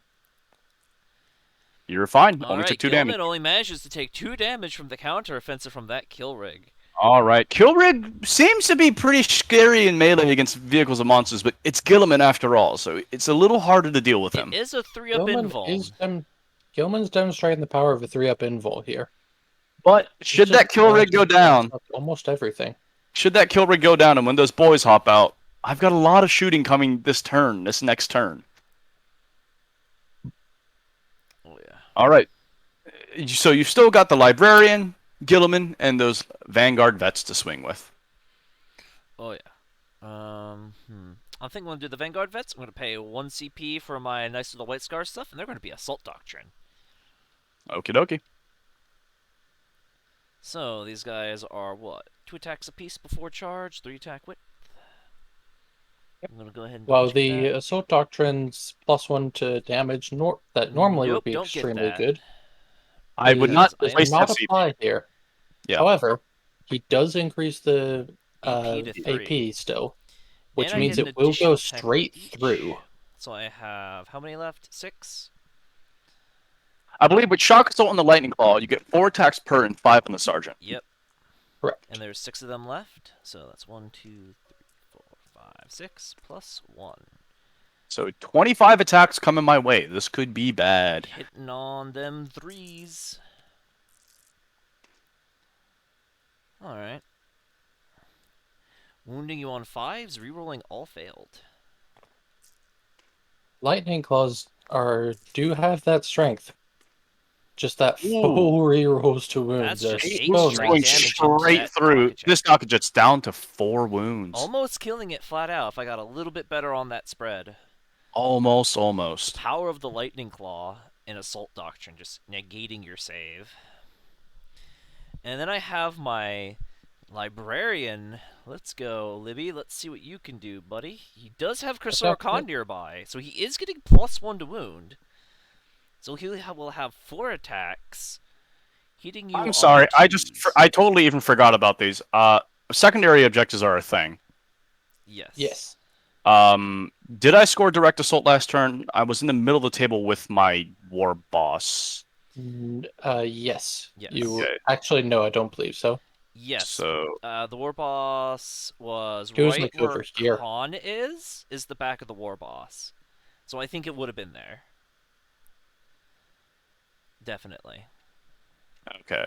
You're fine. Only took Alright, 2 damage. Gilman only manages to take 2 damage from the counter-offensive from that kill rig. Alright. Killrig seems to be pretty scary in melee against vehicles and monsters, but it's Gilliman after all, so it's a little harder to deal with him. It is a 3-up invuln. Gilman's demonstrating the power of a 3-up invul here. But should that kill rig go down, almost everything. Should that kill rig go down, and when those boys hop out, I've got a lot of shooting coming this next turn. Oh yeah. All right. So you've still got the Librarian, Gilliman, and those Vanguard vets to swing with. Oh yeah. I think I'm gonna do the Vanguard vets. I'm gonna pay 1 CP for my nice little White Scar stuff, and they're gonna be Assault Doctrine. Okie dokie. So these guys are what? 2 attacks apiece before charge, 3 attack width. I'm gonna go ahead and. Well, the Assault Doctrine's +1 to damage that normally would be extremely good. I would not does not apply here. Yeah. However, he does increase the AP to 3. AP still, which And means I get it an will go additional straight attack through. So I have how many left? 6. I believe with Shock Assault and the Lightning Claw, you get 4 attacks per and 5 on the Sergeant. Yep. Correct. And there's 6 of them left, so that's 1, 2, 3, 4, 5, 6 plus 1. So 25 attacks coming my way. This could be bad. Hitting on them 3s. Alright. Wounding you on 5s, rerolling all failed. Lightning Claws do have that strength. Just that 4 rerolls to wounds. That's just 8 going straight straight through. This Docket's down to 4 wounds. Almost killing it flat out if I got a little bit better on that spread. Almost. The power of the Lightning Claw and Assault Doctrine just negating your save. And then I have my Librarian. Let's go, Libby. Let's see what you can do, buddy. He does have Cursor Khan nearby, so he is getting +1 to wound. So he will have 4 attacks. Hitting you. I'm sorry. I totally even forgot about these. Secondary objectives are a thing. Yes. Yes. Did I score direct assault last turn? I was in the middle of the table with my war boss. Yes. Yes. Actually, no, I don't believe so. Yes. So the war boss was right like where over here. Khan is the back of the war boss. So I think it would have been there. Definitely. Okay.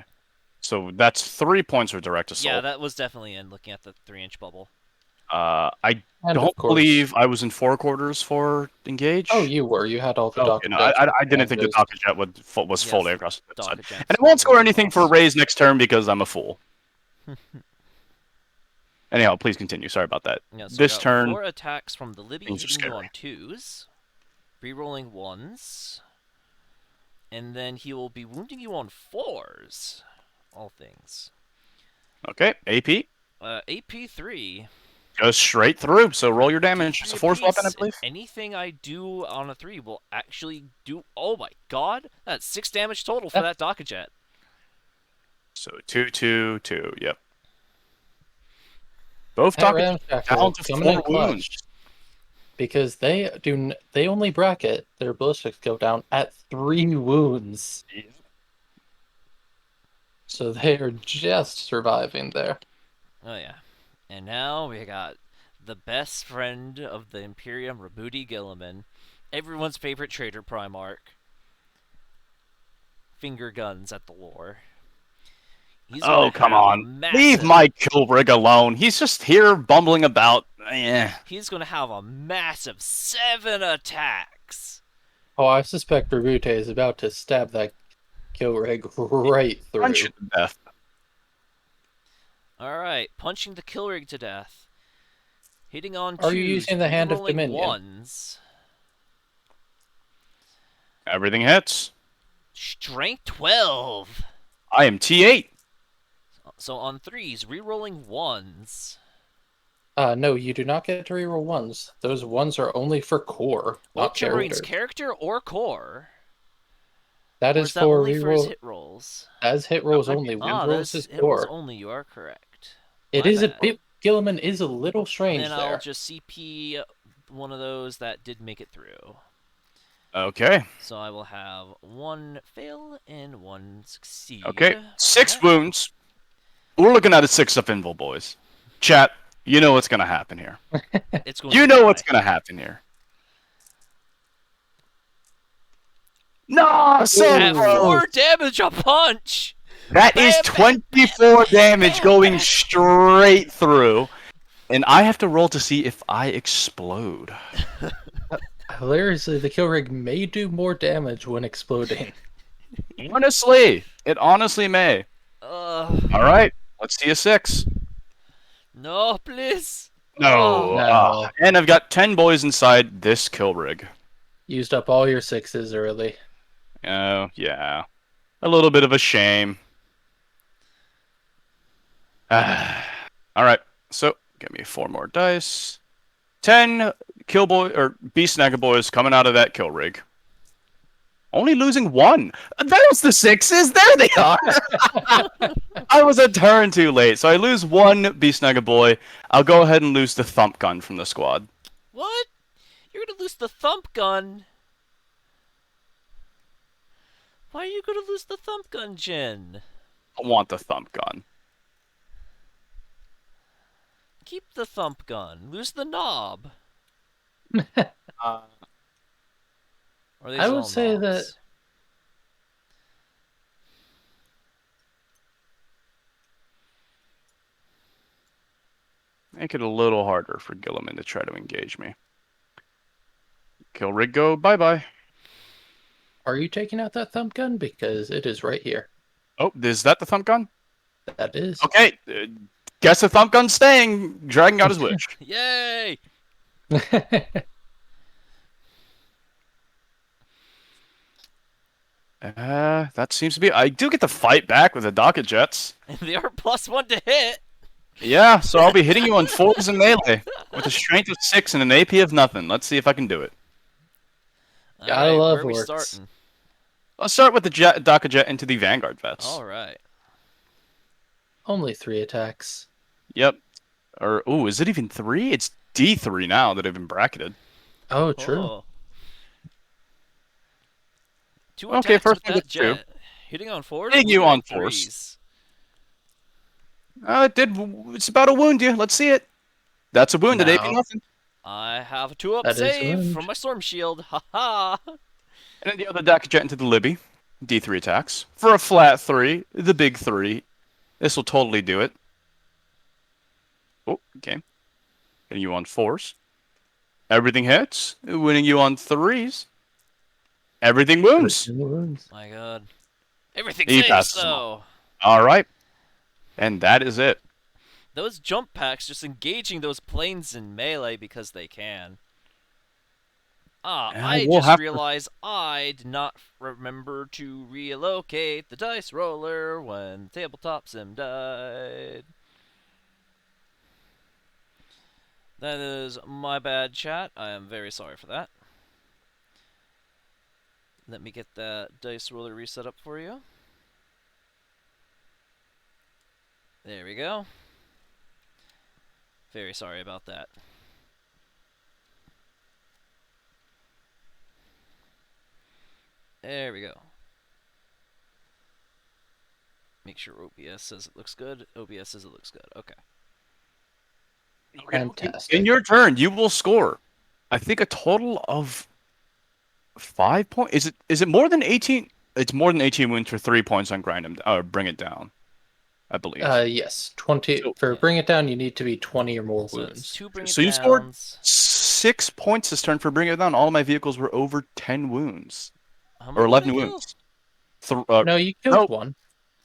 So that's 3 points for direct assault. Yeah, that was definitely in looking at the 3-inch bubble. I don't believe I was in 4 quarters for engage. Oh, you were. You had all the okay, no, I didn't think the Docket Jet was fully across the side. And I won't score anything for raise next turn because I'm a fool. Anyhow, please continue. Sorry about that. Yeah, so this turn 4 attacks from the Libby hitting you on 2s, rerolling 1s, and then he will be wounding you on 4s. All things. Okay, AP. AP 3. Goes straight through, so roll your damage. It's a force weapon, I believe. Anything I do on a 3 will actually do. Oh my god! That's 6 damage total for that Docket Jet. So 2, 2, 2. Yep. Both Docket down to 4 wounds. Because they only bracket their ballistics go down at 3 wounds. Yeah. So they are just surviving there. Oh yeah. And now we got the best friend of the Imperium, Rabuti Gilliman, everyone's favorite trader Primarch. Finger guns at the war. Come on. Leave my Kilrig alone. He's just here bumbling about. He's going to have a massive 7 attacks. Oh, I suspect Rabute is about to stab that Kilrig right through. Punch it to death. Alright, punching the Kilrig to death. Hitting on 2s. Are you using the Hand of Dominion? 1s. Everything hits. Strength 12. I am T8. So on 3s, rerolling 1s. No, you do not get to reroll ones. Those ones are only for core, not Ultramarines characters. character or core? That Or is is that for only for his reroll. hit rolls? That is hit rolls might be only. Wind Ah, rolls that's is hit rolls core. only. You are correct. It My is a bad. bit. Gilliman is a little And strange then I'll there. just CP one of those that did make it through. Okay. So I will have one fail and one succeed. Okay. 6 Alright. wounds. We're looking at a 6 up invul, boys. Chat, you know what's gonna happen here. It's going You to know die. what's gonna happen here. No, so At close. 4 damage a punch! That is Bam, bam, 24 damage bam, going bam. straight through. And I have to roll to see if I explode. Hilariously, the kill rig may do more damage when exploding. Honestly, it honestly may. Alright, let's see a 6. No, please. No. Oh. No. And I've got 10 boys inside this kill rig. Used up all your 6s early. Oh, yeah. A little bit of a shame. Alright, so give me 4 more dice. 10 kill boy or beast snagger boys coming out of that kill rig. Only losing 1. There's the 6s. There they are. I was a turn too late, so I lose 1 beast snagger boy. I'll go ahead and lose the thump gun from the squad. What? You're gonna lose the thump gun? Why are you gonna lose the thump gun, Jin? I want the thump gun. Keep the thump gun. Lose the knob. Uh, Or are these I would all say knobs? that Make it a little harder for Gilliman to try to engage me. Kill rig go, bye-bye. Are you taking out that thump gun? Because it is right here. Oh, is that the thump gun? That is. Okay, guess the thump gun's staying. Dragon got his wish. Yay! That seems to be... I do get to fight back with the docket jets. And they are +1 to hit. Yeah, so I'll be hitting you on 4s and melee with a strength of 6 and an AP of nothing. Let's see if I can do it. Gotta love where are we orcs. starting? Let's start with the docket jet into the Vanguard vets. Alright. Only 3 attacks. Yep. Or, ooh, is it even 3? It's D3 now that I've been bracketed. Oh, true. Oh. 2 Okay, attacks first with one that gets 2. jet. Hitting on 4s? Hitting you looking on at 4s. 3s. It did. It's about to wound you. Let's see it. That's a wound at AP No. nothing. I have a 2-up That is save wound. from my storm shield. Haha. And then the other docket jet into the Libby. D3 attacks. For a flat 3. The big 3. This will totally do it. Oh, okay. Hitting you on 4s. Everything hits. Winning you on 3s. Everything wounds. My god. Everything He saves, passes them though. Alright. And that is it. Those jump packs just engaging those planes in melee because they can. I we'll just have to- realized I did not remember to relocate the dice roller when Tabletop Sim died. That is my bad, chat. I am very sorry for that. Let me get that dice roller reset up for you. There we go. Very sorry about that. There we go. Make sure OBS says it looks good. OBS says it looks good. Okay. Fantastic. In your turn, you will score, I think, a total of 5 points. Is it more than 18? It's more than 18 wounds for 3 points on grind him, bring it down, I believe. Yes. 20. So- For bring it down, you need to be 20 or more So it's wounds. 2 bring it So you scored downs. 6 points this turn for bring it down. All of my vehicles were over 10 wounds. How Or many did 11 I kill? wounds. No, you killed no. one.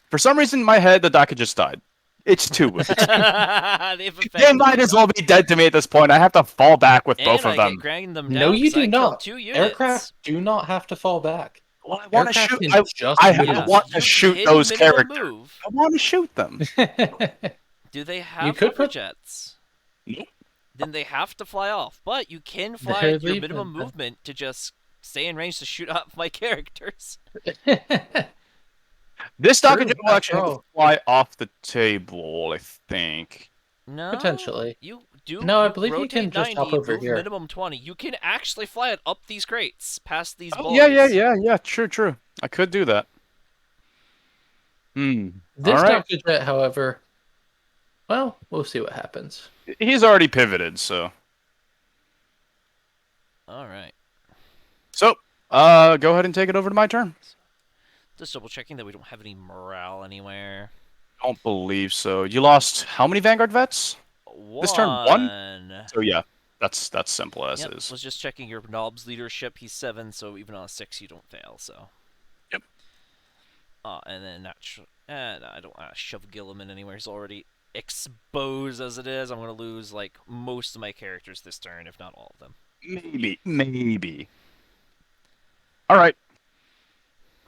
For some reason, in my head, the docket just died. It's 2 wounds. They've They affected might me. as well be dead to me at this point. I have to fall back with And both I of them. get grinding them No, down you 'cause I do killed not. 2 units. Aircraft do not have to fall back. Well, I want to Aircraft shoot. can just I move. want to you shoot hit those minimum characters. move. I want to shoot them. Do they have could hover put- jets? then they have to fly off. But you can fly They're at your leaving. minimum movement to just stay in range to shoot up my characters. This Docker True. Jet will actually After have to all, fly off the table, I think. No, potentially. you do. No, I You believe he can rotate just hop 90, over move here. minimum 20. You can actually fly it up these crates, past these Oh, yeah. boys. True. I could do that. All This right. Dr. Jet, however, well, we'll see what happens. He's already pivoted, so. All right. So, go ahead and take it over to my turn. Just double checking that we don't have any morale anywhere. Don't believe so. You lost how many Vanguard vets? This turn, one? One. So yeah, that's simple as Yep. is. Was just checking your Knobs leadership. He's 7, so even on a 6, you don't fail. So. Yep. And then natural. I don't want to shove Gilliman anywhere. He's already exposed as it is. I'm gonna lose like most of my characters this turn, if not all of them. Maybe. All right.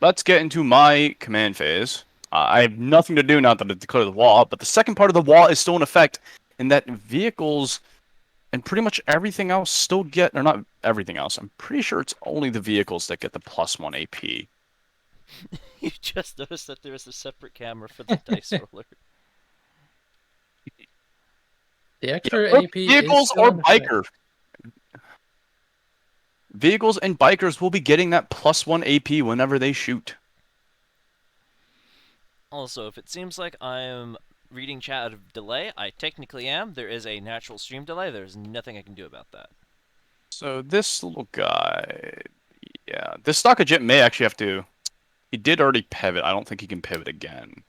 Let's get into my command phase. I have nothing to do now that I declare the wall, but the second part of the wall is still in effect, in that vehicles and pretty much everything else still get, or not everything else. I'm pretty sure it's only the vehicles that get the +1 AP. You just noticed that there is a separate camera for the dice roller. The extra Look, AP is vehicles still or in effect. biker. Vehicles and bikers will be getting that +1 AP whenever they shoot. Also, if it seems like I'm reading chat out of delay, I technically am. There is a natural stream delay. There's nothing I can do about that. So this little guy, yeah, this stock of jet may actually have to. He did already pivot. I don't think he can pivot again.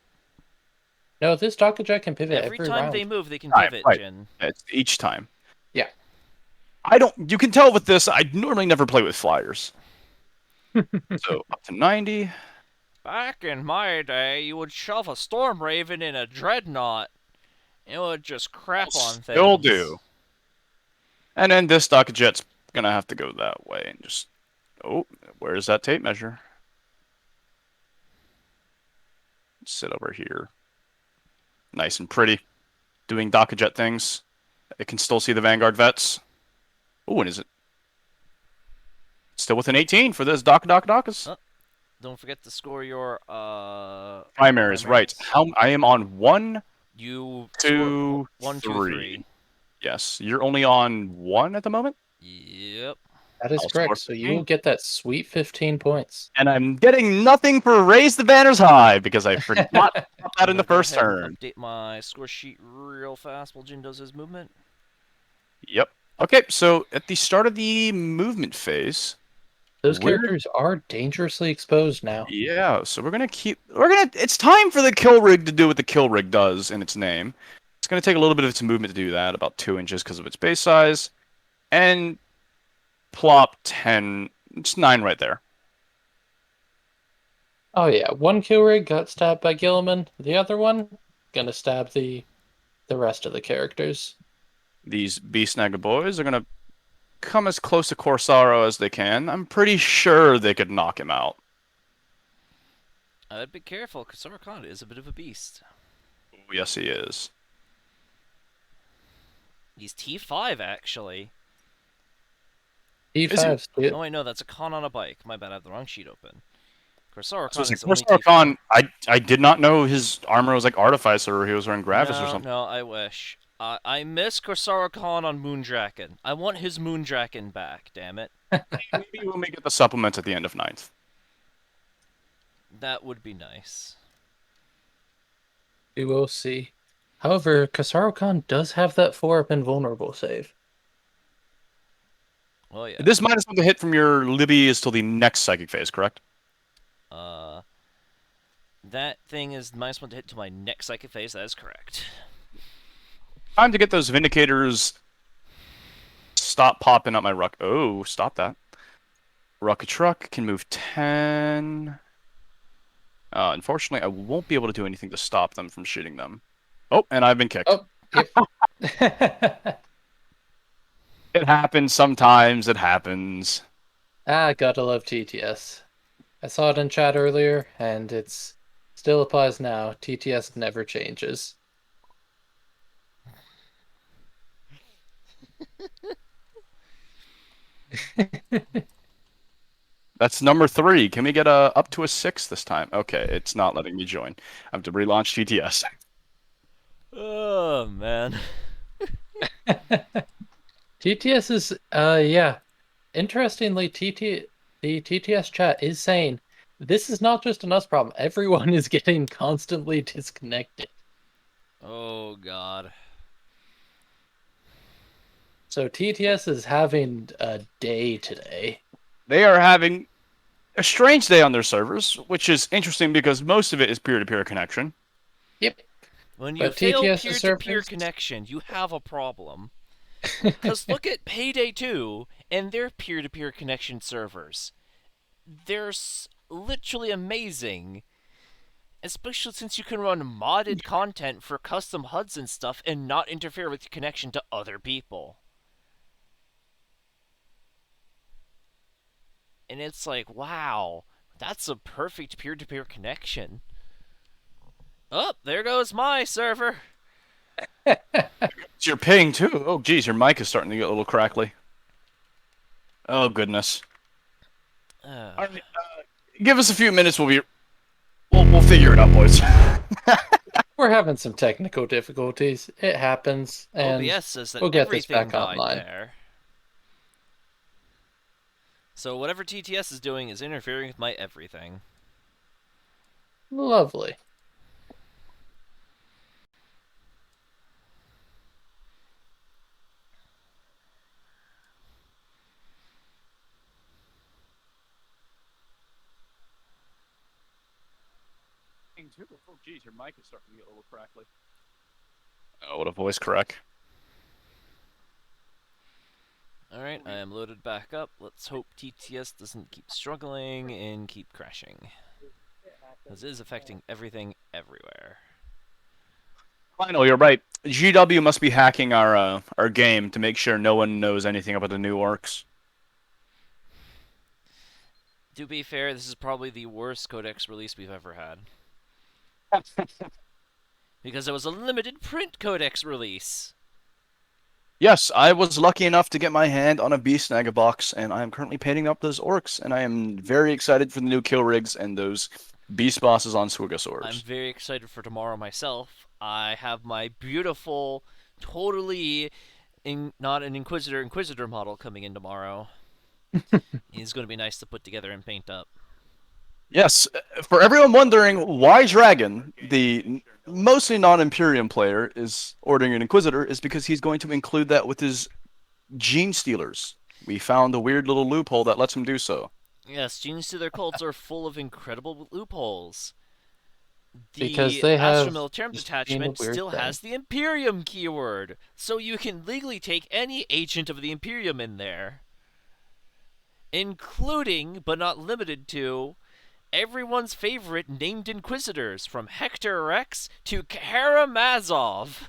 No, this Dr. Jet can pivot Every every time round. they move, they can pivot, Right. Jin. It's each time. Yeah. I don't. You can tell with this. I normally never play with flyers. So up to 90. Back in my day, you would shove a Storm Raven in a Dreadnought. It would just crap on things. Still do. And then this stock of jet's gonna have to go that way and just. Oh, where's that tape measure? Sit over here. Nice and pretty. Doing Jet things. It can still see the Vanguard vets. Oh, and is it? Still within 18 for this Dockas. Oh, don't forget to score your Primaries, right. How I am on 1, You 2, 1, 2, 3. 3. Yes, you're only on 1 at the moment? Yep. That is correct. So you will get that sweet 15 points. And I'm getting nothing for Raise the Banners High because I forgot to put that in the first turn. Update my score sheet real fast while Jin does his movement. Yep. Okay, so at the start of the movement phase, those characters are dangerously exposed now. Yeah, so it's time for the kill rig to do what the kill rig does in its name. It's gonna take a little bit of its movement to do that, about 2 inches because of its base size, and plop 10. It's 9 right there. Oh yeah, one kill rig got stabbed by Gilliman. The other one gonna stab the rest of the characters. These beast snagger boys are gonna come as close to Corsaro as they can. I'm pretty sure they could knock him out. I'd be careful, because Samarkand is a bit of a beast. Oh, yes, he is. He's T5, actually. T5. Oh, wait, no, that's a Khan on a bike. My bad, I have the wrong sheet open. Corsaro Khan is Corsaro only Khan, I did not know his armor was like Artificer or he was wearing Gravis or something. No, I wish. I miss Corsaro Khan on Moondraken. I want his Moondraken back, damn it. Maybe when we get the supplements at the end of 9th. That would be nice. We will see. However, Kasaro Khan does have that 4-up invulnerable save. Well, yeah. This -1 to hit from your Libby is till the next psychic phase, correct? That thing is -1 to hit to my next psychic phase. That is correct. Time to get those Vindicators. Stop popping up my ruck. Oh, stop that. Rocket Truck can move 10. Unfortunately, I won't be able to do anything to stop them from shooting them. Oh, and I've been kicked. Oh, yep. It happens sometimes. It happens. Gotta love TTS. I saw it in chat earlier, and it's still applies now. TTS never changes. That's number 3. Can we get up to a 6 this time? Okay, it's not letting me join. I have to relaunch TTS. Oh man. TTS is yeah. Interestingly, the TTS chat is saying this is not just an us problem. Everyone is getting constantly disconnected. Oh god. So TTS is having a day today. They are having a strange day on their servers, which is interesting because most of it is peer-to-peer connection. Yep. When you But fail TTS peer-to-peer servers. connection, you have a problem. Because look at Payday 2 and their peer-to-peer connection servers. They're literally amazing. Especially since you can run modded content for custom HUDs and stuff and not interfere with your connection to other people. And it's like, wow, that's a perfect peer-to-peer connection. Oh, there goes my server. You're paying too. Oh, geez, your mic is starting to get a little crackly. Oh, goodness. All right, give us a few minutes. We'll figure it out, boys. We're having some technical difficulties. It happens, and OBS says that we'll get this everything back died online. there. So whatever TTS is doing is interfering with my everything. Lovely. Oh, geez, your mic is starting to get a little crackly. Oh, what a voice crack. Alright, I am loaded back up. Let's hope TTS doesn't keep struggling and keep crashing. This is affecting everything everywhere. Final, you're right. GW must be hacking our game to make sure no one knows anything about the new Orks. To be fair, this is probably the worst codex release we've ever had. Because it was a limited print codex release. Yes, I was lucky enough to get my hand on a Beast Snagga box, and I am currently painting up those Orks, and I am very excited for the new kill rigs and those beast bosses on Swigosaurs. I'm very excited for tomorrow myself. I have my beautiful, totally not an Inquisitor model coming in tomorrow. He's going to be nice to put together and paint up. Yes, for everyone wondering why Dragon, the mostly non-Imperium player, is ordering an Inquisitor, is because he's going to include that with his Gene Stealers. We found a weird little loophole that lets him do so. Yes, Gene Stealer cults are full of incredible loopholes. Because The they have Astro Militarum just being a detachment weird still thing. has the Imperium keyword, so you can legally take any agent of the Imperium in there. Including, but not limited to, everyone's favorite named Inquisitors, from Hector Rex to Karamazov.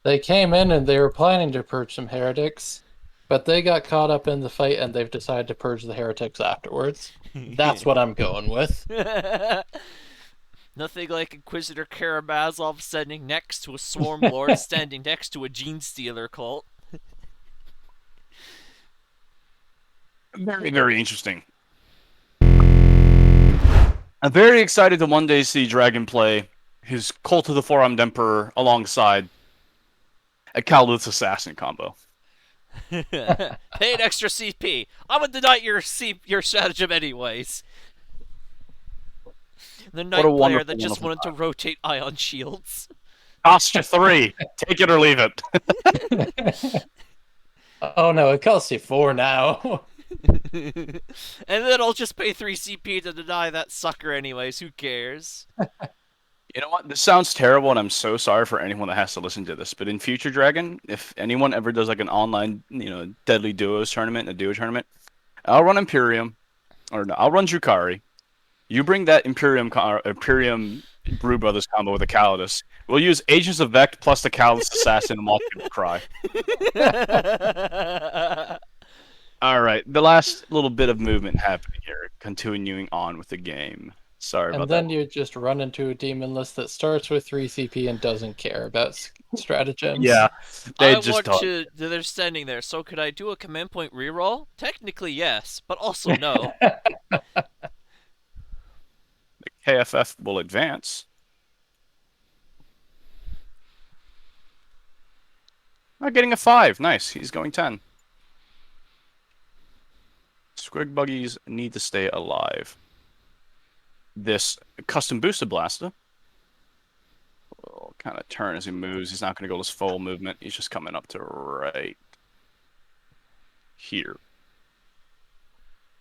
They came in and they were planning to purge some heretics, but they got caught up in the fight and they've decided to purge the heretics afterwards. That's what I'm going with. Nothing like Inquisitor Karamazov standing next to a Swarm Lord standing next to a Gene Stealer cult. Very, very interesting. I'm very excited to one day see Dragon play his Cult of the Four-Armed Emperor alongside a Caldus Assassin combo. Pay an extra CP. I'm gonna deny your stratagem anyways. The knight player wonderful, that just wonderful wanted to rotate ion shields. Cost you 3. Take it or leave it. Oh no, it costs you 4 now. And then I'll just pay 3 CP to deny that sucker anyways. Who cares? You know what? This sounds terrible, and I'm so sorry for anyone that has to listen to this. But in future, Dragon, if anyone ever does like an online, Deadly Duos tournament, a duo tournament, I'll run Imperium, or no, I'll run Drukhari. You bring that Imperium Brew Brothers combo with a Calidus. We'll use Agents of Vect plus the Calidus Assassin and watch people cry. All right, the last little bit of movement happening here, continuing on with the game. Sorry And about then that. you just run into a demon list that starts with 3 CP and doesn't care about stratagems. Yeah, they I just want thought to. They're standing there. So could I do a command point reroll? Technically, yes, but also no. KFF will advance. Not getting a 5. Nice. He's going 10. Squig buggies need to stay alive. This custom boosted blaster will kind of turn as he moves. He's not going to go his full movement. He's just coming up to right here.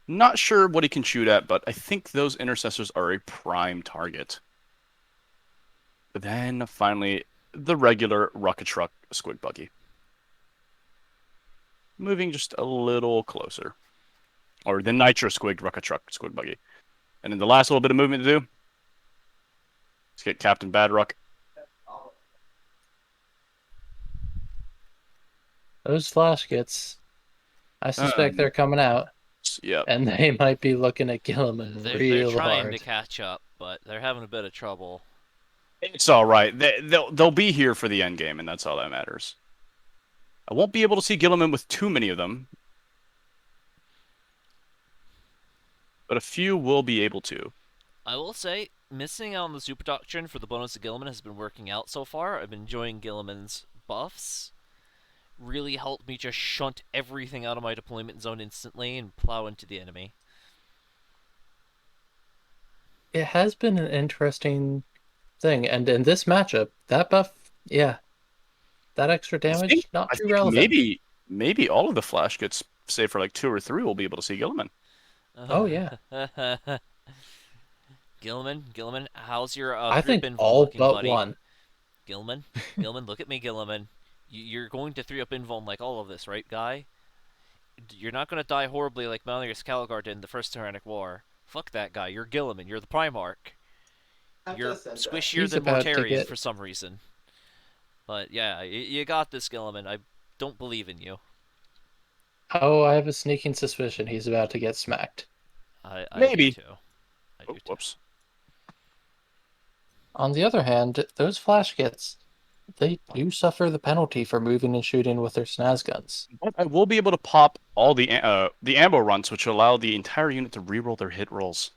Not sure what he can shoot at, but I think those intercessors are a prime target. But then finally, the regular rocket truck squig buggy. Moving just a little closer. Or the nitro squig rocket truck squig buggy. And then the last little bit of movement to do. Let's get Captain Badrock. Those flash kits, I suspect they're coming out, Yep. and they might be looking at Gilliman They're real trying hard. to catch up, but they're having a bit of trouble. It's all right. They'll be here for the end game, and that's all that matters. I won't be able to see Gilliman with too many of them, but a few will be able to. I will say, missing out on the super doctrine for the bonus of Gilliman has been working out so far. I've been enjoying Gilliman's buffs. Really helped me just shunt everything out of my deployment zone instantly and plow into the enemy. It has been an interesting thing, and in this matchup, that buff, yeah, that extra damage, not I too think relevant. maybe all of the flash gets, save for like 2 or 3, will be able to see Gilliman. Oh yeah, Gilliman, how's your I three-up think invuln all looking, but buddy? one. Gilliman, look at me, Gilliman. You're going to 3-up invuln like all of this, right, guy? You're not going to die horribly like Malleus Calgar did in the first Tyrannic War. Fuck that guy. You're Gilliman. You're the Primarch. You're squishier He's than about to Mortarion get. for some reason. But yeah, you got this, Gilliman. I don't believe in you. Oh, I have a sneaking suspicion he's about to get smacked. I do Maybe. too. I Oh, do too. whoops. On the other hand, those flash kits, they do suffer the penalty for moving and shooting with their snaz guns. But I will be able to pop all the ammo runs, which allow the entire unit to reroll their hit rolls,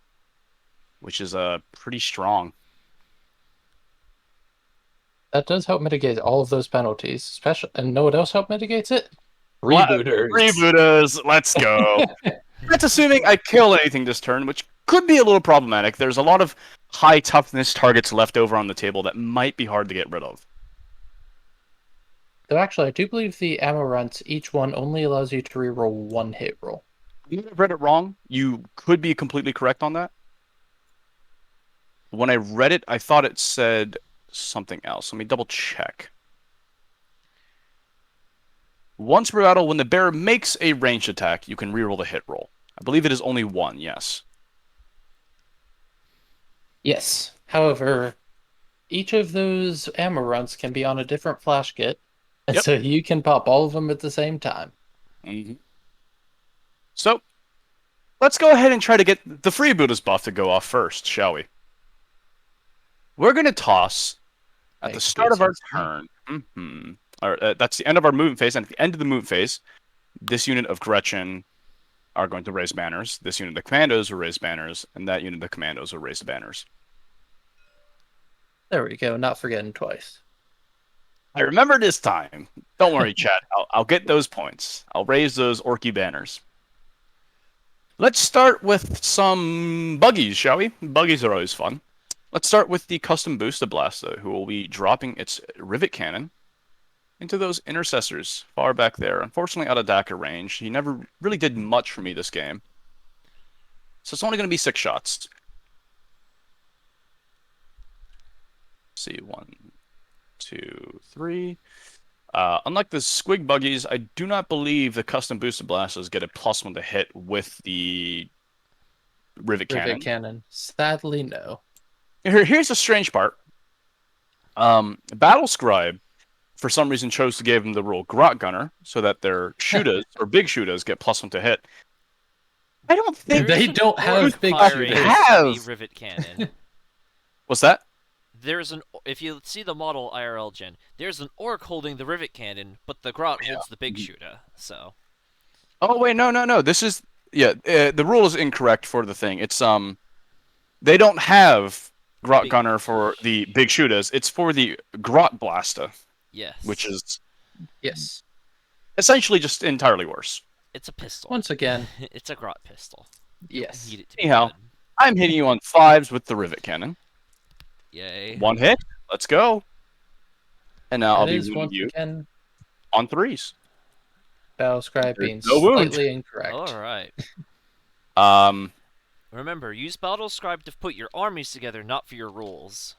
which is pretty strong. That does help mitigate all of those penalties. Special, and know what else help mitigates it? What? Rebooters. Freebooters, let's go. That's assuming I kill anything this turn, which could be a little problematic. There's a lot of high toughness targets left over on the table that might be hard to get rid of. Though actually, I do believe the ammo runs, each one only allows you to reroll one hit roll. You might have read it wrong. You could be completely correct on that. When I read it, I thought it said something else. Let me double check. Once per battle, when the bearer makes a ranged attack, you can reroll the hit roll. I believe it is only one, yes. Yes. However, each of those ammo runs can be on a different flash kit, and Yep. so you can pop all of them at the same time. Mm-hmm. So, let's go ahead and try to get the Freebooters buff to go off first, shall we? We're going to toss at the start of our turn. That's the end of our movement phase, and at the end of the movement phase, this unit of Gretchen are going to raise banners. This unit of commandos will raise banners, and that unit of commandos will raise banners. There we go, not forgetting twice. I remember this time. Don't worry, chat. I'll get those points. I'll raise those Orky banners. Let's start with some buggies, shall we? Buggies are always fun. Let's start with the custom boosted blaster, who will be dropping its rivet cannon into those intercessors far back there. Unfortunately, out of Dacker range. He never really did much for me this game. So it's only going to be 6 shots. Let's see, 1, 2, 3. Unlike the squig buggies, I do not believe the custom boosted blasters get a +1 to hit with the rivet cannon. Sadly, no. Here's the strange part. Battle Scribe, for some reason, chose to give them the rule Grot Gunner, so that their shooters, or big shooters, get +1 to hit. I don't think They don't have big firing shooters. heavy rivet cannon. What's that? if you see the model IRL gen, there's an orc holding the rivet cannon, but the grot Yeah. holds the big shooter. So Oh wait, no. This is the rule is incorrect for the thing. It's they don't have Grot big Gunner for the big shooters. It's for the Grot Blaster, which yes, is Yes. essentially just entirely worse. it's a pistol. Once again, It's a grot pistol. You don't yes. need it to be Anyhow, good. I'm hitting you on 5s with the rivet cannon. Yay. One hit. Let's go. And now I'll That be is wounding once you again on 3s. Battlescribe There's being no wound. slightly incorrect. All right. Um, Remember, use Battle Scribe to put your armies together, not for your rules.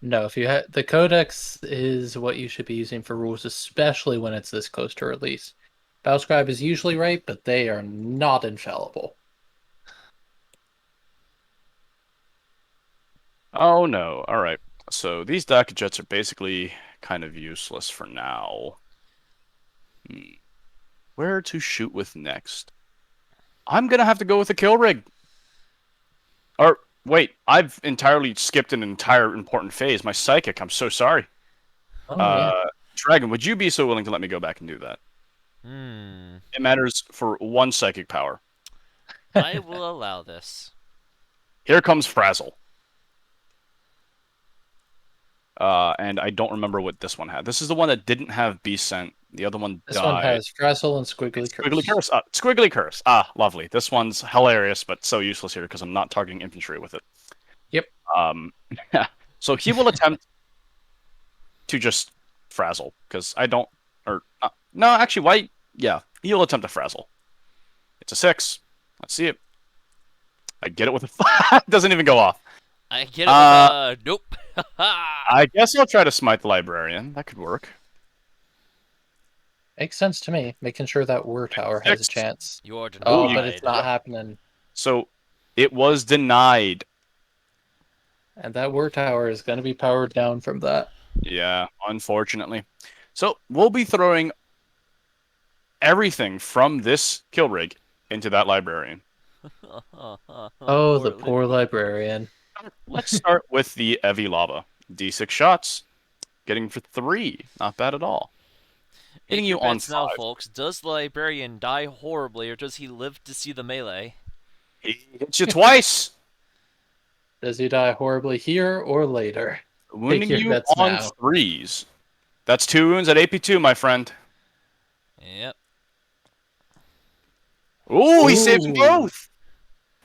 No, if you the Codex is what you should be using for rules, especially when it's this close to release. Battlescribe is usually right, but they are not infallible. oh no. All right. So these Daka Jets are basically kind of useless for now. Where to shoot with next? I'm gonna have to go with a kill rig. Or wait, I've entirely skipped an entire important phase. My psychic. I'm so sorry. Oh yeah. Dragon, would you be so willing to let me go back and do that? Hmm. It matters for 1 psychic power. I will allow this. Here comes Frazzle. And I don't remember what this one had. This is the one that didn't have Beast Scent. The other one This one died. has Frazzle and Squiggly Curse. Squiggly Curse. Squiggly Curse. Ah, lovely. This one's hilarious, but so useless here because I'm not targeting infantry with it. Yep. So he will attempt to just frazzle because I don't. Or no, actually, why? Yeah, he'll attempt to frazzle. It's a 6. Let's see it. I get it with a. It doesn't even go off. I get it with nope. I guess I'll try to smite the librarian. That could work. Makes sense to me, making sure that War Tower has a 6. chance. You are Oh, denied. but it's not happening. So it was denied. And that War Tower is going to be powered down from that. Yeah, unfortunately. So we'll be throwing everything from this kill rig into that librarian. Oh, the poor librarian. Let's start with the Evi Lava. D6 shots. Getting for 3. Not bad at all. Hitting Make you your on bets now, 5. folks. Does the librarian die horribly, or does he live to see the melee? He hits you twice. Does he die horribly here or later? Wounding your you bets on now. 3s. That's 2 wounds at AP2, my friend. Yep. Ooh, he saved them Ooh. both.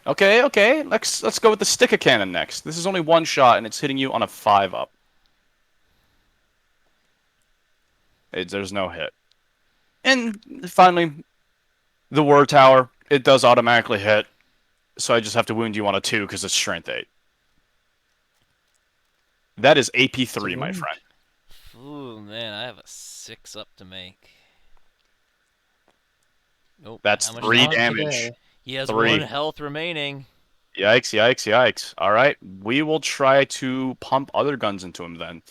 Okay. Let's go with the sticker cannon next. This is only 1 shot, and it's hitting you on a 5-up. There's no hit. And finally, the War Tower. It does automatically hit, so I just have to wound you on a 2 because it's strength 8. That is AP3, my friend. Ooh, man, I have a 6 up to make. Nope. That's how much 3 Not damage. today. He has 3. 1 health remaining. Yikes. All right, we will try to pump other guns into him then.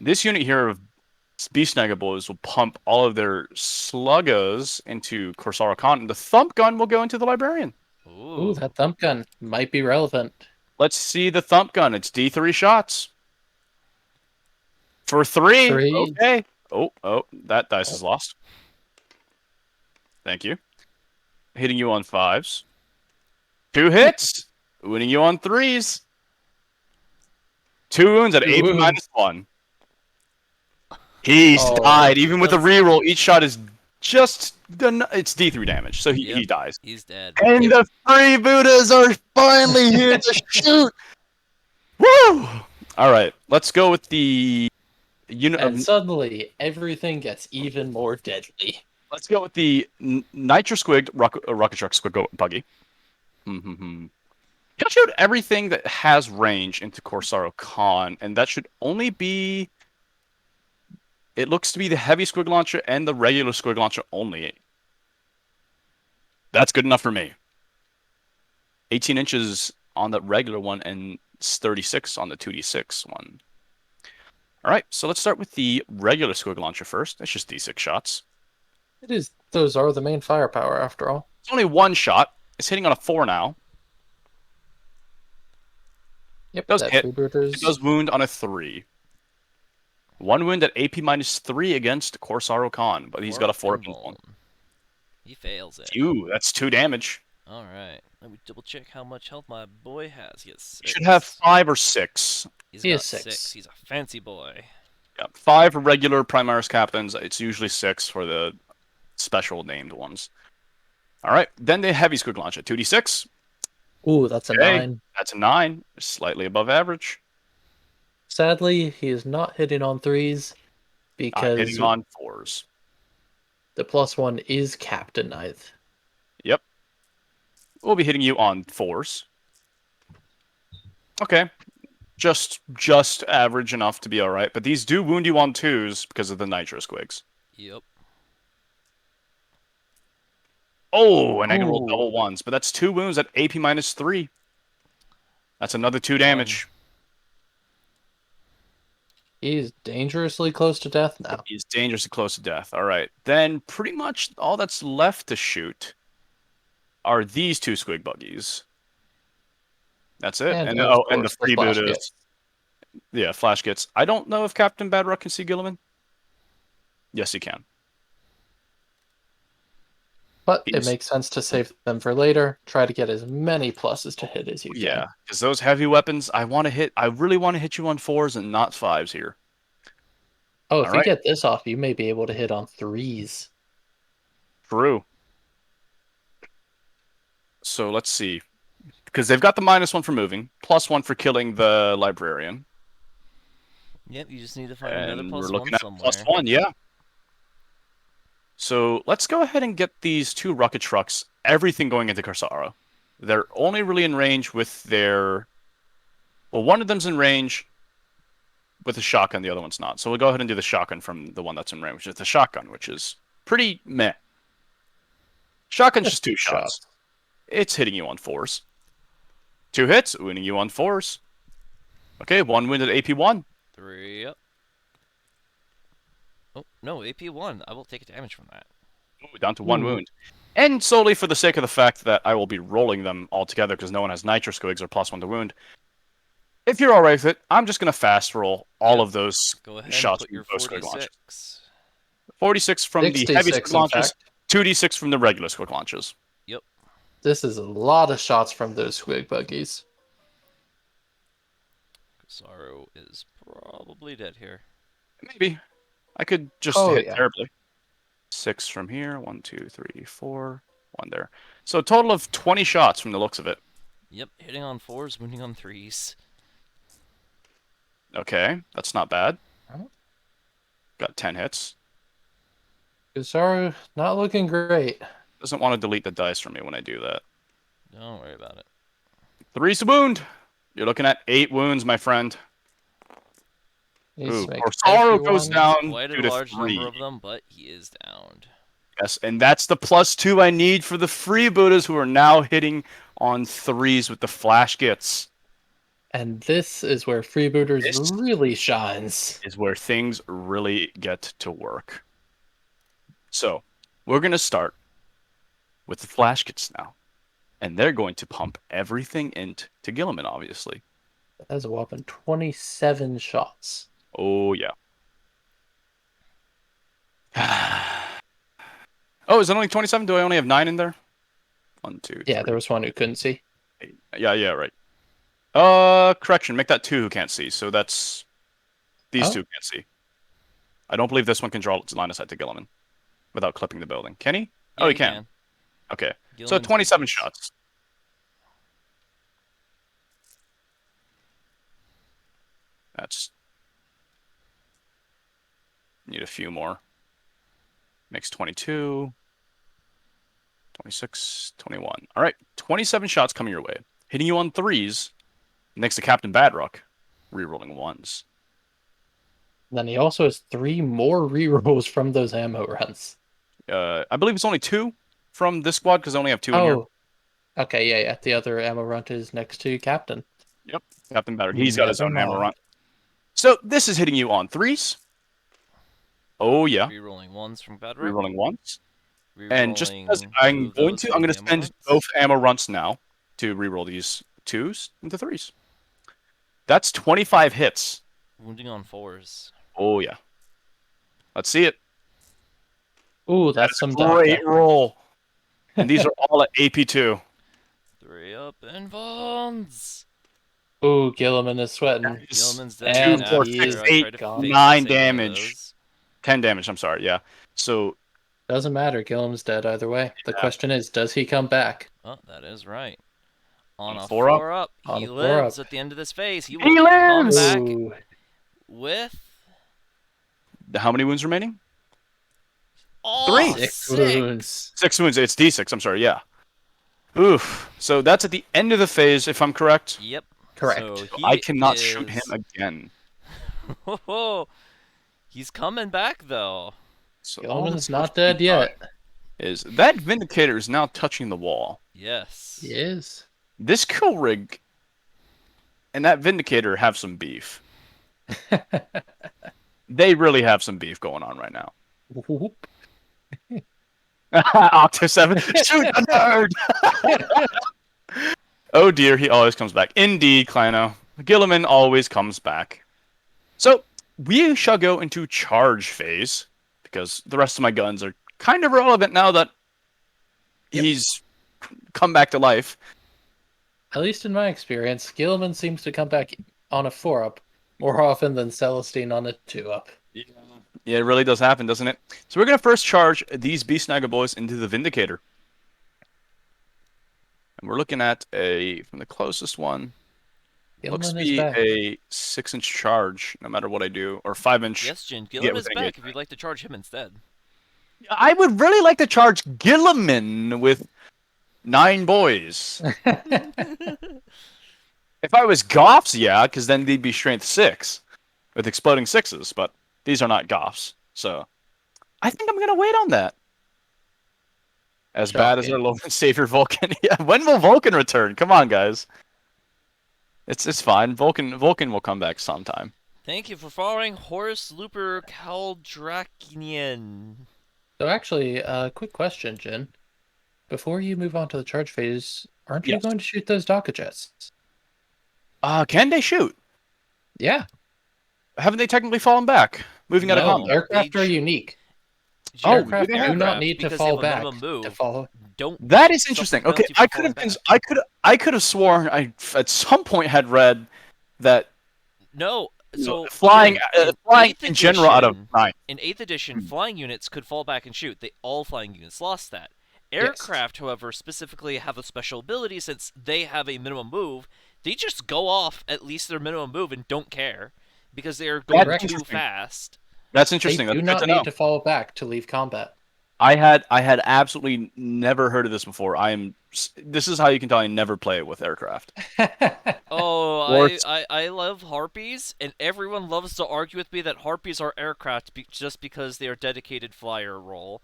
This unit here of Beast Boys will pump all of their sluggers into Corsaro Khan. The thump gun will go into the librarian. Ooh, that thump gun might be relevant. Let's see the thump gun. It's D3 shots. For 3. 3. Okay. Oh, that dice is lost. Thank you. Hitting you on 5s. 2 hits. Winning you on 3s. 2 wounds at 2 AP wounds. -1. He's died. Even with a reroll, each shot is just done. It's D3 damage, so he dies. He's dead. And the freebooters are finally here to shoot. Woo! All right, let's go with the unit And of. suddenly, everything gets even more deadly. Let's go with the Nitro Squigged Rocket Truck Squiggle Buggy. He'll shoot everything that has range into Corsaro Khan, and that should only be. It looks to be the heavy squig launcher and the regular squig launcher only. That's good enough for me. 18 inches on the regular one and 36 on the 2d6 one. All right, so let's start with the regular squig launcher first. That's just d6 shots. It is. Those are the main firepower, after all. It's only 1 shot. It's hitting on a 4 now. Yep, Does that hit. It freebooters. does wound on a 3. 1 wound at AP -3 against Corsaro Khan, but he's got a 4 against 1. He fails it. Phew, that's 2 damage. Alright, let me double check how much health my boy has. He has 6. He should have 5 or 6. He's He got is 6. He's a fancy boy. Yeah, 5 regular Primaris captains. It's usually 6 for the special named ones. All right, then the heavy squig launch at 2d6. Ooh, that's a Okay, 9. that's a 9, slightly above average. Sadly, he is not hitting on 3s I'm because hitting on 4s. the +1 is Captainite. Yep, we'll be hitting you on 4s. Okay, just average enough to be all right. But these do wound you on 2s because of the nitro squigs. Yep. Oh, and I can roll Ooh. double 1s, but that's 2 wounds at AP -3. That's another 2 damage. He's dangerously close to death now. He's dangerously close to death. All right, then pretty much all that's left to shoot are these 2 squig buggies. That's it. And And of and the course, the flash freebooters. gets. Yeah, flash gets. I don't know if Captain Badrock can see Gilliman. Yes, he can. But it He's- makes sense to save them for later. Try to get as many pluses to hit as you can. Yeah, because those heavy weapons, I really want to hit you on 4s and not 5s here. Oh, if All you right. get this off, you may be able to hit on 3s. True. So let's see. Because they've got the -1 for moving, +1 for killing the librarian. Yep, you just need to find another And we're +1 looking at somewhere. +1, yeah. So let's go ahead and get these 2 rocket trucks, everything going into Karsara. They're only really in range with their... Well, one of them's in range with a shotgun, the other one's not. So we'll go ahead and do the shotgun from the one that's in range, which is the shotgun, which is pretty meh. Shotgun's just 2 shots. It's hitting you on 4s. 2 hits, winning you on 4s. Okay, 1 wound at AP1. 3, yep. Oh, no, AP1. I will take damage from that. Ooh, down to 1 Ooh. wound. And solely for the sake of the fact that I will be rolling them all together because no one has nitro squigs or +1 to wound. If you're alright with it, I'm just going to fast roll all of those Go ahead and shots put from your both squig launches. 46. 46 from the heavy 66, squig in launches, fact. 2d6 from the regular squig launches. Yep. This is a lot of shots from those squig buggies. Sorrow is probably dead here. Maybe. I could just hit terribly. 6 from here. 1, 2, 3, 4. 1 there. So a total of 20 shots from the looks of it. Yep, hitting on 4s, wounding on 3s. Okay, that's not bad. Oh. Got 10 hits. Kusaru, not looking great. Doesn't want to delete the dice from me when I do that. Don't worry about it. 3's a wound. You're looking at 8 wounds, my friend. Ooh, Corsaro goes down Quite a due to large 3. number of them, but he is downed. Yes, and that's the +2 I need for the freebooters who are now hitting on 3s with the flash gets. And this is where freebooters really shines. Is where things really get to work. So, we're going to start with the flash gets now. And they're going to pump everything into Gilliman, obviously. That's a whopping 27 shots. Oh, yeah. Oh, is it only 27? Do I only have 9 in there? 1, 2, Yeah, 3, there was one who couldn't see. 8. Yeah, right. Correction, make that 2 who can't see. So that's... These 2 can't see. I don't believe this one can draw line of sight to Gilliman without clipping the building. Can he? Yeah, Oh, he can. Okay. So Gilliman's 27 business. shots. That's... Need a few more. Makes 22. 26, 21. All right, 27 shots coming your way. Hitting you on 3s next to Captain Badrock. Rerolling 1s. And then he also has 3 more rerolls from those ammo runs. I believe it's only 2 from this squad because I only have 2 in here. Oh, okay, yeah. The other ammo run is next to Captain. Yep, Captain Badrock. He's got his Never own ammo mind. run. So this is hitting you on 3s. Oh, yeah. Rerolling 1s from Badrock. Rerolling 1s. Rerolling And just because 2 I'm of going those to, from I'm going the to ammo spend runs. both ammo runs now to reroll these 2s into 3s. That's 25 hits. Wounding on 4s. Oh, yeah. Let's see it. Ooh, That that's is some a great DACA. roll. And these are all at AP2. 3 up and bones. Ooh, Gilliman is sweating. Gilliman's dead Two, again And four, he six, after is I eight, tried to gone. fake 9 disable one of damage. those. 10 damage, I'm sorry, yeah. So, Doesn't matter. Gilliman's dead either way. The question is, does he come back? Oh, that is right. On a 4 up. 4 up, On he a 4 lives up. at the end of this phase. He He will come lives! back Ooh, with How many wounds remaining? all 3. 6 6. wounds. 6 wounds. It's D6, I'm sorry, yeah. Oof. So that's at the end of the phase, if I'm correct. Yep. Correct. So I he cannot shoot him is. again. He's coming back though. So all Gilliman's that's not left to be dead yet. done is that Vindicator is now touching the wall. Yes. He is. This kill rig and that Vindicator have some beef. They really have some beef going on right now. Whoop. Octo 7, shoot a nerd! Oh dear, he always comes back. Indeed, Kleino. Gilliman always comes back. So, we shall go into charge phase, because the rest of my guns are kind of irrelevant now that he's come back to life. At least in my experience, Gilliman seems to come back on a 4 up more often than Celestine on a 2 up. Yeah, it really does happen, doesn't it? So we're going to first charge these Beast Snagger boys into the Vindicator. And we're looking at from the closest one, looks to Gilliman is be back. a 6-inch charge, no matter what I do, or 5-inch. Yes, Jin. Get Gilliman is within back engagement. if you'd like to charge him instead. I would really like to charge Gilliman with 9 boys. If I was Goffs, yeah, because then they'd be strength 6 with exploding 6s, but these are not Goffs, so I think I'm gonna wait on that. As bad as our Shocking. Lord and Savior Vulcan. Yeah, when will Vulcan return? Come on, guys. It's fine. Vulcan will come back sometime. Thank you for following Horus Looper Caldrakian. So actually, quick question, Jin. Before you move on to the charge phase, aren't you Yes. going to shoot those DACA jets? Can they shoot? Yeah. Haven't they technically fallen back? Moving out of No, combat. aircraft are unique. Oh, Aircraft do they do have not need to because they fall have a back minimum move. to follow. Don't That is suffer interesting. the Okay, penalty for falling back. I could have sworn I at some point had read that No, so flying Jin, flying 8th in general out of edition- 9. In 8th edition, flying units could fall back and shoot. All flying units lost that. Yes. Aircraft, however, specifically have a special ability since they have a minimum move. They just go off at least their minimum move and don't care because they are going Correct. too fast. That's They interesting. do That's not good to know. need to fall back to leave combat. I had absolutely never heard of this before. This is how you can tell I never play it with aircraft. Oh, Or I love harpies, and everyone loves to argue with me that harpies are aircraft just because they are dedicated flyer role.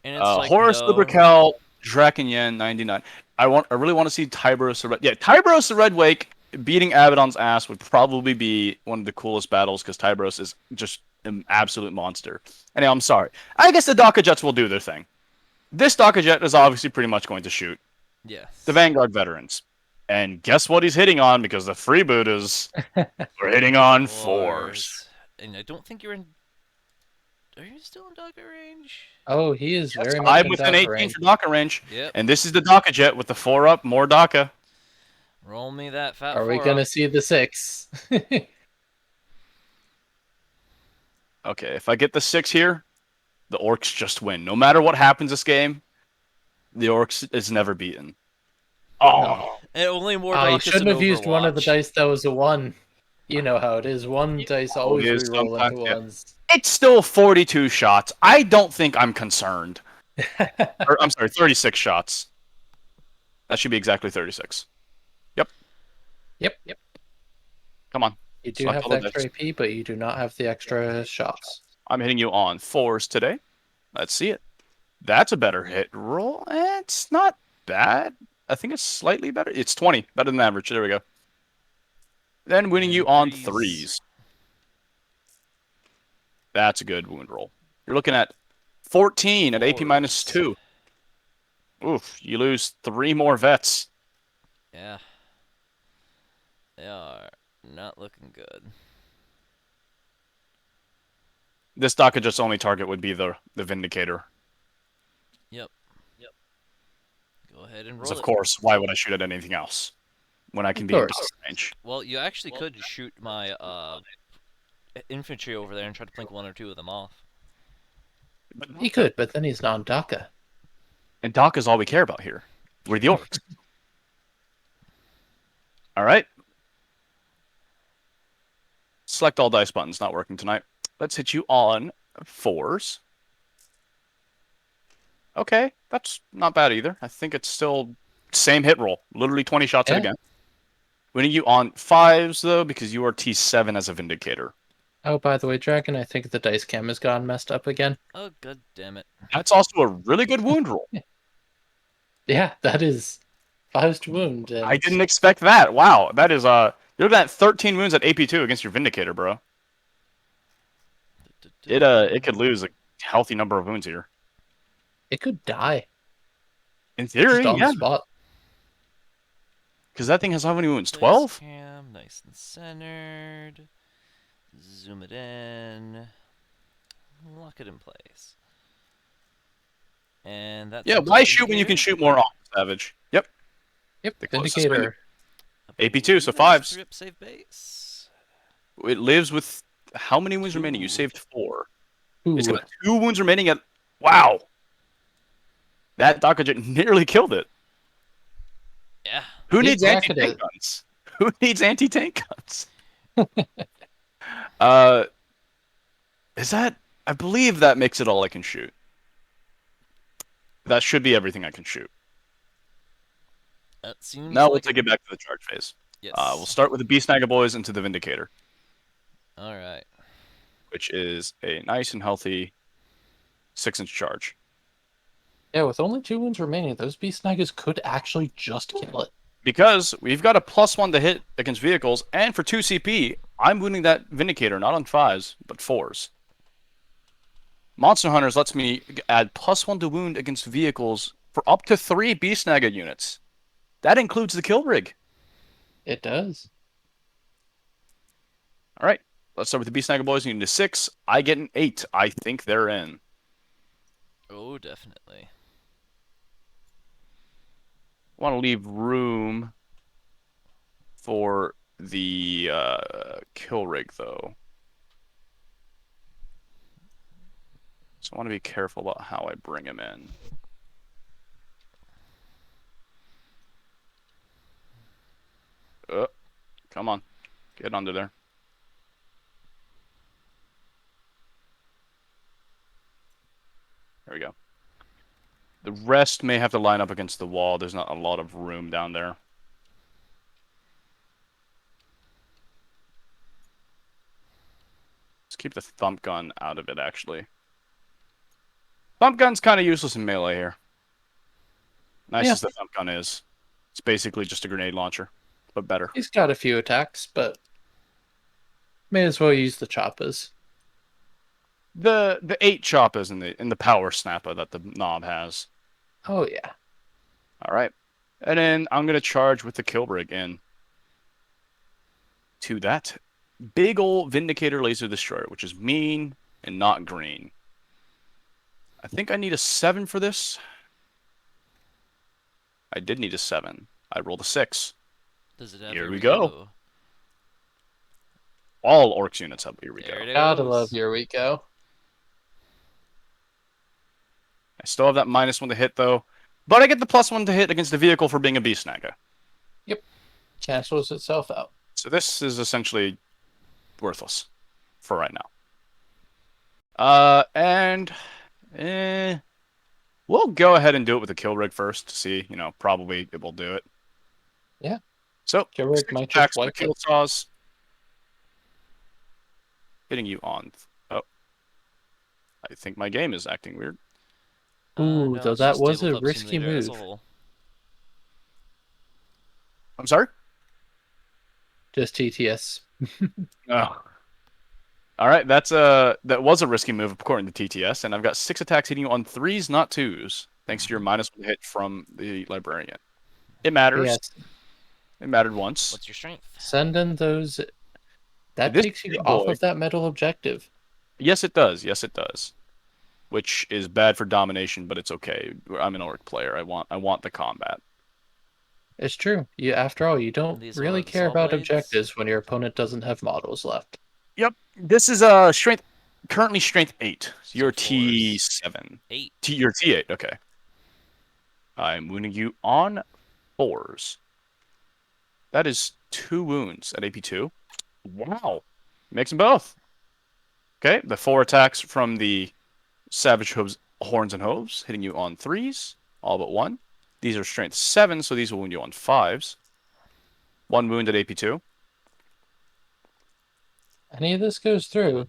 And it's like, Horus no. Lubrical Drakenyan 99. I really want to see Tyberos the Red. Yeah, Tyberos the Red Wake beating Abaddon's ass would probably be one of the coolest battles because Tyberos is just an absolute monster. Anyway, I'm sorry. I guess the DACA jets will do their thing. This DACA jet is obviously pretty much going to shoot Yes. the Vanguard veterans. And guess what he's hitting on? Because the freebooters are hitting on 4s. And I don't think you're in. Are you still in DACA range? Oh, he is Yes, very much I'm in within DACA 18 range. for DACA range. Yep. And this is the DACA jet with the 4 up, more DACA. Roll me that fat. Are we 4 going to up. see the 6? Okay, if I get the 6 here, the Orks just win. No matter what happens this game, the Orks is never beaten. Oh, And only more Oh, you DACAs shouldn't in have used one of the Overwatch. dice that was a 1. You know how it is. One dice always it is reroll into sometimes, yeah. ones. It's still 42 shots. I don't think I'm concerned. Or, I'm sorry, 36 shots. That should be exactly 36. Yep. Come on. You do Select have all the the extra dice. AP, but you do not have the extra shots. I'm hitting you on 4s today. Let's see it. That's a better hit roll. It's not bad. I think it's slightly better. It's 20. Better than average. There we go. Then winning you on 3s. That's a good wound roll. You're looking at 14 at AP minus 2. Oof, you lose 3 more vets. Yeah. They are not looking good. This Dakajut's only target would be the Vindicator. Yep. Go ahead and Because roll of it. course, why would I shoot at anything else when I Of can be in course. target range? Well, you actually could shoot my infantry over there and try to blink one or two of them off. He could, but then he's non-Daka. And Doc is all we care about here. We're the Orks. All right. Select all dice buttons. Not working tonight. Let's hit you on 4s. Okay, that's not bad either. I think it's still same hit roll. Literally 20 shots Yeah. hit again. Winning you on 5s, though, because you are T7 as a Vindicator. Oh, by the way, Dragon, I think the dice cam has gone messed up again. Oh, god damn it. That's also a really good wound roll. Yeah, that is 5 to wound. And I didn't expect that. Wow, that is you're looking at 13 wounds at AP2 against your Vindicator, bro. It could lose a healthy number of wounds here. it could die In theory, just on yeah, the spot. because that thing has how many wounds? Place 12. cam, nice and centered. Zoom it in. Lock it in place. And that's Yeah, why shoot when you can shoot more off, Savage? Yep. Yep, The closest Vindicator. AP2, so 5s. 3-up save base. It lives with how many wounds remaining? You 2. saved 4. Ooh, It's got 2 wounds remaining at. Wow. That Dakajit nearly killed it. Yeah. Who Big needs anti-tank Dakajit. guns? Who needs anti-tank guns? uh, is that? I believe that makes it all I can shoot. That should be everything I can shoot. That seems Now like we'll take it back to the charge phase. Yes. We'll start with the Beast Snagga Boys into the Vindicator, Alright. which is a nice and healthy 6-inch charge. yeah, with only 2 wounds remaining, those Beast Nagas could actually just kill it. Because we've got a +1 to hit against vehicles, and for 2 CP, I'm wounding that Vindicator not on 5s, but 4s. Monster Hunters lets me add +1 to wound against vehicles for up to 3 Beast Snagga units. That includes the kill rig. It does. All right, let's start with the Beast Snagga Boys. You need a 6. I get an 8. I think they're in. Oh, definitely. Want to leave room for the kill rig, though. So I want to be careful about how I bring him in. Come on. Get under there. There we go. The rest may have to line up against the wall. There's not a lot of room down there. Let's keep the thump gun out of it, actually. Thump gun's kind of useless in melee here. Nice Yeah. as the thump gun is. It's basically just a grenade launcher, but better. He's got a few attacks, but may as well use the choppas. The 8 choppas in the power snapper that the knob has. Oh, yeah. All right. And then I'm going to charge with the kill rig in to that big old Vindicator Laser Destroyer, which is mean and not green. I think I need a 7 for this. I did need a 7. I rolled a 6. Does it have Here Here we go. All Orcs units have Here We There Go. it Gotta goes. love Here We Go. I still have that -1 to hit, though. But I get the +1 to hit against the vehicle for being a Beast Snagga. Cancels itself out. So this is essentially worthless for right now. We'll go ahead and do it with the kill rig first to see, probably it will do it. Yeah. So, Kill rig 6 might attacks just with wipe the kill it. saws. Hitting you on. Oh. I think my game is acting weird. Ooh, No, though it's that just was a Tabletop risky Simulator as a move. whole. I'm sorry? Just TTS. Oh. All right, that was a risky move according to TTS, and I've got 6 attacks hitting you on 3s, not 2s, thanks to your -1 hit from the librarian. It matters. Yes. It mattered once. What's your strength? Send in those. That This takes you big off boy. of that metal objective. Yes, it does. Yes, it does. Which is bad for domination, but it's okay. I'm an orc player. I want the combat. It's true. You, after all, you don't These really are the care saw about blades. objectives when your opponent doesn't have models left. Yep. This is strength currently strength 8. So you're So fours. T7. 8. You're T8. Okay. I'm wounding you on 4s. That is 2 wounds at AP2. Wow. Makes them both. Okay. The 4 attacks from the Savage Hooves, Horns and Hooves, hitting you on 3s, all but 1. These are strength 7, so these will wound you on 5s. 1 wound at AP2. Any of this goes through.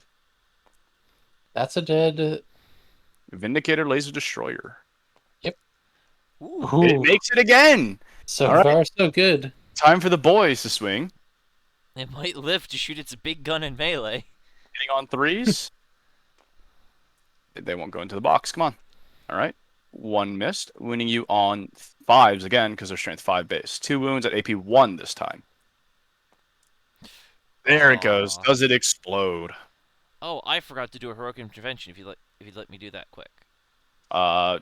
That's a dead. Vindicator Laser Destroyer. Yep. Ooh. It Ooh. makes it again. So All right. far, so good. Time for the boys to swing. It might live to shoot its big gun in melee. Hitting on 3s. They won't go into the box. Come on. All right. 1 missed. Wounding you on 5s again because they're strength 5 base. 2 wounds at AP1 this time. There it goes. Aw. Does it explode? Oh, I forgot to do a heroic intervention. If you'd let me do that quick.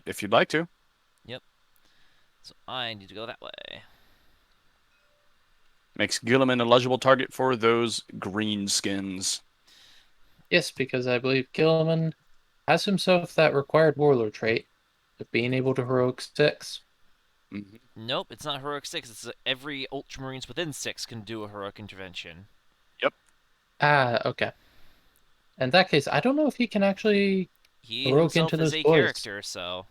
If you'd like to. So I need to go that way. Makes Gilliman a legible target for those green skins. Yes, because I believe Gilliman has himself that required warlord trait of being able to heroic 6. Mhm. Nope, it's not heroic 6. It's every Ultramarines within 6 can do a heroic intervention. Ah, okay. In that case, I don't know if he can actually He heroic himself into is those a boys. character, so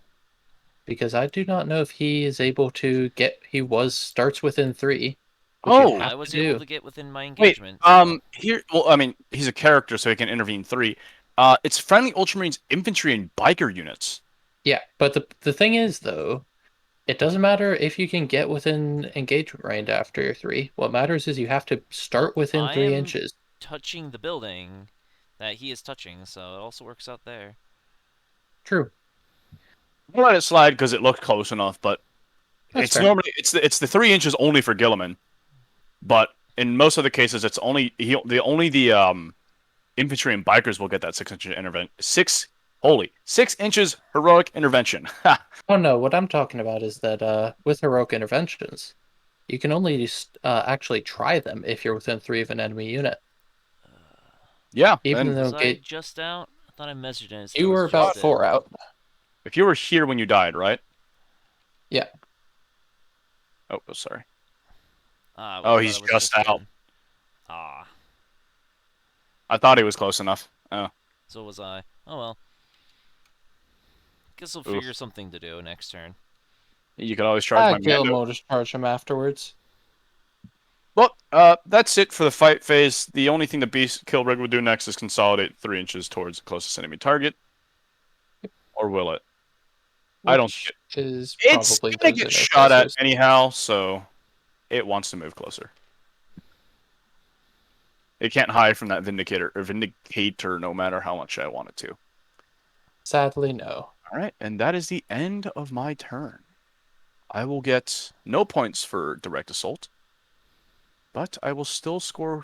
Because I do not know if he is able to get. He starts within 3, which you Oh, have I to was able do. to get within my wait. engagement. So Here. Well, I mean, he's a character, so he can intervene 3. It's friendly Ultramarines infantry and biker units. Yeah, but the thing is though, it doesn't matter if you can get within engagement range after your 3. What matters is you have to start within I 3 am inches. touching the building that he is touching, so it also works out there. True. We'll let it slide because it looked close enough, but That's it's fair. normally it's the 3 inches only for Gilliman, but in most of the cases, it's only the infantry and bikers will get that 6 inch intervention. 6 inches heroic intervention. Ha! Oh no, what I'm talking about is that with heroic interventions, you can only actually try them if you're within 3 of an enemy unit. Yeah, Even and though Was I just out? I thought I measured it and it said I you was were about just in. 4 out. if you were here when you died, right? Yeah. Oh, sorry. Ah, Oh, I thought he's I was just just out. in. Ah, I thought he was close enough. Oh, so was I. Oh well. Guess we'll oof. figure something to do next turn. You can always charge my Gilliam Mando. will just charge him afterwards. Well, that's it for the fight phase. The only thing the Beast Kill Rig would do next is consolidate 3 inches towards the closest enemy target. Or will it? I don't think Which is it's probably gonna those get inner shot at closers. anyhow, so it wants to move closer. It can't hide from that Vindicator no matter how much I want it to. Sadly, no. Alright, and that is the end of my turn. I will get no points for direct assault, but I will still score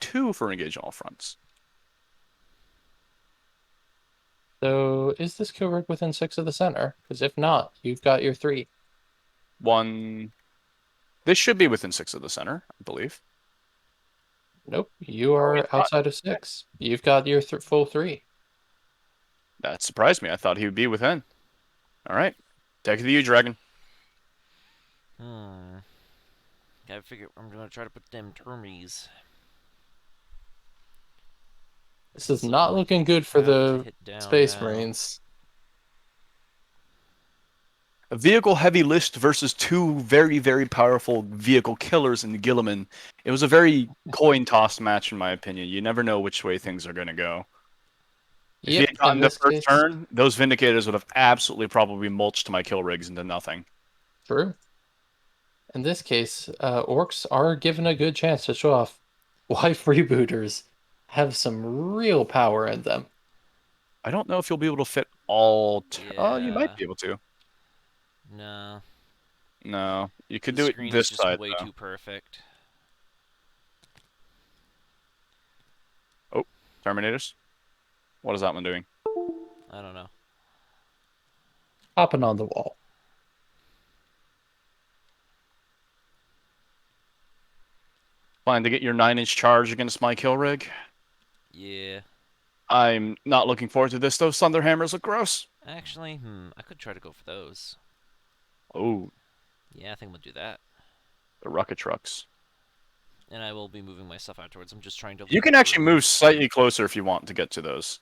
2 for engage on all fronts. So, is this kill rig within 6 of the center? Because if not, you've got your 3. 1. This should be within 6 of the center, I believe. Nope, you Oh, he's are not. outside of 6. You've got your full 3. That surprised me. I thought he would be within. Alright. Take it to you, Dragon. Gotta figure. I'm gonna try to put them termies. This is So not I looking good for have to the hit down Space now. Marines. A vehicle heavy list versus 2 very, very powerful vehicle killers in Gilliman. It was a very coin toss match, in my opinion. You never know which way things are going to go. If he Yep, had in gotten the this first case, turn, those Vindicators would have absolutely probably mulched my kill rigs into nothing. true. In this case, orcs are given a good chance to show off why freebooters have some real power in them. I don't know if you'll be able to fit all... Oh, you might Yeah. be able to. No. No, you could The do it screen is this just side way though. too perfect. Oh, Terminators. What is that one doing? I don't know. Hopping on the wall. Plan to get your 9-inch charge against my kill rig. Yeah. I'm not looking forward to this. Those Thunder Hammers look gross. Actually, I could try to go for those. Oh, Yeah, I think I'm gonna do that. the rocket trucks. And I will be moving my stuff afterwards. I'm just trying to You leave can actually room. move slightly closer if you want to get to those.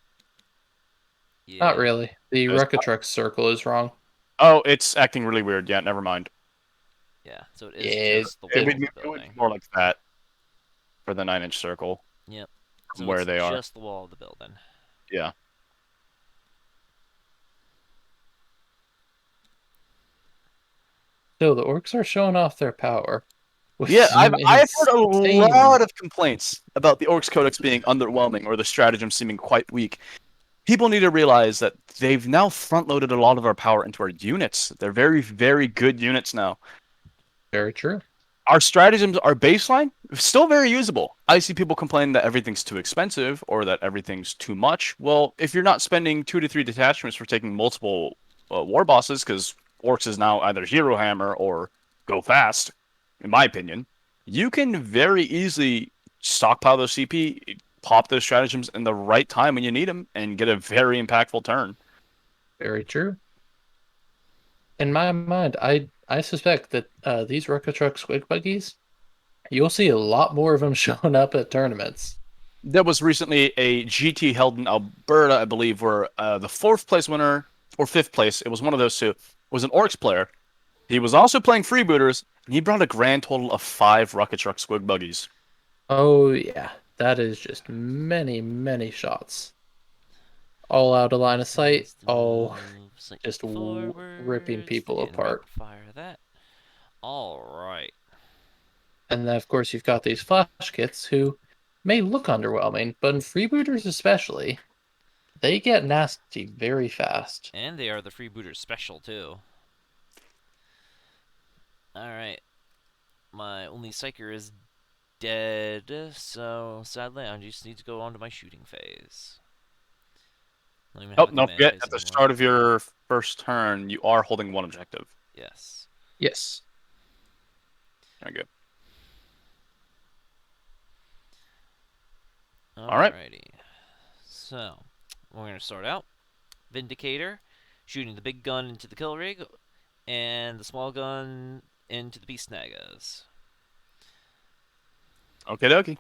Not Yeah. really. The Yes. Rocket Truck circle is wrong. Oh, it's acting really weird. Yeah, never mind. Yeah. So it is Yeah, just the It wall would, of be, the it would be building. more like that for the 9-inch circle Yep. from So where it's they are. just the wall of the building. Yeah. So the orcs are showing off their power with Yeah, some I've heard a insane. lot of complaints about the Orcs Codex being underwhelming or the stratagem seeming quite weak. People need to realize that they've now front-loaded a lot of our power into our units. They're very, very good units now. Very true. Our stratagems, our baseline, still very usable. I see people complaining that everything's too expensive or that everything's too much. Well, if you're not spending 2 to 3 detachments for taking multiple war bosses, because Orcs is now either Hero Hammer or Go Fast, in my opinion, you can very easily stockpile those CP, pop those stratagems in the right time when you need them, and get a very impactful turn. Very true. In my mind, I suspect that these Rocket Truck squig buggies, you'll see a lot more of them showing up at tournaments. There was recently a GT held in Alberta, I believe, where the fourth place winner or fifth place, it was one of those two, was an Orcs player. He was also playing freebooters, and he brought a grand total of 5 Rocket Truck Squig Buggies. Oh yeah, that is just many, many shots. All out of line of sight, Fast all move slightly just ripping forwards. people Again, rapid apart. fire that. All right. And then, of course, you've got these flash kits who may look underwhelming, but in freebooters especially, they get nasty very fast. And they are the freebooters special too. All right. My only psyker is dead, so sadly I just need to go on to my shooting phase. I don't even Oh, have a don't command forget, phase at the anymore. start of your first turn, you are holding one objective. Yes. Yes. Very good. All right. Alrighty. So, we're going to start out. Vindicator, shooting the big gun into the kill rig, and the small gun into the beast nagas. Okie dokie.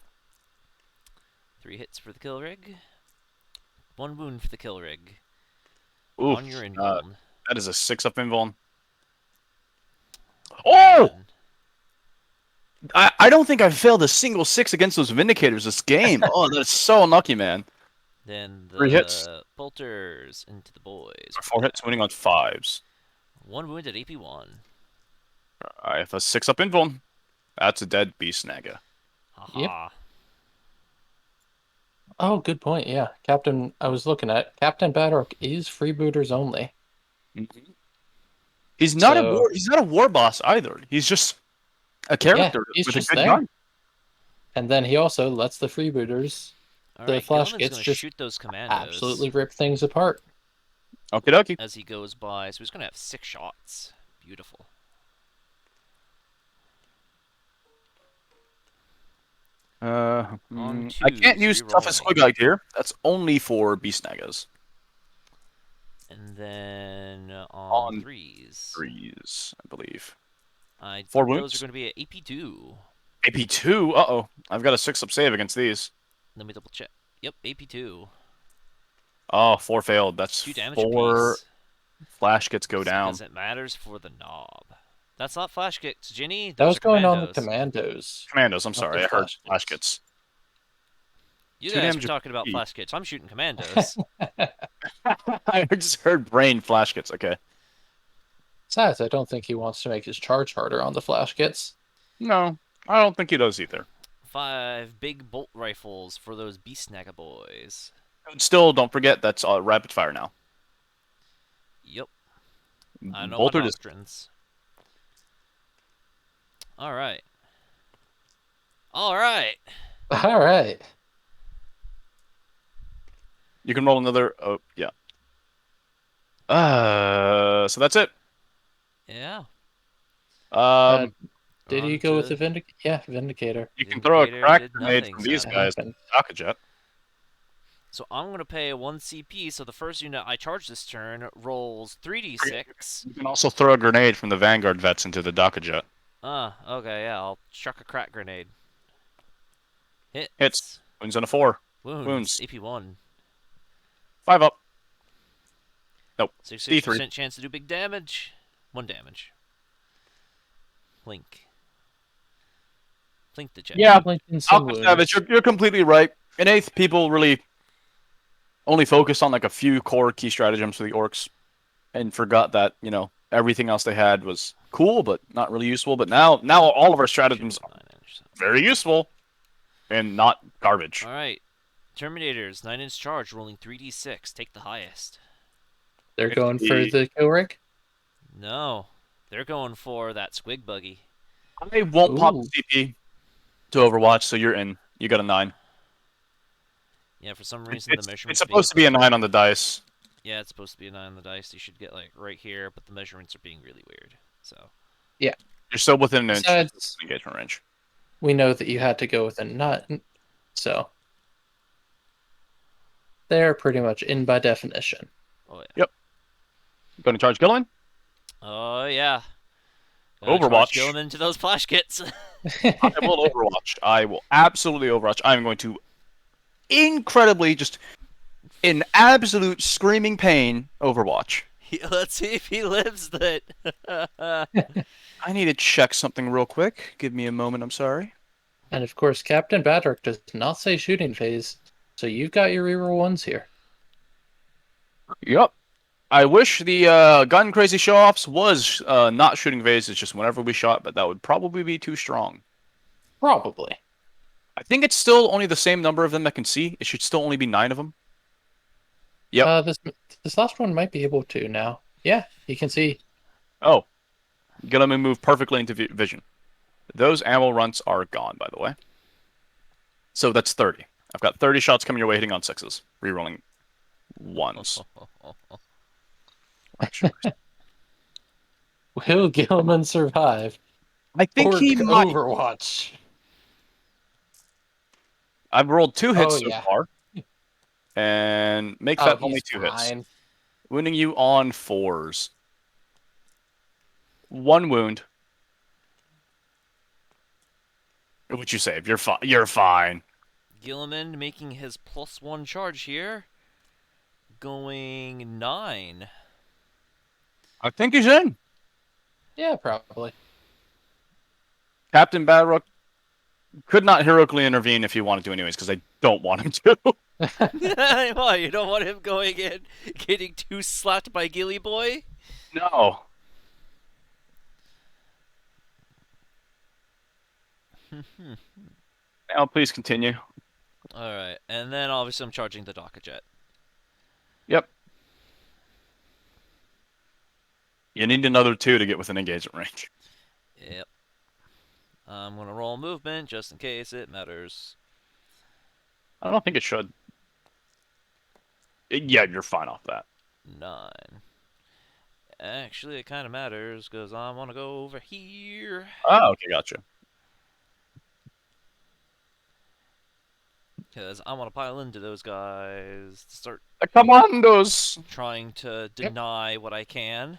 3 hits for the kill rig. 1 wound for the kill rig. Ooh, On your invuln. that is a 6-up invuln. Oh! Man. I don't think I've failed a single 6 against those Vindicators this game. Oh, that is so unlucky, man. Then 3 hits. the bolters into the boys. 4 hits, winning on 5s. 1 wound at AP1. I have a 6-up invuln. That's a dead beast naga. Haha. Oh, good point. Yeah, I was looking at Captain Badrock is freebooters only. Mm-hmm. He's not So, he's not a war boss either. He's just a yeah, character he's with a just good there. gun. And then he also lets the freebooters, the Alright, flash Gilliman's kits, going to just shoot those commandos absolutely rip things apart. Okie dokie. as he goes by. So he's going to have 6 shots. Beautiful. On I can't twos, use toughest re-rolling. squig here. That's only for beast nagas. And then on On 3s. 3s, I believe. I 4 think those are wounds. going to be at AP2. AP2. Uh-oh. I've got a 6-up save against these. Let me double check. Yep, AP2. Oh, 4 failed. That's 2 damage 4 apiece. flash kits go down. Because it matters for the knob. That's not flash kits, Ginny. That Those was are going on the commandos. commandos. Commandos, I'm Not sorry. the I heard flash flash kits. kits. You 2 guys were damage talking about apiece. flash kits. I'm shooting commandos. I just heard brain flash kits. Okay. Besides, I don't think he wants to make his charge harder on the flash kits. No, I don't think he does either. 5 big bolt rifles for those beast naga boys. Still, don't forget that's rapid fire now. Yep. I know my Bolter is doctrines. All right. All right. All right. You can roll another. Oh, yeah. So that's it. Yeah. Uh, Um, did he On go with to the Yeah, Vindicator. you can throw a Vindicator crack did grenade nothing, from these so. That guys. happened. Dakajet. So I'm going to pay 1 CP, so the first unit I charge this turn rolls 3d6. You can also throw a grenade from the Vanguard vets into the Dakajet. Okay, yeah, I'll chuck a crack grenade. Hits. Hits. Wounds on a 4. Wounds. Wounds. AP1. 5 up. Nope. D3. 66% chance to do big damage. 1 damage. Link. Link the jet. Yeah, Lincoln some Alpha wounds. Savage, you're completely right. In 8th, people really only focused on like a few core key stratagems for the orcs and forgot that, everything else they had was cool but not really useful. But now all of our stratagems are 9-inch. very useful and not garbage. Alright. Terminators, 9-inch charge, rolling 3d6. Take the highest. They're It's going for the kill rig. No. They're going for that squig buggy. I won't pop Ooh. CP to Overwatch, so you're in. You got a 9. Yeah, for some reason It's, the it's measurements supposed to be a 9 on the dice. Yeah, it's supposed to be a 9 on the dice. You should get like right here, but the measurements are being really weird. So You're still within an inch of Besides, engagement range. we know that you had to go with a nut, so they're pretty much in by definition. oh yeah. Yep. Going to charge Gilliman? Oh yeah. Gonna charge Overwatch. Gilliman to those flash kits. I will Overwatch. I will absolutely Overwatch. I'm going to incredibly just in absolute screaming pain Overwatch. Let's see if he lives that. I need to check something real quick. Give me a moment, I'm sorry. And of course, Captain Badrick does not say shooting phase, so you've got your reroll ones here. Yep. I wish the gun crazy show-offs was not shooting phase, it's just whenever we shot, but that would probably be too strong. Probably. I think it's still only the same number of them that can see. It should still only be 9 of them. Yep. This last one might be able to now. Yeah, you can see. Oh. Get them and move perfectly into vision. Those ammo runts are gone, by the way. So that's 30. I've got 30 shots coming your way hitting on 6s. Rerolling 1s. Will Gilliman survive? I think Or he might. Overwatch. I've rolled 2 hits Oh, so yeah. far. And make Oh, that only he's 2 hits. fine. Wounding you on 4s. 1 wound. What would you save? You're fine. You're fine. Gilliman making his +1 charge here. Going 9. I think he's in. Yeah, probably. Captain Badrock could not heroically intervene if he wanted to anyways, because I don't want him to. Why, you don't want him going in, getting too slapped by Gilly Boy? No. Now, please continue. Alright, and then obviously I'm charging the Dakajet. Yep. You need another 2 to get within engagement range. Yep. I'm gonna roll movement just in case it matters. I don't think it should. Yeah, you're fine off that. 9. Actually, it kind of matters because I want to go over here. Oh, okay, gotcha. Because I want to pile into those guys to start The commandos! trying to deny what I can.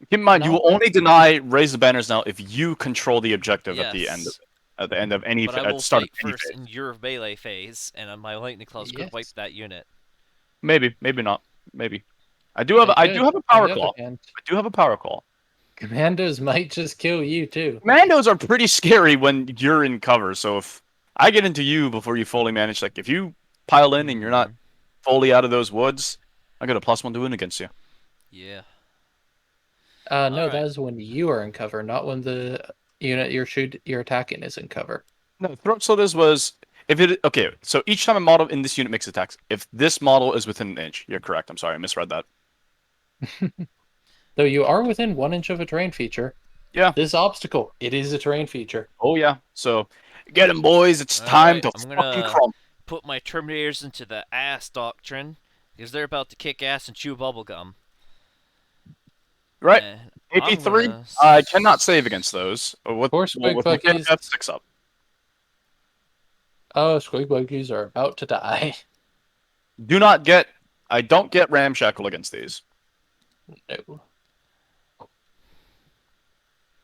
Keep in mind, No. you will only deny raise the banners now if you control the objective Yes. at the end of any But I at will the start of fight any first phase. in your melee phase, and my lightning claws could wipe Yes. that unit. Maybe, maybe not. Maybe. I do have a power On the claw. other hand, I do have a power claw. Commandos might just kill you too. Commandos are pretty scary when you're in cover, so if I get into you before you fully manage, like if you pile in and you're not fully out of those woods, I got a +1 to win against you. Yeah. No, Alright. that is when you are in cover, not when the unit you're attacking is in cover. No, throat slit was if it okay. So each time a model in this unit makes attacks, if this model is within an inch, you're correct. I'm sorry, I misread that. Though you are within 1 inch of a terrain feature. Yeah. This obstacle, it is a terrain feature. Oh yeah. So get him, boys. It's time Alright, to I'm fucking gonna crumble. put my Terminators into the ass doctrine, because they're about to kick ass and chew bubblegum. Right. And I'm 83. gonna... I cannot save against those. Poor With squig my buggies. KFF 6 up. Oh, squig buggies are about to die. I don't get ramshackle against these. No.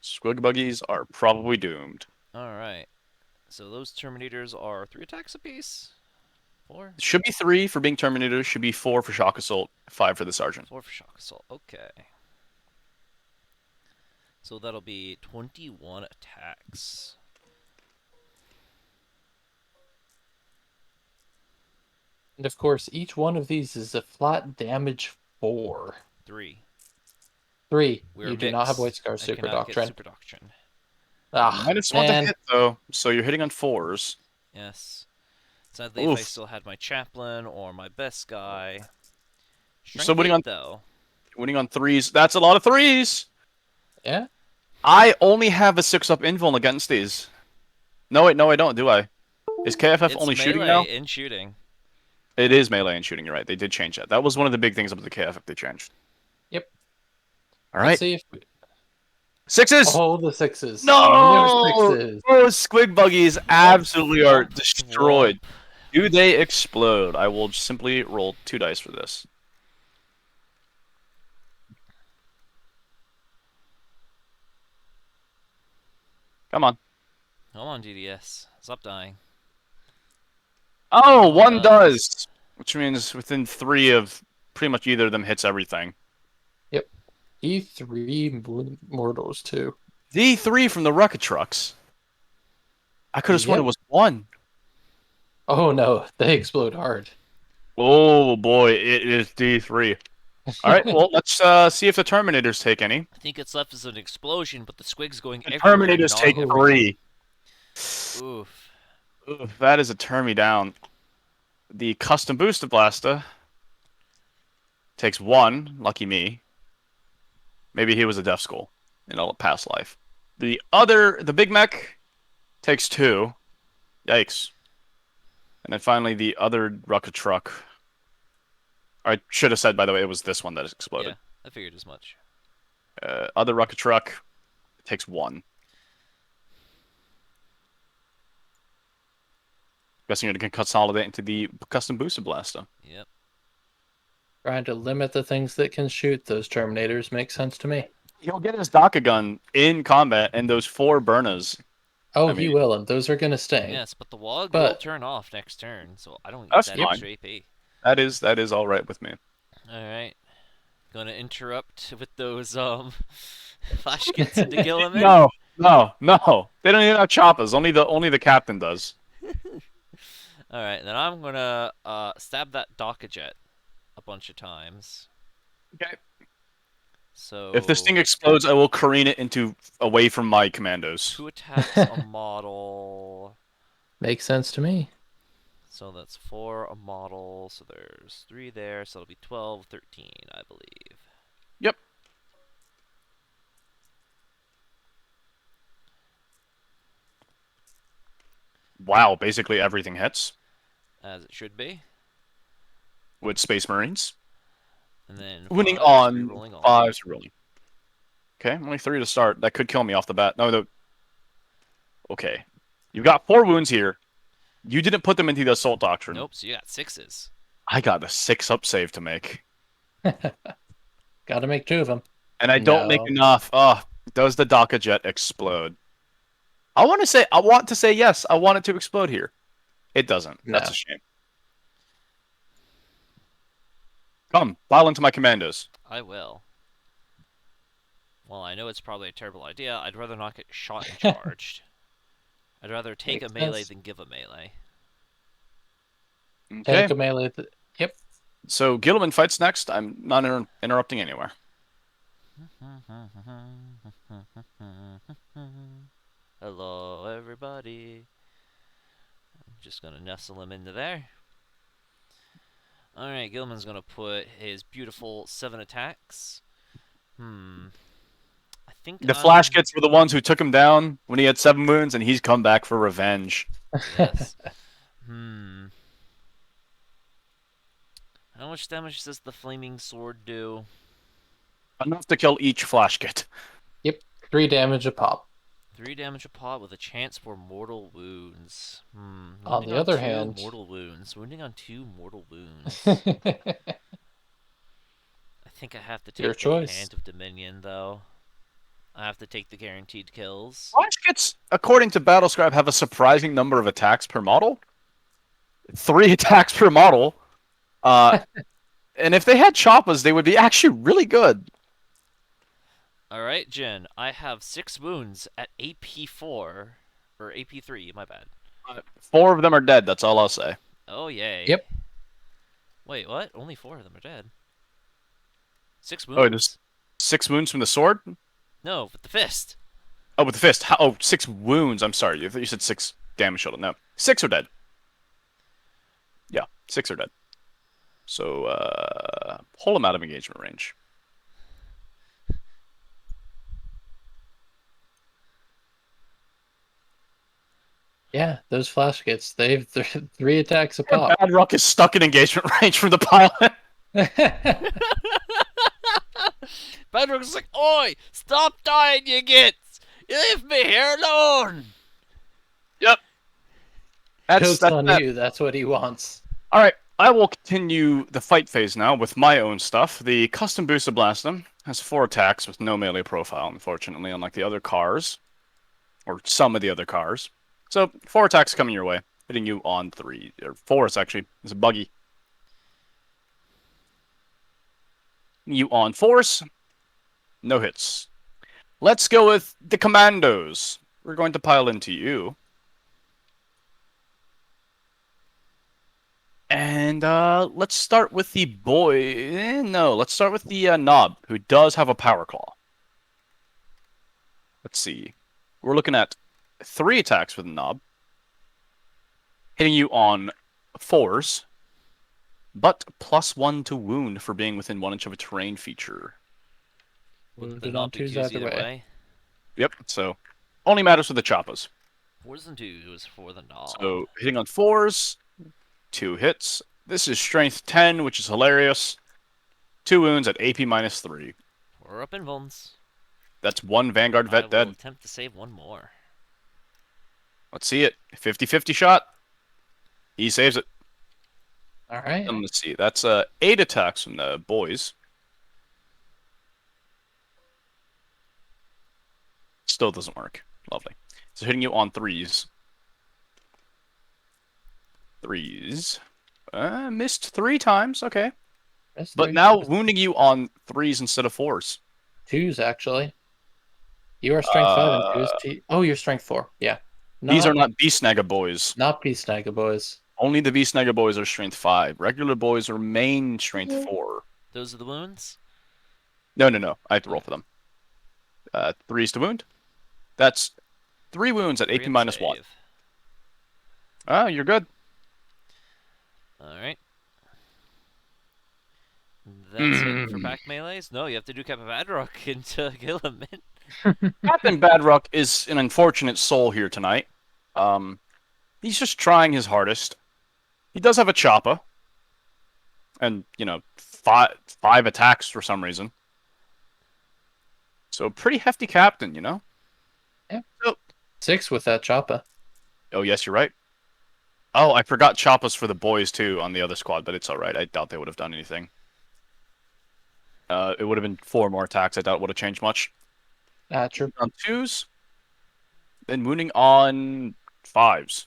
Squig buggies are probably doomed. Alright. So those Terminators are 3 attacks apiece? 4? Should be 3 for being Terminator. Should be 4 for shock assault. 5 for the sergeant. 4 for shock assault. Okay. So that'll be 21 attacks. And of course, each one of these is a flat damage 4. 3. 3. We're You do not have White mixed. Scar I Super cannot get Doctrine. Super Doctrine. Ah, -1 to man. hit though, so you're hitting on 4s. Yes. Sadly, if I Oof. still had my Chaplain or my best guy. You're still Strength 8, though. winning on 3s. That's a lot of 3s. Yeah? I only have a 6-up invuln against these. No, wait, no, I don't, do I? Is KFF It's only shooting melee now? and shooting. It is melee and shooting, you're right. They did change that. That was one of the big things about the KFF they changed. Yep. All Let's right. see if... 6s! Oh, the 6s. No! More 6s. Those squig buggies absolutely are Thwomp, destroyed. thwomp. Do they explode? I will simply roll 2 dice for this. Come on. Come on, DDS. Stop dying. Oh, One one does. Which means within 3 of pretty much either of them hits everything. Yep. E3 mortals, too. D3 from the rocket trucks. I could have sworn Yep. it was 1. Oh, no. They explode hard. Oh boy, it is D3. All right, well, let's see if the Terminators take any. I think it's left as an explosion, but the squig's going The everywhere, Terminators gnawing take everything. 3. Oof. Oof, that is a turn me down. The Custom Booster Blaster takes 1. Lucky me. Maybe he was a Death Skull in a past life. The Big Mech, takes 2. Yikes. And then finally, the other rocket truck. I should have said, by the way, it was this one that exploded. Yeah, I figured as much. Other rocket truck takes 1. Guessing it can consolidate into the Custom Booster Blaster. Yep. Trying to limit the things that can shoot those Terminators makes sense to me. He'll get his Daka gun in combat, and those 4 burners. Oh, I he mean- will, and those are going to sting. Yes, but the Wog will But- turn off next turn, so I don't get That's that fine. extra AP. That is all right with me. Alright. Gonna interrupt with those, flash kits into Gilliman. No. They don't even have choppers. Only the captain does. Alright, then I'm gonna stab that Daka jet a bunch of times. Okay. So If this thing explodes, I will careen it away from my commandos. 2 attacks a model. Makes sense to me. So that's 4 a model. So there's 3 there. So it'll be 12, 13, I believe. Yep. Wow, basically everything hits As it should be. with Space Marines. And then Winning 5's on rerolling all. 5s rolling. Okay, only 3 to start. That could kill me off the bat. No. Okay. You've got 4 wounds here. You didn't put them into the Assault Doctrine. Nope, so you got 6s. I got a 6-up save to make. Got to make 2 of them. And I don't make No. enough. Does the Daka jet explode? I want to say yes. I want it to explode here. It doesn't. That's No. a shame. Come, pile into my commandos. I will. Well, I know it's probably a terrible idea. I'd rather not get shot and charged. I'd rather take Makes a melee sense. than give a melee. Okay. Take a melee. Yep. So Gilliman fights next. I'm not interrupting anywhere. Hello, everybody. I'm just gonna nestle him into there. Alright, Gilman's gonna put his beautiful 7 attacks I think The flash kits were the ones who took him down when he had 7 wounds, and he's come back for revenge. Yes. How much damage does the flaming sword do? Enough to kill each flash kit. Yep, 3 damage a pop. 3 damage a pot with a chance for mortal wounds. On Wounding the other 2 hand... mortal wounds. Wounding on 2 mortal wounds. I think I have to Your take the choice. Hand of Dominion, though. I have to take the guaranteed kills. Flash kits, according to Battlescribe, have a surprising number of attacks per model. 3 attacks per model. And if they had choppas, they would be actually really good. Alright, Jin. I have 6 wounds at AP4. Or AP3, my bad. 4 of them are dead, that's all I'll say. Oh, yay. Yep. Wait, what? Only 4 of them are dead. 6 Oh, wounds? there's 6 wounds from the sword? No, with the fist. Oh, with the fist. Oh, 6 wounds. I'm sorry. You said 6 damage total. No. 6 are dead. Yeah, 6 are dead. So, pull them out of engagement range. Yeah, those flash kits, they've 3 attacks a pop. Badrock is stuck in engagement range from the pilot. Badrock's like, oi! Stop dying, you gits! You leave me here alone! Yep. Joke's on you, that's what he wants. Alright, I will continue the fight phase now with my own stuff. The custom boosted Blastum has 4 attacks with no melee profile, unfortunately, unlike the other cars. Or some of the other cars. So, 4 attacks coming your way, hitting you on 3, or 4 actually. It's a buggy. You on force, no hits. Let's go with the commandos. We're going to pile into you. And let's start with the boy. No, let's start with the Knob, who does have a power claw. Let's see. We're looking at 3 attacks with the Knob, hitting you on 4s, but +1 to wound for being within 1 inch of a terrain feature. Would the Wounded on knob be 2s used either either way. way? Yep, so only matters with the choppas. 4s and 2s for the knob. So hitting on 4s, 2 hits. This is strength 10, which is hilarious. 2 wounds at AP -3. We're up in Vuns. That's 1 Vanguard I vet will dead. attempt to save 1 more. Let's see it. 50-50 shot. He saves it. Alright. And let's see. That's 8 attacks from the boys. Still doesn't work. Lovely. So hitting you on 3s. 3s. Missed 3 times. Okay. That's But 3. now wounding you on 3s instead of 4s. 2s, actually. You are strength 5 and 2s. Oh, you're strength 4. Yeah. These are not Beast Snagga boys. Not Beast Snagga boys. Only the Beast Snagga boys are strength 5. Regular boys are main strength 4. Those are the wounds? No. I have to roll for them. 3s to wound. That's 3 wounds at AP -1. Ah, you're good. Alright. That's it for pack melees? No, you have to do Kappa Badrock into Gilliman. Captain Badrock is an unfortunate soul here tonight. He's just trying his hardest. He does have a choppa. And, 5 attacks for some reason. So, pretty hefty captain, Yeah. So, 6 with that choppa. oh, yes, you're right. Oh, I forgot choppas for the boys, too, on the other squad, but it's alright. I doubt they would have done anything. It would have been 4 more attacks. I doubt it would have changed much. True. On 2s. Then wounding on 5s.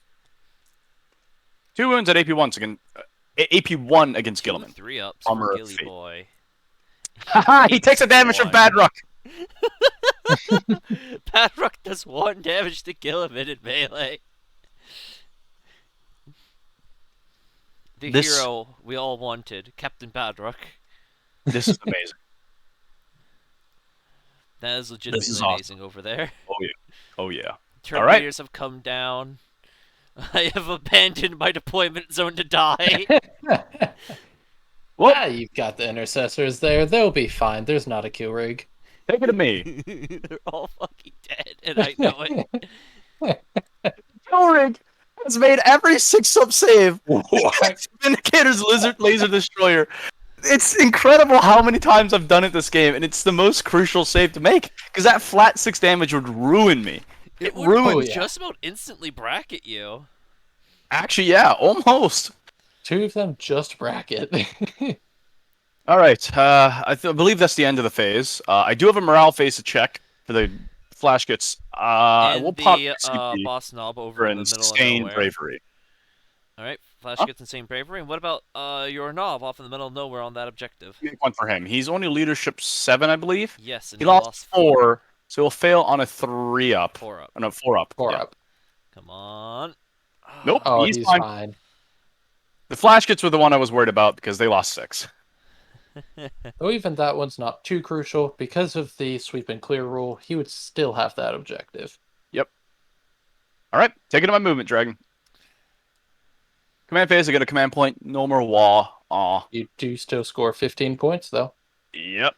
2 wounds at AP1 again. AP1 against Gilliman. 3-ups Armor for of Gilly Fate. Boy. Haha, he takes a damage from Badrock. Badrock does 1 damage to Gilliman in melee. The hero we all wanted, Captain Badrock. This is amazing. That is legitimately awesome. amazing over there. Oh yeah. Turn Alright. leaders have come down. I have abandoned my deployment zone to die. You've got the intercessors there. They'll be fine. There's not a kill rig. Take it to me. They're all fucking dead, and I know it. Elrig has made every 6-up save. What? Vindicator's Lizard Laser Destroyer. It's incredible how many times I've done it this game, and it's the most crucial save to make, because that flat 6 damage would ruin me. It would ruins. yeah. just about instantly bracket you. Actually, yeah, almost. 2 of them just bracket. All right, I believe that's the end of the phase. I do have a morale phase to check for the flash kits. And We'll pop the CP boss knob for over in the middle of insane nowhere. bravery. Alright, Flash Huh? gets insane bravery. And what about your knob off in the middle of nowhere on that objective? Make one for him. He's only leadership 7, I believe. Yes, and He lost 4. 4, so he'll fail on a 3-up. 4 up. Oh, no, 4-up. 4 yeah. up. Come on. Nope. Oh, He's he's fine. fine. The flash kits were the one I was worried about because they lost 6. Though even that one's not too crucial. Because of the sweep and clear rule, he would still have that objective. Yep. All right, take it to my movement, Dragon. Command phase, I get a command point. No more wah. Aw. You do still score 15 points, though. Yep.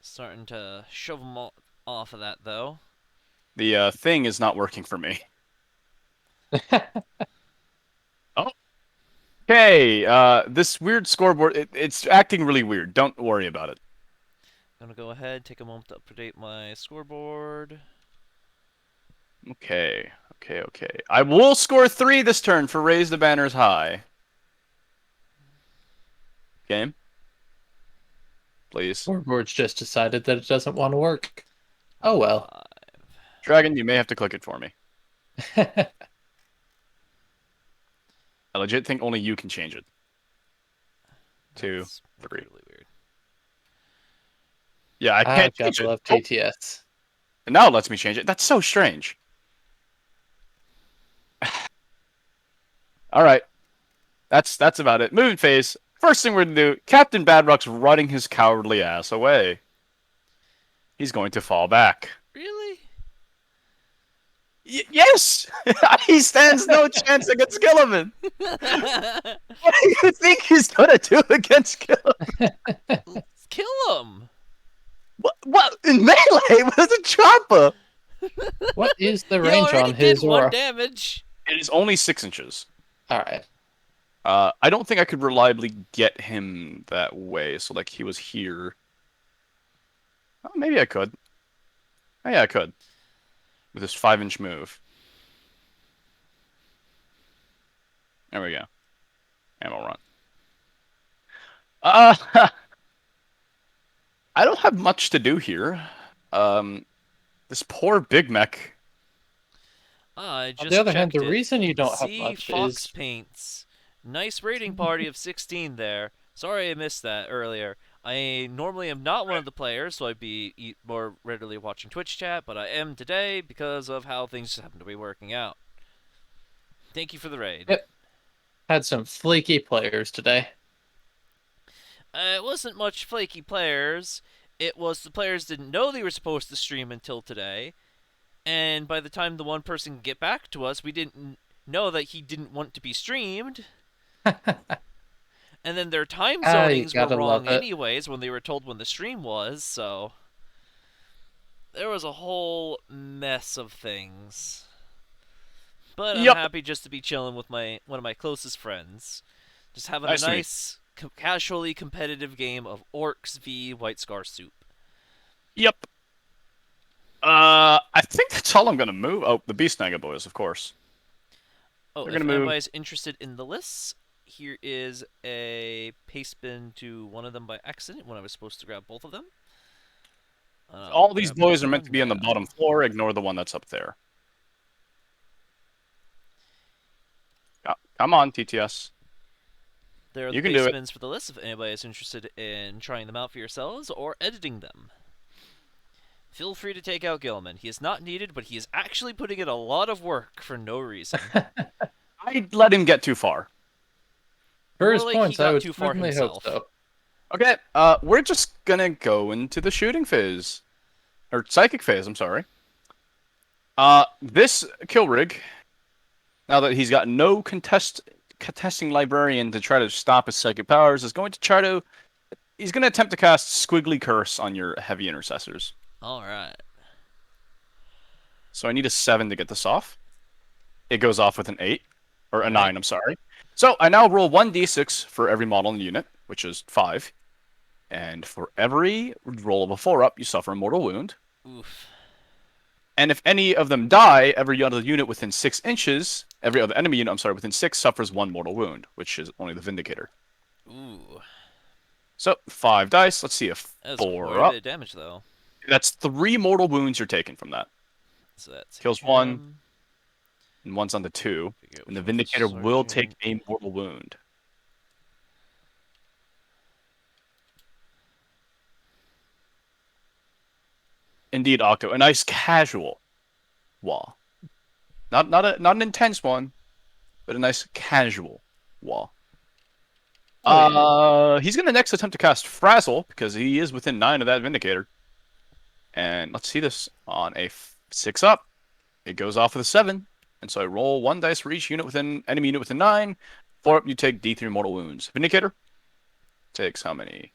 Starting to shove them off of that, though. The thing is not working for me. Okay, this weird scoreboard, it's acting really weird. Don't worry about it. Gonna go ahead, take a moment to update my scoreboard. Okay. I will score 3 this turn for raise the banners high. Game. Please. Scoreboard's just decided that it doesn't want to work. Oh well. Dragon, you may have to click it for me. I legit think only you can change it. 2, That's 3. really weird. Yeah, I can't change gotta it. love Oh, TTS. and now it lets me change it. That's so strange. All right. That's about it. Moving phase. First thing we're going to do, Captain Badrock's running his cowardly ass away. He's going to fall back. Really? Yes! He stands no chance against Gilliman. What do you think he's going to do against Gilliman? Let's kill him! What? In melee with a chopper? What is the He range already on his did 1 aura? damage. It is only 6 inches. Alright. I don't think I could reliably get him that way. So, like, he was here. Oh, maybe I could. Oh, yeah, I could. With this 5-inch move. There we go. Ammo run. I don't have much to do here. This poor Big Mech. I just On the other hand, checked the it. reason you don't have See much Fox is... Paints. Nice rating party of 16 there. Sorry I missed that earlier. I normally am not one of the players, so I'd be more readily watching Twitch chat, but I am today because of how things happen to be working out. Thank you for the raid. Yep. Had some flaky players today. It wasn't much flaky players. It was the players didn't know they were supposed to stream until today. And by the time the one person could get back to us, we didn't know that he didn't want to be streamed. And then their time zonings were wrong anyways when they were told when the stream was, so... There was a whole mess of things. But I'm happy just to be chilling with one of my closest friends. Just having a nice, casually competitive game of Orks v White Scar Soup. Yep. I think that's all I'm gonna move. Oh, the Beast Naga boys, of course. Oh, if anybody's interested in the lists, here is a paste bin to one of them by accident when I was supposed to grab both of them. All these boys are meant to be on the bottom floor. Ignore the one that's up there. Come on, TTS. There are the paste bins for the list if anybody is interested in trying them out for yourselves or editing them. Feel free to take out Gilman. He is not needed, but he is actually putting in a lot of work for no reason. I'd let him get too far. For his points, I would certainly hope so. Okay, we're just gonna go into the shooting phase. Or psychic phase, I'm sorry. This kill rig, now that he's got no contesting librarian to try to stop his psychic powers, is going to try to... he's gonna attempt to cast Squiggly Curse on your heavy intercessors. All right. So I need a 7 to get this off. It goes off with an 8 or a All 9. right. I'm sorry. So I now roll 1d6 for every model in the unit, which is 5. And for every roll of a 4-up, you suffer a mortal wound. Oof. And if any of them die, every other unit within 6 inches, every other enemy unit, I'm sorry, within 6 suffers 1 mortal wound, which is only the Vindicator. Ooh. So 5 dice. Let's see a That's 4 quite a up. bit of damage, though. That's 3 mortal wounds you're taking from that. So that's Kills him. 1, and 1's on the 2. We go And the for Vindicator will take sergeant. a mortal wound. Indeed, Octo. A nice casual wall. Not an intense one, but a nice casual wall. Oh, He's gonna next attempt to cast Frazzle because he is within 9 of that Vindicator. And let's see this on a 6 up. It goes off with a 7, and so I roll 1 dice for each enemy unit within 9. 4 up, you take D3 mortal wounds. Vindicator takes how many?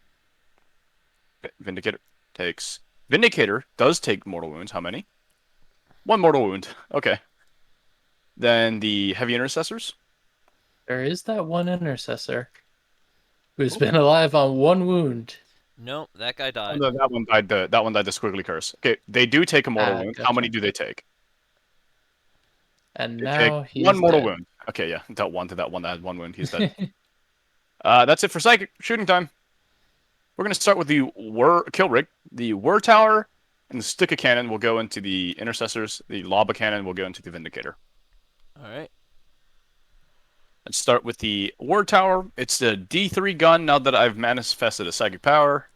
Vindicator takes. Vindicator does take mortal wounds. How many? 1 mortal wound. Okay. Then the heavy intercessors. there is that one intercessor who's been alive on 1 wound. Nope, that guy died. Oh, no, that one died. That one died the squiggly curse. Okay, they do take a mortal wound. How many Gotcha. do they take? And They take now 1 he's mortal dead. wound. Okay, yeah, dealt 1 to that one that had 1 wound. He's dead. That's it for psychic shooting time. We're gonna start with the kill rig. The Whir Tower and the Sticka Cannon will go into the intercessors. The Lava Cannon will go into the Vindicator. All right. Let's start with the Whir Tower. It's the D3 gun now that I've manifested a psychic power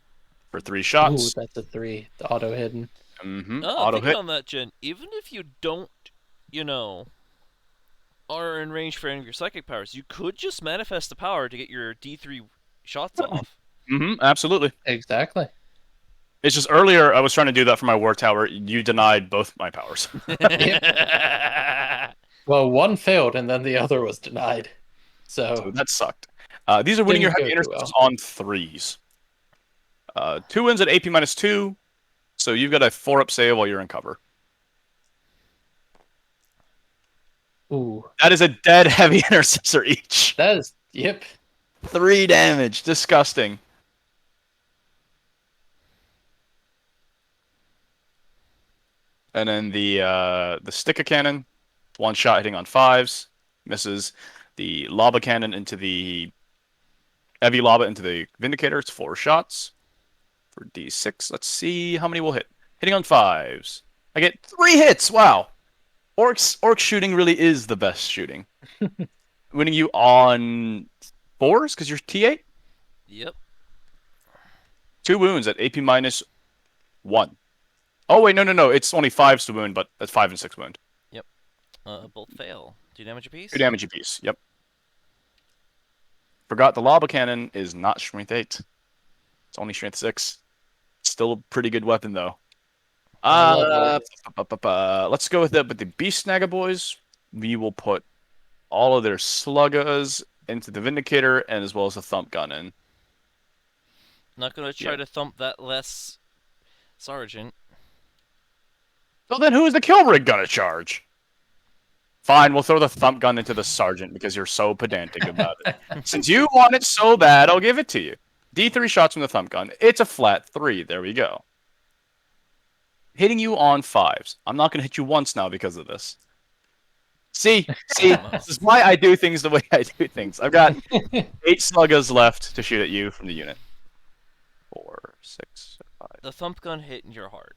for 3 Ooh, shots. that's a 3. The auto hidden. Auto Thinking hit. on that, Jen, even if you don't, you know, are in range for any of your psychic powers, you could just manifest the power to get your D3 shots off. Absolutely. Exactly. It's just earlier I was trying to do that for my War Tower. You denied both my powers. Well, one failed and then the other was denied. So So that sucked. These are winning your didn't heavy go too intercessors well. on 3s. 2 wins at AP -2, so you've got a 4-up save while you're in cover. Ooh, That is a dead heavy intercessor each. that is, yep. 3 damage. Disgusting. And then the Sticka Cannon, 1 shot hitting on 5s, misses. The Lava Cannon into the heavy lava into the Vindicator. It's 4 shots for D6. Let's see how many will hit. Hitting on 5s. I get 3 hits. Wow. Orc shooting really is the best shooting. Winning you on 4s because you're T8. Yep. 2 wounds at AP -1. Oh wait, no. It's only 5s to wound, but that's 5 and 6 wound. Yep. Both fail. 2 damage apiece. 2 damage apiece. Yep. Forgot the lava cannon is not strength 8. It's only strength 6. Still a pretty good weapon though. I love Let's go with the beast snagga boys. We will put all of their sluggas into the Vindicator and as well as the thump gun in. Not gonna try to thump that less sergeant. So then who is the kill rig gonna charge? Fine, we'll throw the thump gun into the sergeant because you're so pedantic about it. Since you want it so bad, I'll give it to you. D3 shots from the thump gun. It's a flat 3. There we go. Hitting you on 5s. I'm not gonna hit you once now because of this. See, this is why I do things the way I do things. I've got 8 sluggas left to shoot at you from the unit. 4, 6, 5. The thump gun hit in your heart.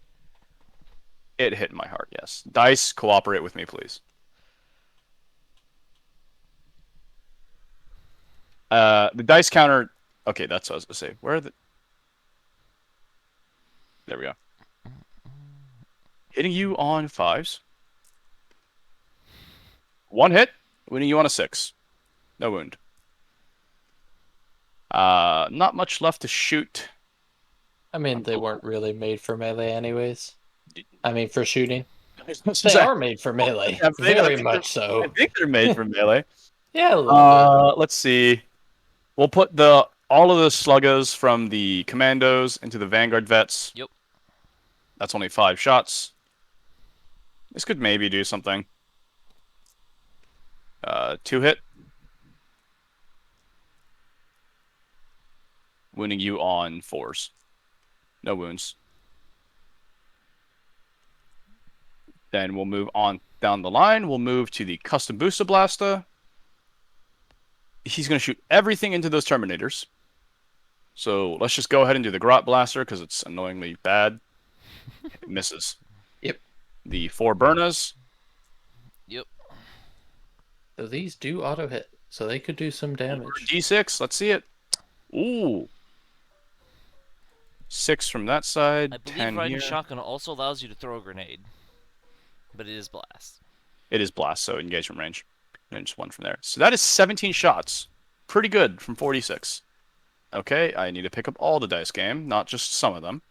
It hit my heart, yes. Dice, cooperate with me, please. The dice counter... Okay, that's what I was going to say. Where are the... There we go. Hitting you on 5s. 1 hit. Winning you on a 6. No wound. Not much left to shoot. I mean, they weren't really made for melee anyways. I mean, for shooting. They They are made for melee. Very much so. I think they're made for melee. Yeah, a little bit. Let's see. We'll put the all of the sluggers from the commandos into the Vanguard vets. Yep. That's only 5 shots. This could maybe do something. 2 hit. Wounding you on 4s. No wounds. Then we'll move on down the line. We'll move to the Custom Booster Blaster. He's going to shoot everything into those Terminators. So let's just go ahead and do the Grot Blaster because it's annoyingly bad. It misses. Yep. The 4 burners. Yep. So these do auto hit, so they could do some damage. D6. Let's see it. Ooh. 6 from that side. I believe 10 riding here. shotgun also allows you to throw a grenade, but it is blast. It is blast, so engagement range. And then just 1 from there. So that is 17 shots. Pretty good from 46. Okay, I need to pick up all the dice game, not just some of them.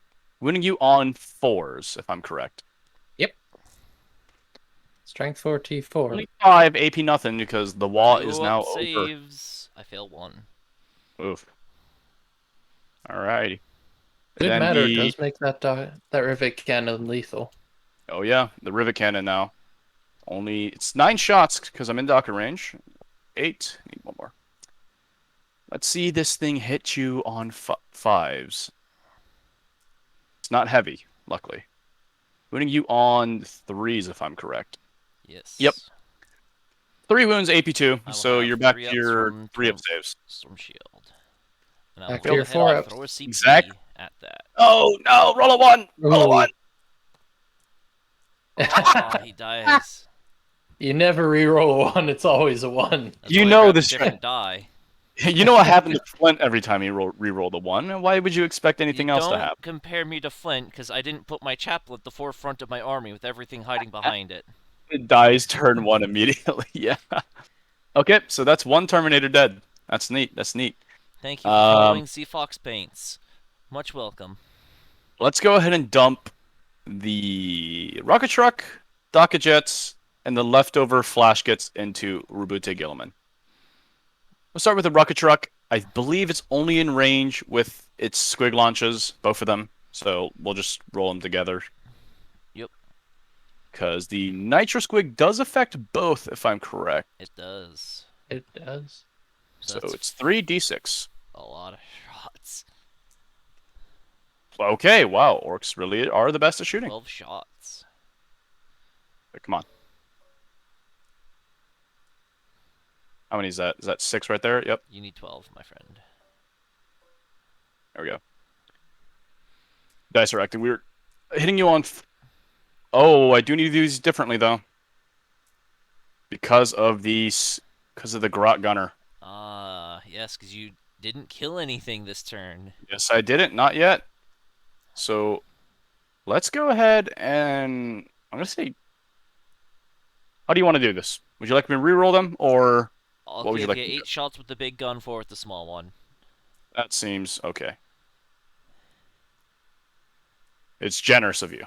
Winning you on 4s, if I'm correct. Yep. Strength 4, T4. Only 5, AP nothing, because the wall is Two now up over. saves. I fail 1. Oof. Alrighty. Good Then matter the- does make that rivet cannon lethal. Oh yeah, the rivet cannon now. It's 9 shots, because I'm in Docker range. 8. Need 1 more. Let's see this thing hit you on 5s. It's not heavy, luckily. Winning you on 3s, if I'm correct. Yes. Yep. 3 wounds, AP2, I will so have you're back 3 to ups your from 3 up saves. Storm Shield. And Back I to will your head 4 off, ups. throw a CP Exact. at that. Oh no! Roll a 1! Roll a 1! Ah, he dies. You never re-roll a 1, it's always a 1. That's You why I know grabbed this a different die. You know what happened to Flint every time he re-roll the 1? Why would you expect anything You else to don't happen? compare me to Flint, because I didn't put my chapel at the forefront of my army with everything hiding behind it. It dies turn 1 immediately, yeah. Okay, so that's 1 Terminator dead. That's neat, that's neat. Thank you for following Sea Fox Paints. Much welcome. Let's go ahead and dump the rocket truck, Docket Jets, and the leftover flash kits into Rubute Gilliman. We'll start with the rocket truck. I believe it's only in range with its squig launches, both of them. So we'll just roll them together. Yep. Because the nitro squig does affect both, if I'm correct. It does. It does. So that's it's 3d6. a lot of shots. Okay, wow, orcs really are the best at shooting. 12 shots. Come on. How many is that? Is that 6 right there? Yep. You need 12, my friend. There we go. Dice are acting weird. Hitting you on... Oh, I do need to do these differently, though. Because of the Grot Gunner. Yes, because you didn't kill anything this turn. Yes, I didn't. Not yet. So, let's go ahead and... I'm going to say... How do you want to do this? Would you like me to reroll them, or... I'll What would you give like you to do? 8 shots with the big gun, 4 with the small one. That seems okay. It's generous of you.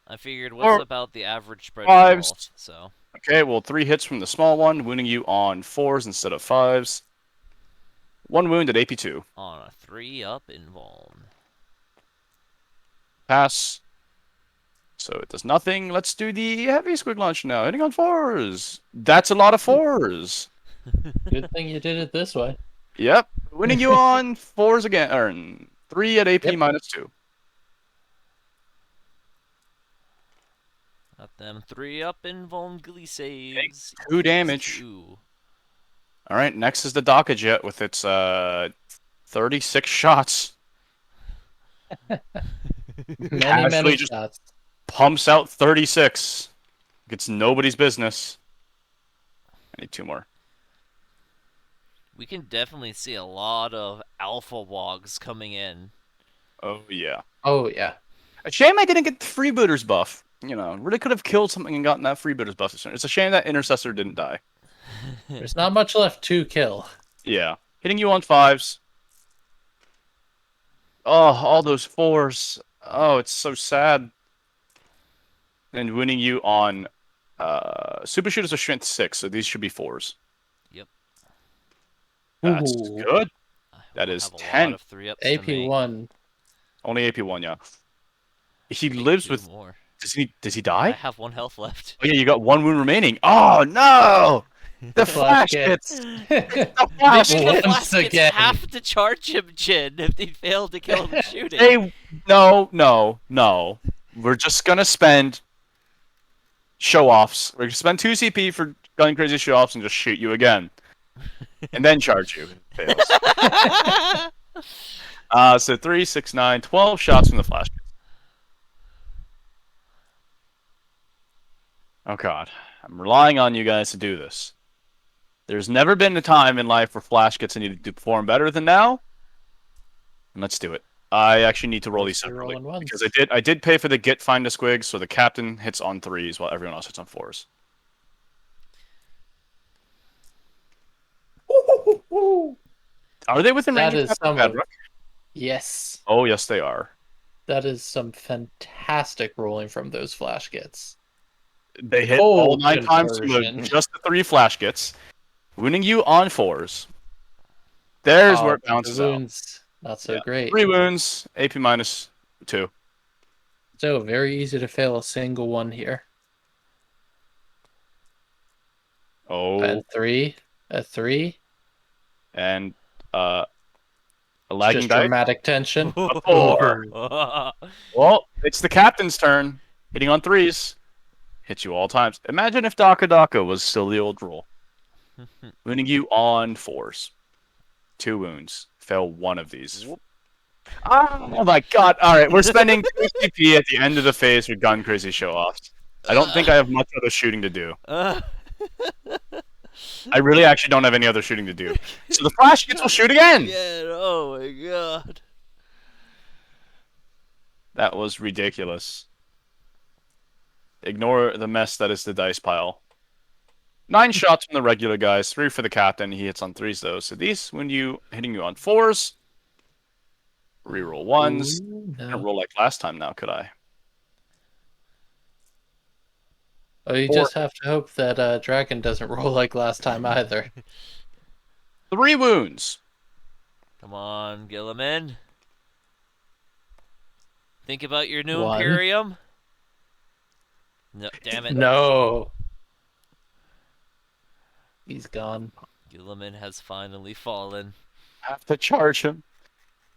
I figured what's Or about the average spread fives. for both, so... Okay, well, 3 hits from the small one, wounding you on 4s instead of 5s. 1 wound at AP2. On a 3-up invuln. Pass. So it does nothing. Let's do the heavy squig launch now. Hitting on 4s. That's a lot of 4s. Good thing you did it this way. Yep. Winning you on 4s again. Or 3 at AP Yep. minus 2. Got them 3-up invuln glee saves. 2 damage. 2. Alright, next is the Docket Jet with its 36 shots. Many Casually just shots. pumps out 36. It's nobody's business. I need 2 more. We can definitely see a lot of alpha wogs coming in. Oh, yeah. Oh, yeah. A shame I didn't get the freebooters buff. You know, really could have killed something and gotten that freebooters buff. It's a shame that Intercessor didn't die. There's not much left to kill. Yeah. Hitting you on 5s. Oh, all those 4s. Oh, it's so sad. And winning you on Super Shooters are strength 6, so these should be 4s. Yep. That's Ooh, good. I That will is have a lot 10. of 3-ups to make. AP1. Only AP1, yeah. He I need lives 2 with. more. Does he I die? have 1 health left. Oh yeah, you got 1 wound remaining. Oh no! The The flash flash gets. hits. The flash Maybe the hits. Once Flaskets again. have to charge him, Jin, if they fail to kill him shooting. They no. We're just gonna spend show offs. We're gonna spend 2 CP for gun crazy show offs and just shoot you again, and then charge you. If it fails. So 3, 6, 9, 12 shots from the flash. Oh god, I'm relying on you guys to do this. There's never been a time in life where flash gets needed to perform better than now. And let's do it. I actually need to roll these Mostly separately rolling ones. because I did pay for the get find a squig, so the captain hits on 3s while everyone else hits on 4s. Are they within range That of is Captain some of. Bedrock? Yes. Oh yes, they are. That is some fantastic rolling from those flash gets. They hit all Oh, 9 times from conversion. just the 3 flash gets, wounding you on 4s. There's where it But the balances out. wounds, not so Yeah, great. 3 wounds, AP minus 2. So very easy to fail a single one here. Oh, And a three. and a It's lagging just dice. dramatic tension. A 4. Well, it's the captain's turn. Hitting on 3s. Hits you all times. Imagine if Daka Daka was still the old rule. Wounding you on 4s. 2 wounds. Fail one of these. Oh my god. Alright, we're spending 2 CP at the end of the phase for gun crazy show offs. I don't think I have much other shooting to do. I really actually don't have any other shooting to do. So the flash gets will shoot again! Yeah, oh my god. That was ridiculous. Ignore the mess that is the dice pile. 9 shots from the regular guys, 3 for the captain. He hits on 3s though. So these when you hitting you on 4s. Reroll 1s. Ooh, I no. can't roll like last time now, could I? Oh, you 4. just have to hope that Dragon doesn't roll like last time either. 3 wounds. Come on, Gilliman. Think about your new 1. Imperium. No, damn it. No. He's gone. Gilliman has finally fallen. Have to charge him.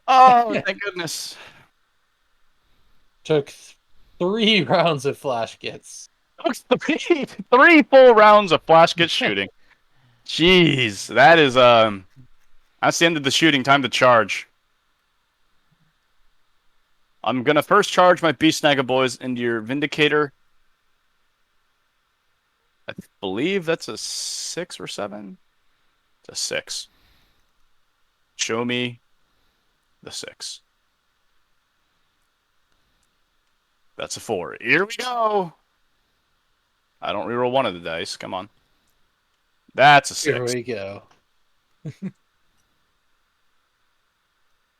Oh, thank goodness. Took 3 rounds of flash gets. 3 full rounds of flash get shooting. Jeez, that is that's the end of the shooting. Time to charge. I'm gonna first charge my Beast Snagga boys into your Vindicator. I believe that's a 6 or 7. It's a 6. Show me the 6. That's a 4. Here we go. I don't reroll one of the dice. Come on. That's a 6. Here we go.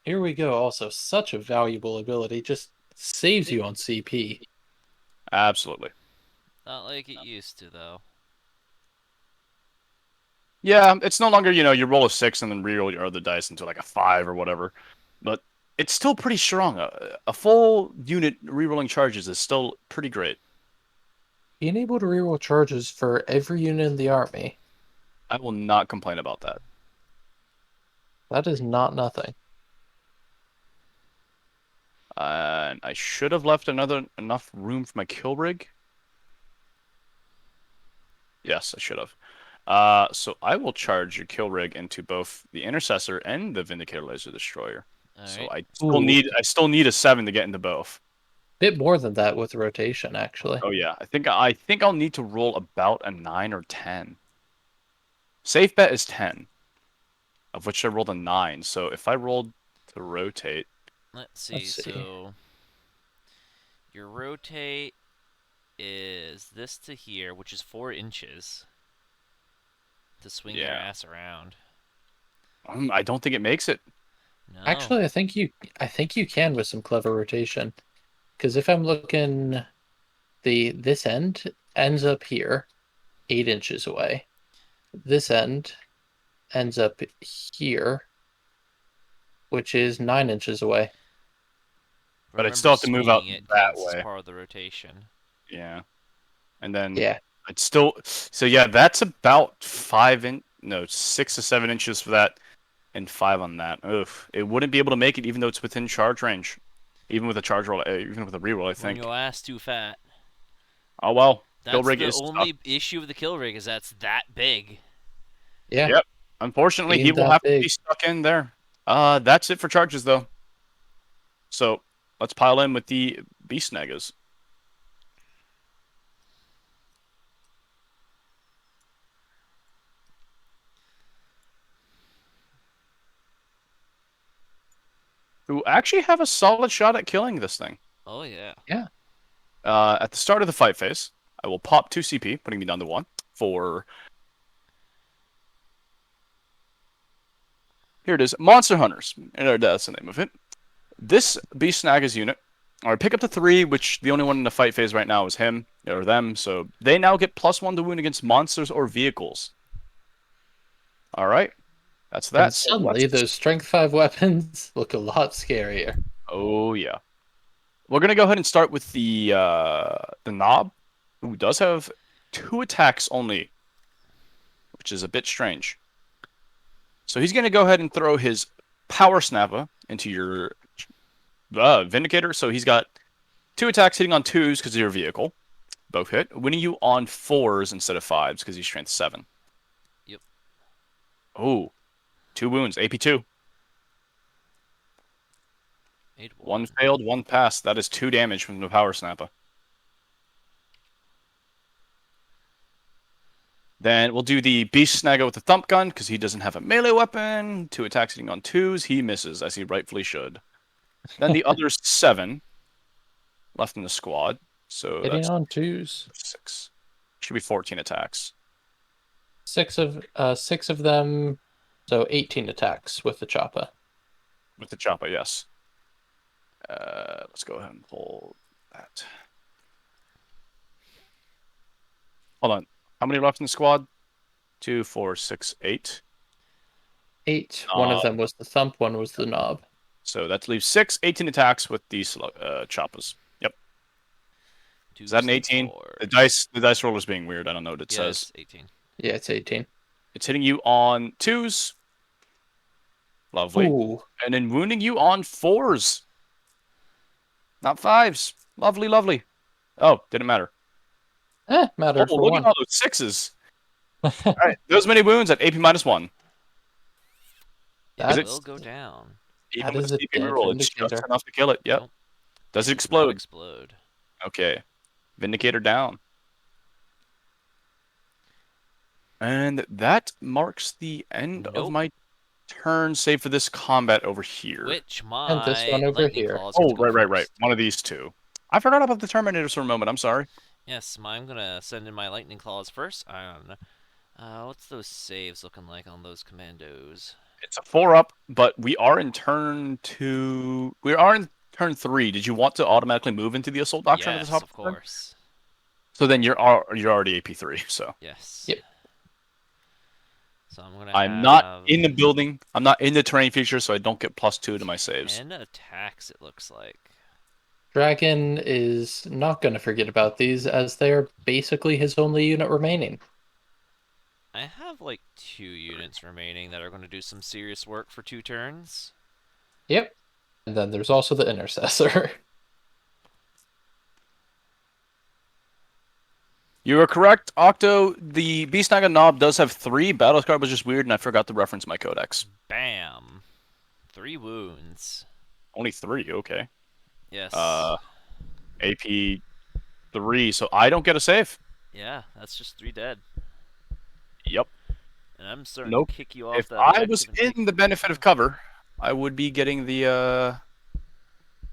Here we go. Also, such a valuable ability. Just saves you on CP. Absolutely. Not like it used to, though. Yeah, it's no longer, you roll a 6 and then reroll your other dice into like a 5 or whatever. But it's still pretty strong. A full unit rerolling charges is still pretty great. Being able to reroll charges for every unit in the army, I will not complain about that. that is not nothing. And I should have left enough room for my kill rig. Yes, I should have. So I will charge your kill rig into both the Intercessor and the Vindicator Laser Destroyer. All So right. I still need a 7 to get into both. Bit more than that with rotation, actually. Oh yeah, I think I'll need to roll about a 9 or 10. Safe bet is 10, of which I rolled a 9. So if I rolled to rotate, Let's see. Let's see. So your rotate is this to here, which is 4 inches to swing your Yeah. ass around. I don't think it makes it. No. Actually, I think you can with some clever rotation. Because if I'm looking, this end ends up here, 8 inches away. This end ends up here, which is 9 inches away. But I'd Remember, still have to move out swinging it that counts as way. part of the rotation. Yeah. And then Yeah. I'd still. So yeah, that's about 6 to 7 inches for that, and 5 on that. Oof. It wouldn't be able to make it even though it's within charge range. Even with a charge roll, even with a reroll, I When think. your ass too fat. Oh well. Kill That's rig the is stuck. only issue with the kill rig, is that's that big. Yeah. Yep. Unfortunately, he Being will that have to big. be stuck in there. That's it for charges though. So let's pile in with the beast snaggers. Who actually have a solid shot at killing this thing. Oh, yeah. Yeah. At the start of the fight phase, I will pop 2 CP, putting me down to 1 for. Here it is, Monster Hunters. And that's the name of it. This Beast Snaggers unit, or pick up to 3, which the only one in the fight phase right now is him or them. So they now get +1 to wound against monsters or vehicles. All right, that's that. And So suddenly, let's. those Strength 5 weapons look a lot scarier. Oh yeah, we're gonna go ahead and start with the knob, who does have 2 attacks only, which is a bit strange. So he's gonna go ahead and throw his power snapper into your Vindicator. So he's got 2 attacks hitting on 2s because of your vehicle. Both hit. Winning you on 4s instead of 5s because he's strength 7. Yep. Oh, 2 wounds. AP 2. 8-1. 1 failed, 1 passed. That is 2 damage from the power snapper. Then we'll do the beast snagger with the thump gun because he doesn't have a melee weapon. 2 attacks hitting on 2s. He misses as he rightfully should. Then the other 7 left in the squad. So Hitting that's on 2s. 6. Should be 14 attacks. 6 of them, so 18 attacks with the chopper. With the chopper, yes. Let's go ahead and pull that. Hold on. How many left in the squad? 2, 4, 6, 8. 8. One of them was the thump, one was the knob. So that leaves 6, 18 attacks with these choppers. Yep. Is that an 18? The dice roll is being weird. I don't know what it says. It's 18. Yeah, it's 18. It's hitting you on 2s. Lovely. Ooh. And then wounding you on 4s. Not 5s. Lovely, lovely. Oh, didn't matter. Mattered Oh, for look one. at all those 6s. All right, those many wounds at AP -1. That will go down. Even That with is the a CP dead reroll, it's just Vindicator. enough to kill it. Yep. Nope. Does it Does not explode? explode. Okay. Vindicator down. And that marks the end of Nope. my turn, save for this combat over here. Which And this my one over lightning here. claws get Oh, to go right. first. One of these 2. I forgot about the Terminators for a moment. I'm sorry. Yes, I'm gonna send in my lightning claws first. I don't know. What's those saves looking like on those commandos? It's a 4-up, but we are in turn 2. We are in turn 3. Did you want to automatically move into the Assault Doctrine at the Yes, top of of the turn? course. So then you're already AP3. So Yes. Yep. So I'm gonna I'm have not in the building. I'm not in the terrain feature, so I don't get +2 to my saves. 10 attacks, it looks like. Dragon is not going to forget about these, as they are basically his only unit remaining. I have like 2 units remaining that are going to do some serious work for 2 turns. Yep. And then there's also the Intercessor. You are correct, Octo. The Beast Naga Knob does have 3. Battle Scar was just weird, and I forgot to reference my codex. Bam. 3 wounds. Only 3, okay. Yes. AP 3, so I don't get a save. Yeah, that's just 3 dead. Yep. And I'm starting Nope. to kick you off If that I was objective and in the benefit of cover, I would be getting the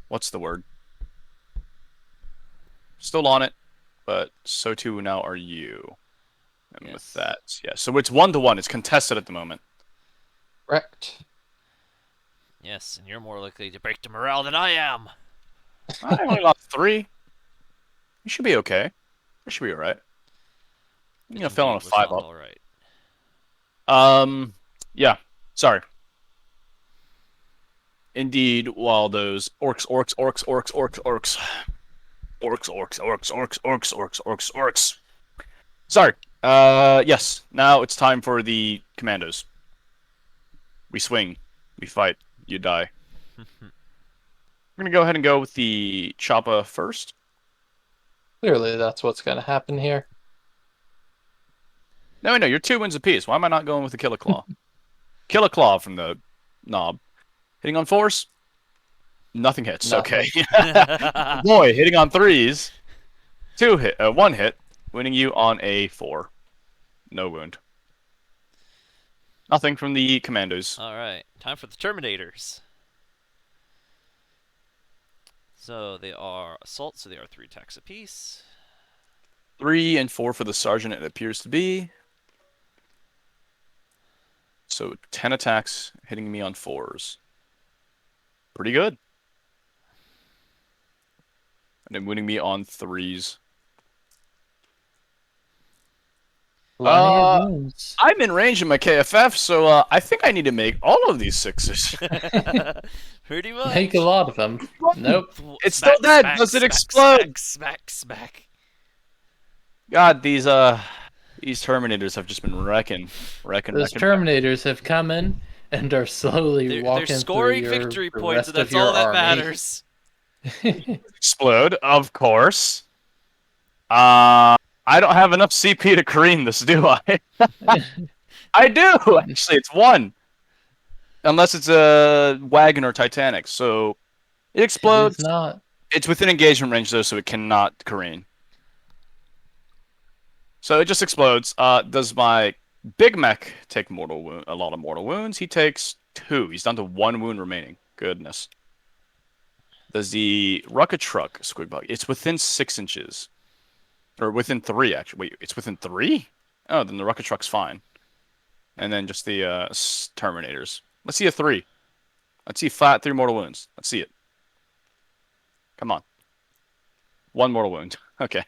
what's the word? Still on it, but so too now are you. And Yes. with that, yeah. So it's 1-1. It's contested at the moment. Correct. Yes, and you're more likely to break the morale than I am. I only lost 3. You should be okay. You should be alright. You know, fell on a Which indeed was 5 not up. all right. Yeah, sorry. Indeed, while those orcs. Sorry. Yes. Now it's time for the commandos. We swing, we fight, you die. We're gonna go ahead and go with the Choppa first. Clearly, that's what's going to happen here. No, you're 2 wins apiece. Why am I not going with the Killer Claw? Killer Claw from the knob. Hitting on 4s, nothing hits. Nothing. Okay. Boy, hitting on 3s, 1 hit, winning you on a 4. No wound. Nothing from the commandos. All right, time for the Terminators. So they are assault, so they are 3 attacks apiece. 3 and 4 for the sergeant, it appears to be. So 10 attacks, hitting me on 4s. Pretty good. And then winning me on 3s. Plenty of wounds. I'm in range in my KFF, so I think I need to make all of these 6s. Pretty much. Make a lot of them. Nope. It's still dead. Does it explode? Smack. God, these Terminators have just been wrecking. Those Terminators have come in and are slowly walking they're scoring through victory the points, rest and that's of your all that army. matters. Explode, of course. I don't have enough CP to Kareen this, do I? I do! Actually, it's 1. Unless it's a wagon or Titanic. So, it explodes. It is not. It's within engagement range, though, so it cannot Kareen. So, it just explodes. Does my Big Mech take a lot of mortal wounds? He takes 2. He's down to 1 wound remaining. Goodness. Does the Rocket Truck Squig Bug? It's within 6 inches. Or within 3, actually. Wait, it's within 3? Oh, then the Rocket Truck's fine. And then just the Terminators. Let's see a 3. Let's see flat 3 mortal wounds. Let's see it. Come on. 1 mortal wound. Okay.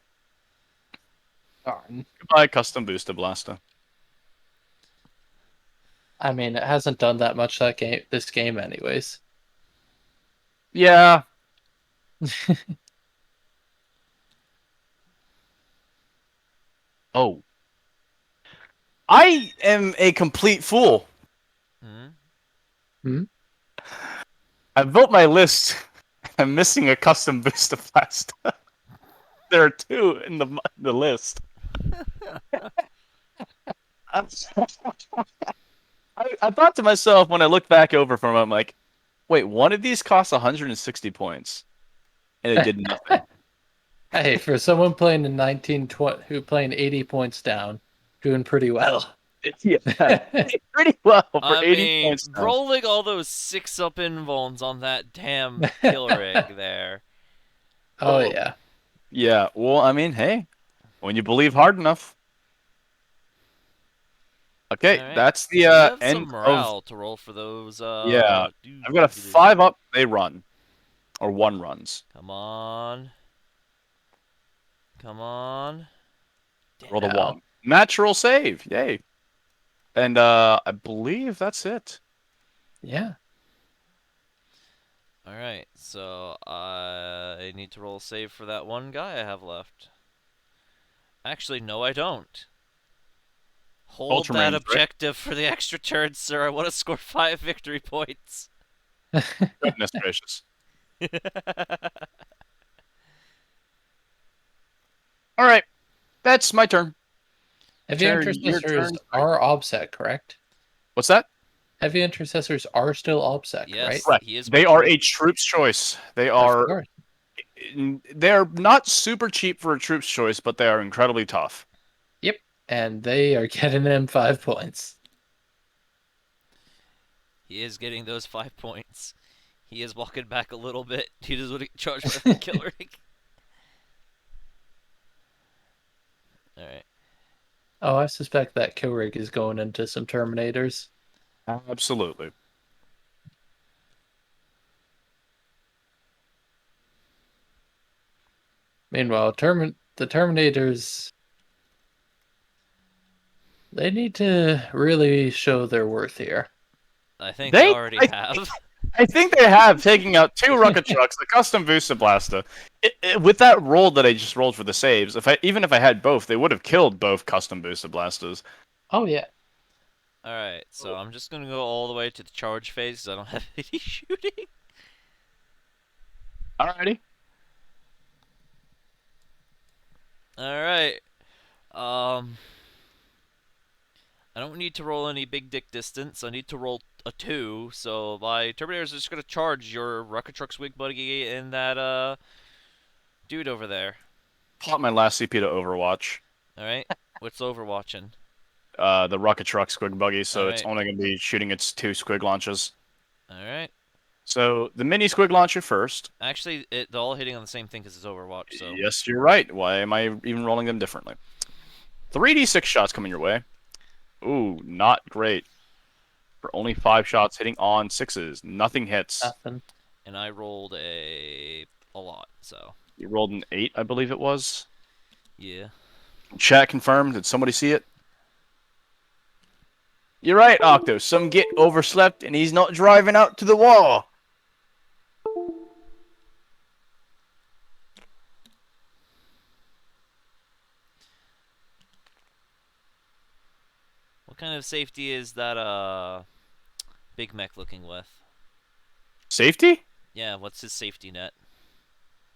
Darn. Goodbye, Custom Booster Blaster. I mean, it hasn't done that much this game anyways. Yeah. Oh. I am a complete fool. Hmm? I built my list. I'm missing a Custom Booster Blaster. There are 2 in the list. I thought to myself when I looked back over from it, I'm like, wait, one of these costs 160 points, and it did nothing. Hey, for someone playing in 1920 who playing 80 points down, doing pretty well. Yeah, pretty well for 80 points. Rolling all those 6-up invulns on that damn kill rig there. Oh yeah. Yeah, well, I mean, hey, when you believe hard enough. Okay, Right. that's the so you have end some morale to roll for those. Yeah, I've got a 5 up. They run, or 1 runs. Come on. Roll the 1. Natural save. Yay. And I believe that's it. Yeah. All right, so I need to roll a save for that one guy I have left. Actually, no, I don't. Hold that objective for the extra turn, sir. I want to score 5 victory points. Goodness gracious. All right, that's my turn. Heavy intercessors are OBSEC, correct? What's that? Heavy intercessors are still OBSEC, Yes, right? Correct. He is. They are a troops choice. They are. They're not super cheap for a troops choice, but they are incredibly tough. Yep, and they are getting them 5 points. He is getting those 5 points. He is walking back a little bit. He doesn't want to get charged by the kill rig. All right. Oh, I suspect that kill rig is going into some Terminators. Absolutely. Meanwhile, the Terminators They need to really show their worth here. I think they They, already I, have. I think they have taking out 2 rocket trucks, the custom booster blaster. With that roll that I just rolled for the saves, even if I had both, they would have killed both custom booster blasters. Oh yeah. Alright, so I'm just gonna go all the way to the charge phase because I don't have any shooting. Alrighty. Alright. Um, I don't need to roll any big dick distance. I need to roll a 2, so my Terminators are just gonna charge your rocket truck swig buggy and that dude over there. Plot my last CP to Overwatch. Alright? What's overwatching? The rocket truck squig buggy, so it's Alright. only going to be shooting its 2 squig launches. Alright. So the mini squig launcher first. Actually, they're all hitting on the same thing because it's Overwatch, so... Yes, you're right. Why am I even rolling them differently? 3d6 shots coming your way. Ooh, not great. For only 5 shots hitting on 6s. Nothing hits. Nothing. And I rolled a lot, so... You rolled an 8, I believe it was. Yeah. Chat confirmed. Did somebody see it? You're right, Octo. Some git overslept and he's not driving out to the wall. What kind of safety is that, Big Mech looking with? Safety? Yeah, what's his safety net?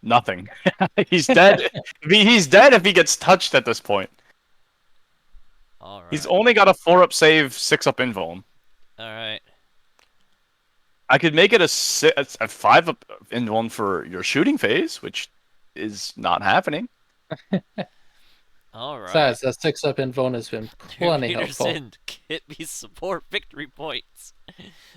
Nothing. He's dead. He's dead if he gets touched at this point. Alright. He's only got a 4-up save, 6-up invuln. Alright. I could make it a 5-up invuln for your shooting phase, which is not happening. Alright. Besides, that 6-up invuln has been plenty helpful. Peterson, get me support victory points.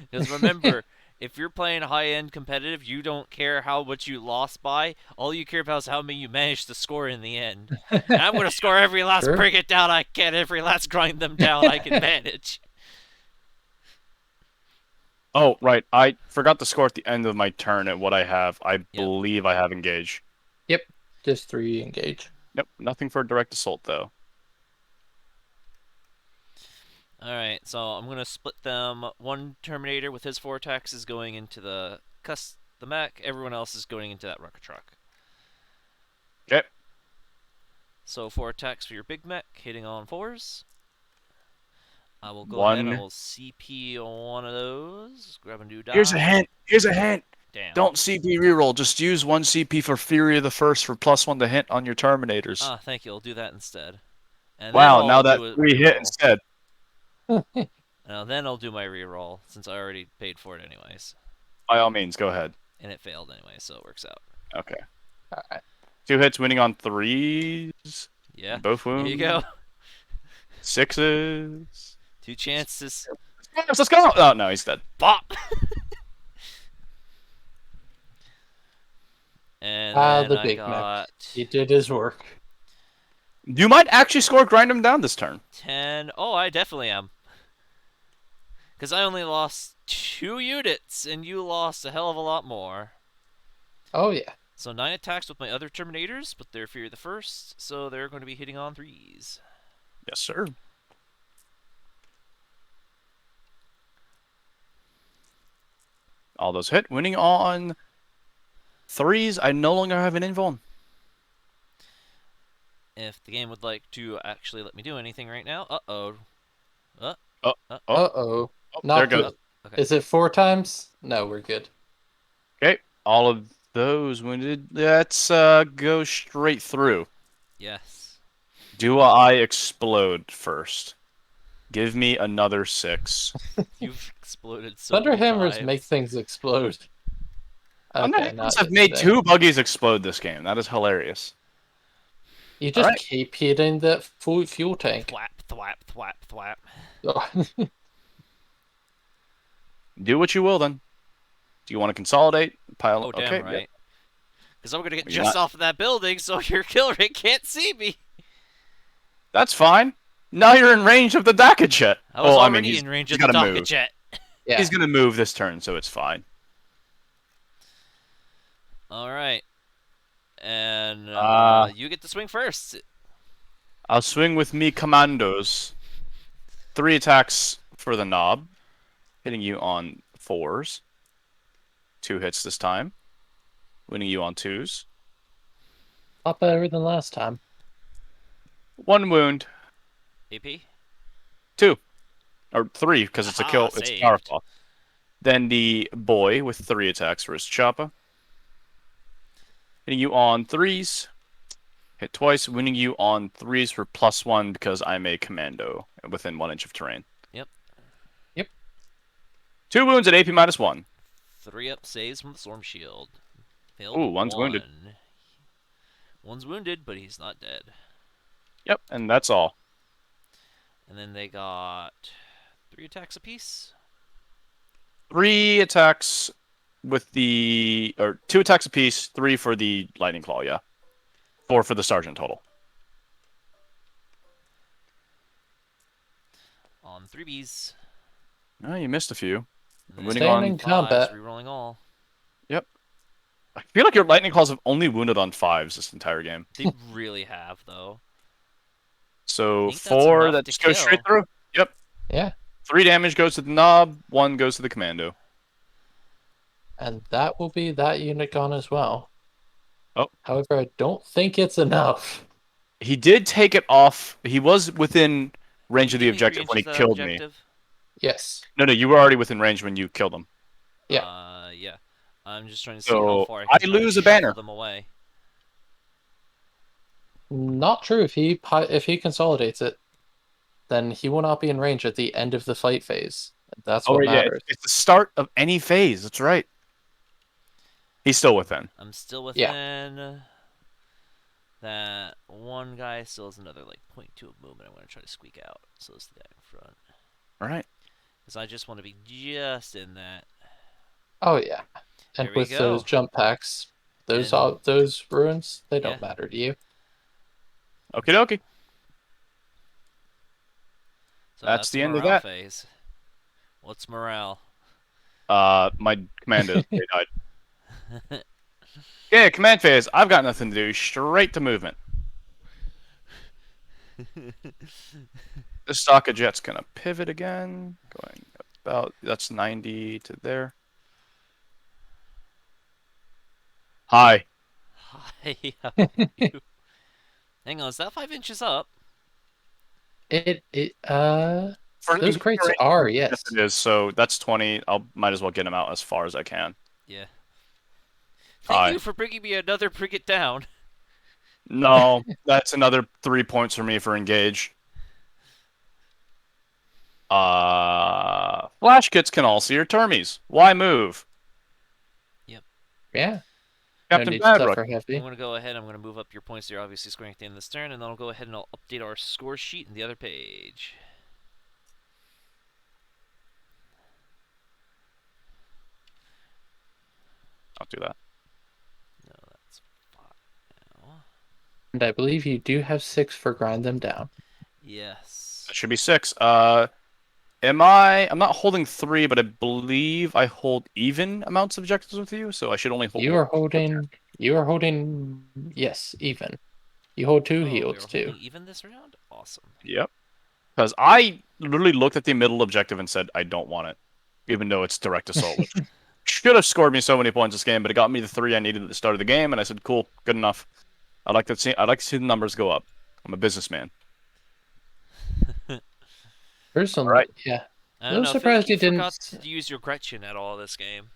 Because remember, if you're playing high-end competitive, you don't care how much you lost by. All you care about is how many you managed to score in the end. And I'm going to score every last Sure. bring it down I can, every last grind them down I can manage. Oh, right. I forgot to score at the end of my turn at what I have. I believe I have engage. Yep, just 3 engage. Nope, nothing for direct assault, though. Alright, so I'm going to split them. One Terminator with his 4 attacks is going into the mech. Everyone else is going into that rocket truck. Okay. So 4 attacks for your big mech, hitting on 4s. I will go One. ahead and I will CP one of those. Grab a new die. Here's a hint. Here's a hint. Damn. Don't CP reroll. Just use 1 CP for Fury of the First for +1 to hit on your Terminators. Ah, thank you. I'll do that instead. And Wow, then now I'll that do a 3 hit reroll. instead. Now then I'll do my reroll since I already paid for it anyways, By all means, go ahead. and it failed anyway, so it works out. Okay. Alright. 2 hits winning on 3s. Yeah. Both wounds. Here you go. 6s. 2 chances. Yes, let's go! Oh, no, he's dead. Pop. And then the I big got mech. He did his work. You might actually score grind him down this turn. 10. Oh, I definitely am. Because I only lost 2 units, and you lost a hell of a lot more. Oh yeah. So 9 attacks with my other Terminators, but they're Fury the First, so they're going to be hitting on 3s. Yes, sir. All those hit. Winning on 3s. I no longer have an invuln. If the game would like to actually let me do anything right now. Uh-oh. Oh. Uh-oh. Oh, Not there goes. good. Okay. Is it 4 times? No, we're good. Okay. All of those wounded. Let's go straight through. Yes. Do I explode first? Give me another 6. You've exploded so many Thunderhammers times. make things explode. Okay, Thunderhammers have made 2 buggies explode this game. That is hilarious. You just Alright. keep hitting that fuel tank. Thwap, thwap, thwap, thwap. Do what you will then. Do you want to consolidate? Pile. Oh, damn okay. right. Because I'm going to get You're just not- off of that building, so your kill rate can't see me. That's fine. Now you're in range of the Daka jet. I was Well, already he's- in range he's of the gotta Docket move. Jet. Yeah. He's gonna move this turn, so it's fine. Alright. And you get to swing first. I'll swing with me commandos. 3 attacks for the knob, hitting you on 4s. 2 hits this time, winning you on 2s. A lot better than last time. 1 wound, AP. 2 or 3 because it's a Aha, kill. It's a power saved. claw. Then the boy with 3 attacks for his choppa, hitting you on 3s. Hit twice, winning you on 3s for +1 because I'm a commando within 1 inch of terrain. Yep. 2 wounds at AP -1. 3 up saves from the storm shield. Failed Ooh, one's 1. wounded. One's wounded, but he's not dead. Yep, and that's all. And then they got 3 attacks apiece. 3 attacks with the, or 2 attacks apiece, 3 for the lightning claw, yeah. 4 for the sergeant total. On 3Bs. Oh, you missed a few. And then Winning Staying on in 5s, combat. rerolling all. Yep. I feel like your lightning claws have only wounded on 5s this entire game. They really have, though. So think that's 4 enough that to just goes straight kill. through. Yep. Yeah. 3 damage goes to the knob, 1 goes to the commando. And that will be that unit gone as well. Oh. However, I don't think it's enough. He did take it off. He was within range of the Give me 3 objective when he inches of that killed me. objective. Yes. No, you were already within range when you killed him. Yeah. Yeah. I'm just trying to see So, how far I I can try lose to a banner. shuffle them away. Not true. If he consolidates it, then he will not be in range at the end of the fight phase. That's Oh, what yeah, matters. it's the start of any phase. That's right. He's still within. I'm still Yeah. within. That one guy still has another like 0.2 of movement. I'm going to try to squeak out. So it's the guy in front. All right. Because I just want to be just in that. Oh yeah. And There we with go. those jump packs, those And- those ruins, they Yeah. don't matter to you. Okie dokie. So That's the end of morale that. phase. What's morale? My commandos, they died. Yeah, command phase. I've got nothing to do. Straight to movement. The stock of jet's gonna pivot again. Going about, that's 90 to there. Hi. Hi. Hang on, is that 5 inches up? For Those crates configuration, are, yes, yes. it is. So that's 20. Might as well get them out as far as I can. Yeah. Hi. Thank you for bringing me another bring it down. No, that's another 3 points for me for engage. Flash kits can all see your termies. Why move? Yeah. Captain no need to Badrock. suffer I'm heavy. going to go ahead. I'm going to move up your points. You're obviously scoring at the end of this turn, and then I'll go ahead and I'll update our score sheet in the other page. I'll do that. No, that's 5 now. And I believe you do have 6 for grind them down. Yes. That should be 6. I'm not holding 3, but I believe I hold even amounts of objectives with you, so I should only hold. You are holding, yes, even. You hold 2, he Oh, we holds were 2. holding even this round? Awesome. Yep. Because I literally looked at the middle objective and said, I don't want it. Even though it's direct assault, which should have scored me so many points this game, but it got me the 3 I needed at the start of the game, and I said, cool, good enough. I'd like to see the numbers go up. I'm a businessman. Personally, Alright. yeah. I I'm don't know. I feel surprised like you you didn't. forgot to use your Gretchen at all this game.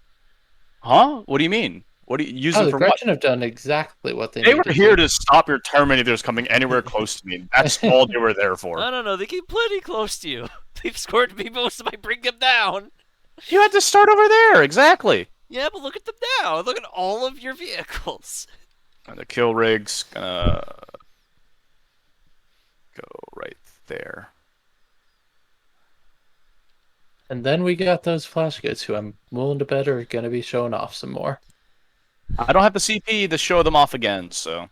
Huh? What do you mean? What do you use Oh, them the for Gretchen have done exactly what they what? They needed were here to stop your Terminators coming anywhere close to me. That's all they were there for. I don't know. They came plenty close to you. They've scored me most of my bring them down. You had to start over there, exactly. Yeah, but look at them now. Look at all of your vehicles. And the kill rig's gonna go right there. And then we got those flash kits who I'm willing to bet are going to be showing off some more. I don't have the CP to show them off again, so.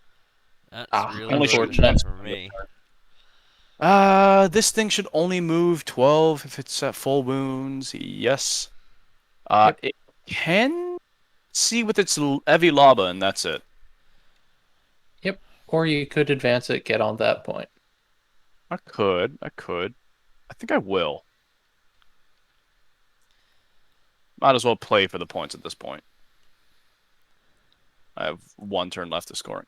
That's really unfortunate. for me. This thing should only move 12 if it's at full wounds. Yes. Yep. It can see with its heavy lava, and that's it. Yep. Or you could advance it, get on that point. I could. I think I will. Might as well play for the points at this point. I have 1 turn left to scoring.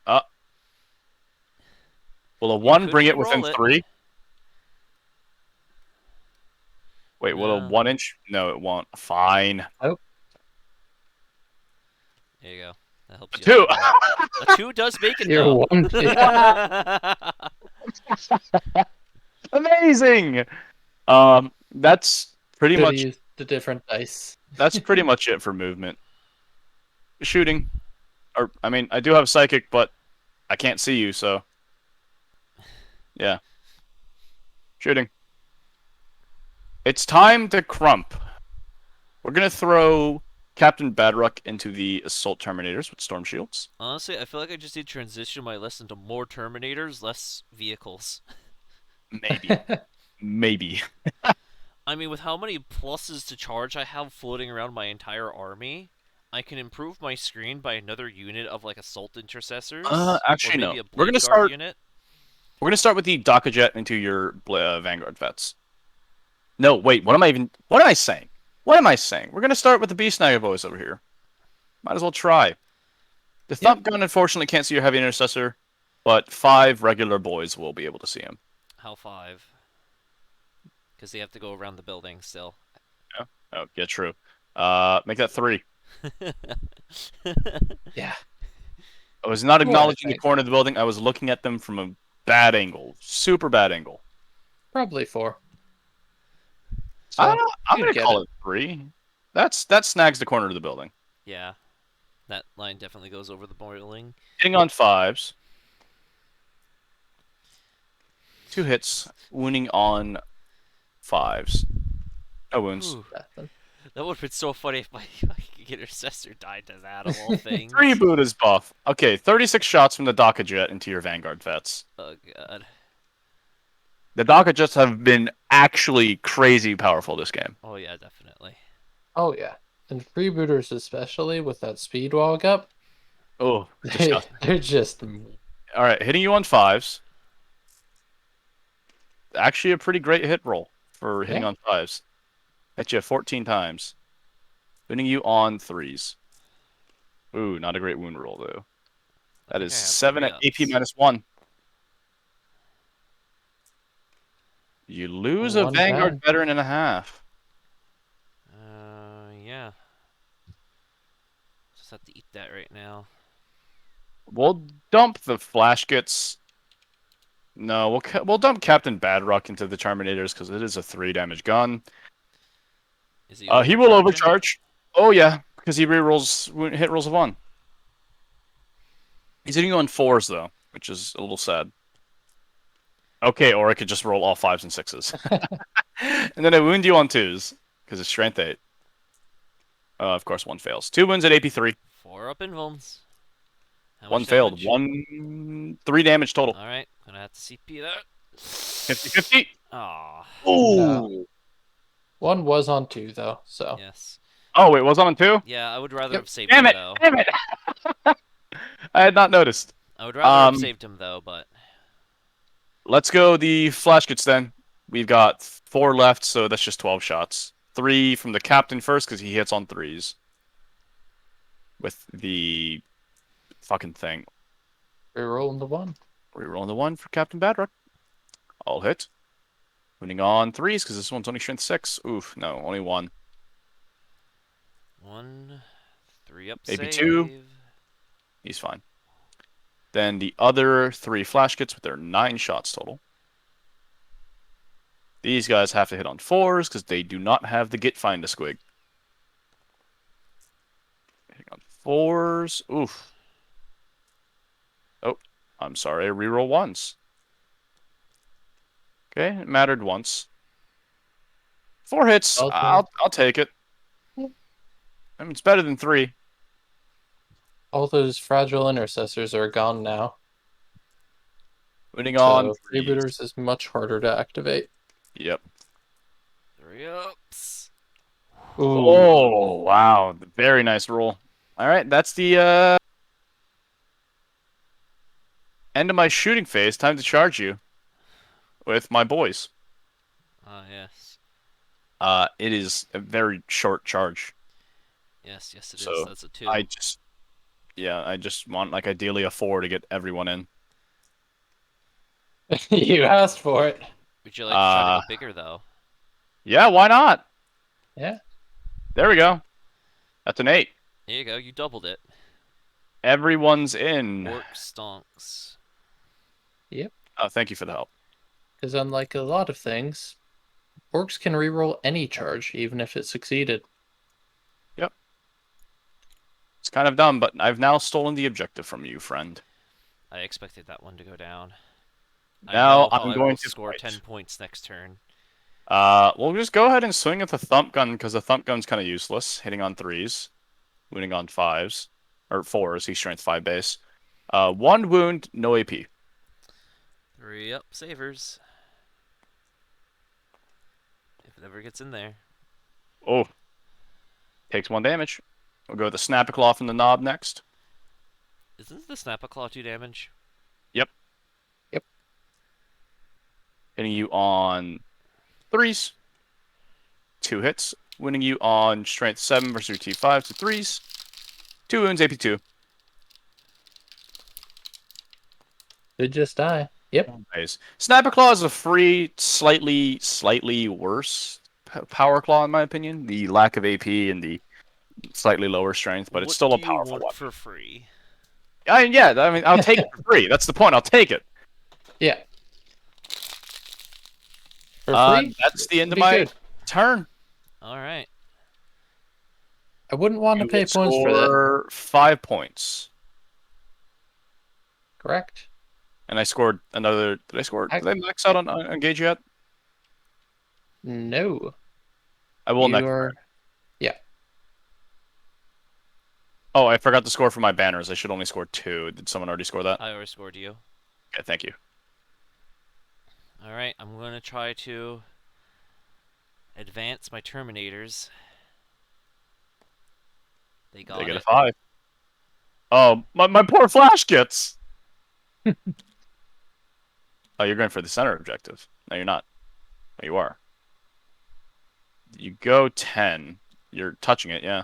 Will a You 1 could bring it within re-roll it. 3? Wait, will a No. 1 inch? No, it won't. Fine. Oh, There you go. That helps A you out 2! a lot. A 2 does make it, you're though. one. Yeah. Amazing! That's pretty Should have much used the different dice. it for movement. Shooting. Or, I mean, I do have psychic, but I can't see you, so... Yeah. Shooting. It's time to crump. We're gonna throw Captain Badrock into the Assault Terminators with Storm Shields. Honestly, I feel like I just need to transition my list into more Terminators, less vehicles. Maybe. Maybe. I mean, with how many pluses to charge I have floating around my entire army, I can improve my screen by another unit of like assault intercessors, or Actually, no. maybe a blade guard unit. We're gonna start with the Daka Jet into your Vanguard vets. No, wait. What am I saying? What am I saying? We're gonna start with the Beast Snagger boys over here. Might as well try. The Thump Gun unfortunately can't see your heavy intercessor, but 5 regular boys will be able to see him. How 5? Because they have to go around the building still. Yeah. Oh, yeah, true. Make that 3. Yeah. I was not Four, I acknowledging the think. corner of the building. I was looking at them from a bad angle, super bad angle. Probably 4. So I'm you'd gonna get call it. it 3. That snags the corner of the building. Yeah, that line definitely goes over the boiling. Hitting on 5s. 2 hits, wounding on 5s. No wounds. Whew. Nothing. That would have been so funny if my intercessor died to that of all things. Freebooters buff. Okay, 36 shots from the Daka Jet into your Vanguard vets. Oh god. The Daka Jets have been actually crazy powerful this game. Oh yeah, definitely. Oh yeah, and freebooters especially with that speed walk up, Oh, disgusting. they're just All right, hitting you on 5s. Actually, a pretty great hit roll for hitting Yeah. on 5s. Hit you 14 times. Winning you on 3s. Ooh, not a great wound roll, though. That is 7 at AP -1. You lose a one Vanguard bad. veteran and a half. Yeah. Just have to eat that right now. We'll dump the Flashkits. No, we'll dump Captain Badrock into the Terminators because it is a 3 damage gun. Is he? He will overcharging? overcharge. Oh yeah, because he rerolls hit rolls of 1. He's hitting you on 4s though, which is a little sad. Okay, or I could just roll all 5s and 6s. And then I wound you on 2s because it's strength 8. Of course, 1 fails. 2 wounds at AP3. 4 up invulns. How 1 much failed. damage? 3 damage total. All right, gonna have to CP that. 50-50. Ah. Ooh. No. One was on 2 though, so Yes. Oh wait, was on 2? Yeah, I would rather Yep. have saved Damn him it! though. Damn it! I had not noticed. I would rather have saved him though, but Let's go the Flashkits then. We've got 4 left, so that's just 12 shots. 3 from the captain first, because he hits on 3s. With the fucking thing. rerolling the 1. Rerolling the 1 for Captain Badrock. All hit. Winning on 3s, because this one's only strength 6. Oof, no, only 1. 1, 3 up AP2. save. He's fine. Then the other 3 Flashkits with their 9 shots total. These guys have to hit on 4s because they do not have the Git Find a Squig. Hitting on 4s. Oof. Oh, I'm sorry. I reroll 1s. Okay, it mattered once. 4 hits. Okay. I'll take it. I mean, it's better than 3. All those fragile intercessors are gone now. Winning on So 3s. freebooters is much harder to activate. Yep. 3 ups. Ooh. Oh, wow. Very nice roll. All right, that's the end of my shooting phase. Time to charge you with my boys. Ah, yes. It is a very short charge. Yes, yes, it is. So That's a I 2. just, yeah, I just want like ideally a 4 to get everyone in. You asked for it. Would you like to try to Uh, go bigger, though? yeah, why not? Yeah. There we go. That's an 8. There you go. You doubled it. Everyone's in. Orc stonks. Yep. Oh, thank you for the help. Because unlike a lot of things, orcs can reroll any charge, even if it succeeded. Yep. It's kind of dumb, but I've now stolen the objective from you, friend. I expected that one to go down. I Now know how I'm I will going to score 10 fight. points next turn. We'll just go ahead and swing at the thump gun because the thump gun's kind of useless, hitting on 3s, wounding on 5s, or 4s. He's strength 5 base. 1 wound, no AP. 3 up, savers. If it ever gets in there. Oh, takes 1 damage. We'll go with the Snap-a-Claw from the knob next. Isn't the Snap-a-Claw 2 damage? Yep. Yep. Hitting you on 3s. 2 hits. Winning you on strength 7 versus your T5 to 3s. 2 wounds, AP2. Did just die. Yep. Nice. Snap-a-Claw is a free, slightly worse Power Claw in my opinion. The lack of AP and the slightly lower strength, but it's What still do a you powerful want weapon. for free? Yeah, I mean, I'll take it for free. That's the point. I'll take it. Yeah. For free? That's the end of Be my good. turn. Alright. I wouldn't want to You pay will points for that. score 5 points. Correct? And I scored another. Did I score? Did I max out on engage yet? No. I will You next. are. Yeah. Oh, I forgot to score for my banners. I should only score 2. Did someone already score that? I already scored you. Okay, thank you. Alright, I'm going to try to advance my Terminators. They got They get a it. 5. Oh, my poor Flash gets. Oh, you're going for the center objective. No, you're not. No, you are. You go 10. You're touching it, yeah.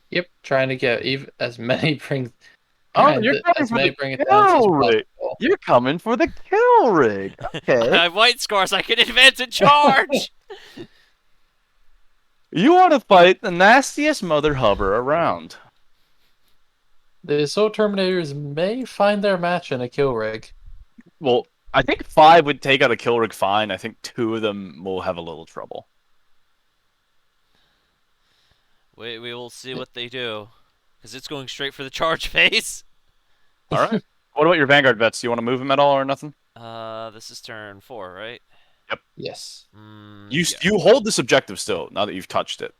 Yep. Trying to get as many Oh, you're coming as for the many bring it down as kill rig. possible. You're coming for the kill rig. I have white scars. I can advance and charge. You want to fight the nastiest mother hubber around. The Soul Terminators may find their match in a kill rig. Well, I think 5 would take out a kill rig fine. I think 2 of them will have a little trouble. We will see what they do. Because it's going straight for the charge phase. All right. What about your Vanguard vets? Do you want to move them at all or nothing? This is turn 4, right? Yes. You Yeah. you hold this objective still now that you've touched it.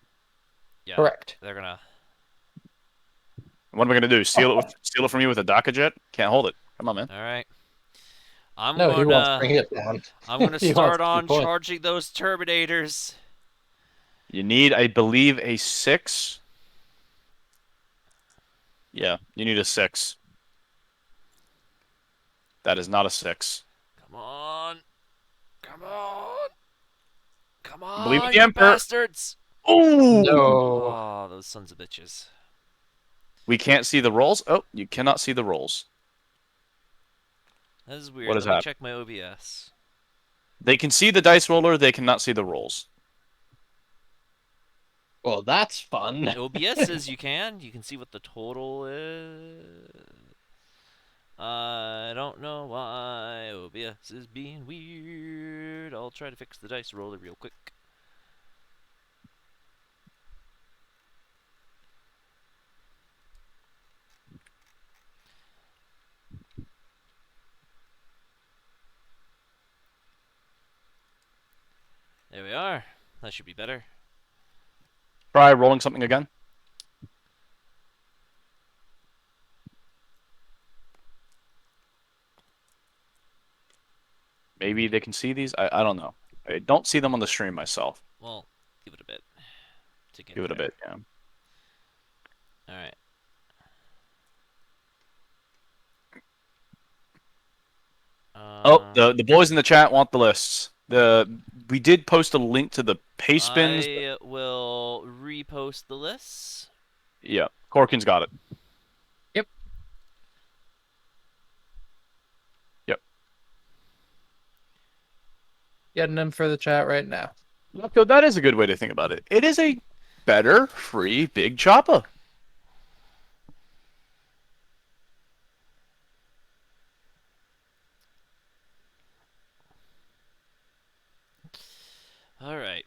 Yeah. Correct. They're gonna. What am I gonna do? Steal it from you with a Daka jet? Can't hold it. Come on, man. All right. I'm No, he wants to gonna. bring it down. I'm gonna He wants start 2 on points. charging those Terminators. You need, I believe, a 6. Yeah, you need a 6. That is not a 6. Come on. Come on. Come Believe in on, the you Emperor. bastards. Ooh! No. Oh, those sons of bitches. We can't see the rolls. Oh, you cannot see the rolls. That is weird. What has Let me happened? check my OBS. They can see the dice roller. They cannot see the rolls. Well, that's fun. OBS says you can. You can see what the total is. I don't know why OBS is being weird. I'll try to fix the dice roller real quick. There we are. That should be better. Try rolling something again. Maybe they can see these. I don't know. I don't see them on the stream myself. Well, give it a bit to get Give it a there. bit, yeah. All right. Oh, the boys in the chat want the lists. We did post a link to the paste bins. I will repost the lists. Yeah, Corkin's got it. Yep. Yep. Getting them for the chat right now. So that is a good way to think about it. It is a better free big chopper. All right.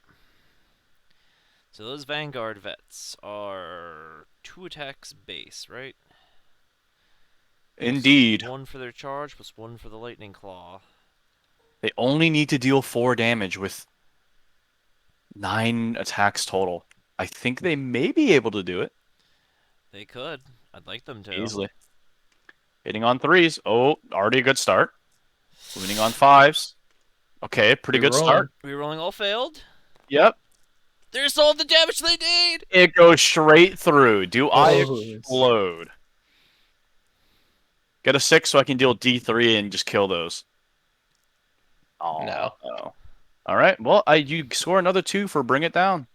So those Vanguard vets are 2 attacks base, right? Plus Indeed. 1 for their charge, plus 1 for the lightning claw. They only need to deal 4 damage with 9 attacks total. I think they may be able to do it They could. I'd like them to. easily. Hitting on 3s. Oh, already a good start. Winning on 5s. Okay, pretty good start. Rerolling all failed. Yep. There's all the damage they need! It goes straight through. Do I explode? Get a 6 so I can deal D3 and just kill those. Oh, No. no. All right. Well, you score another 2 for bring it down.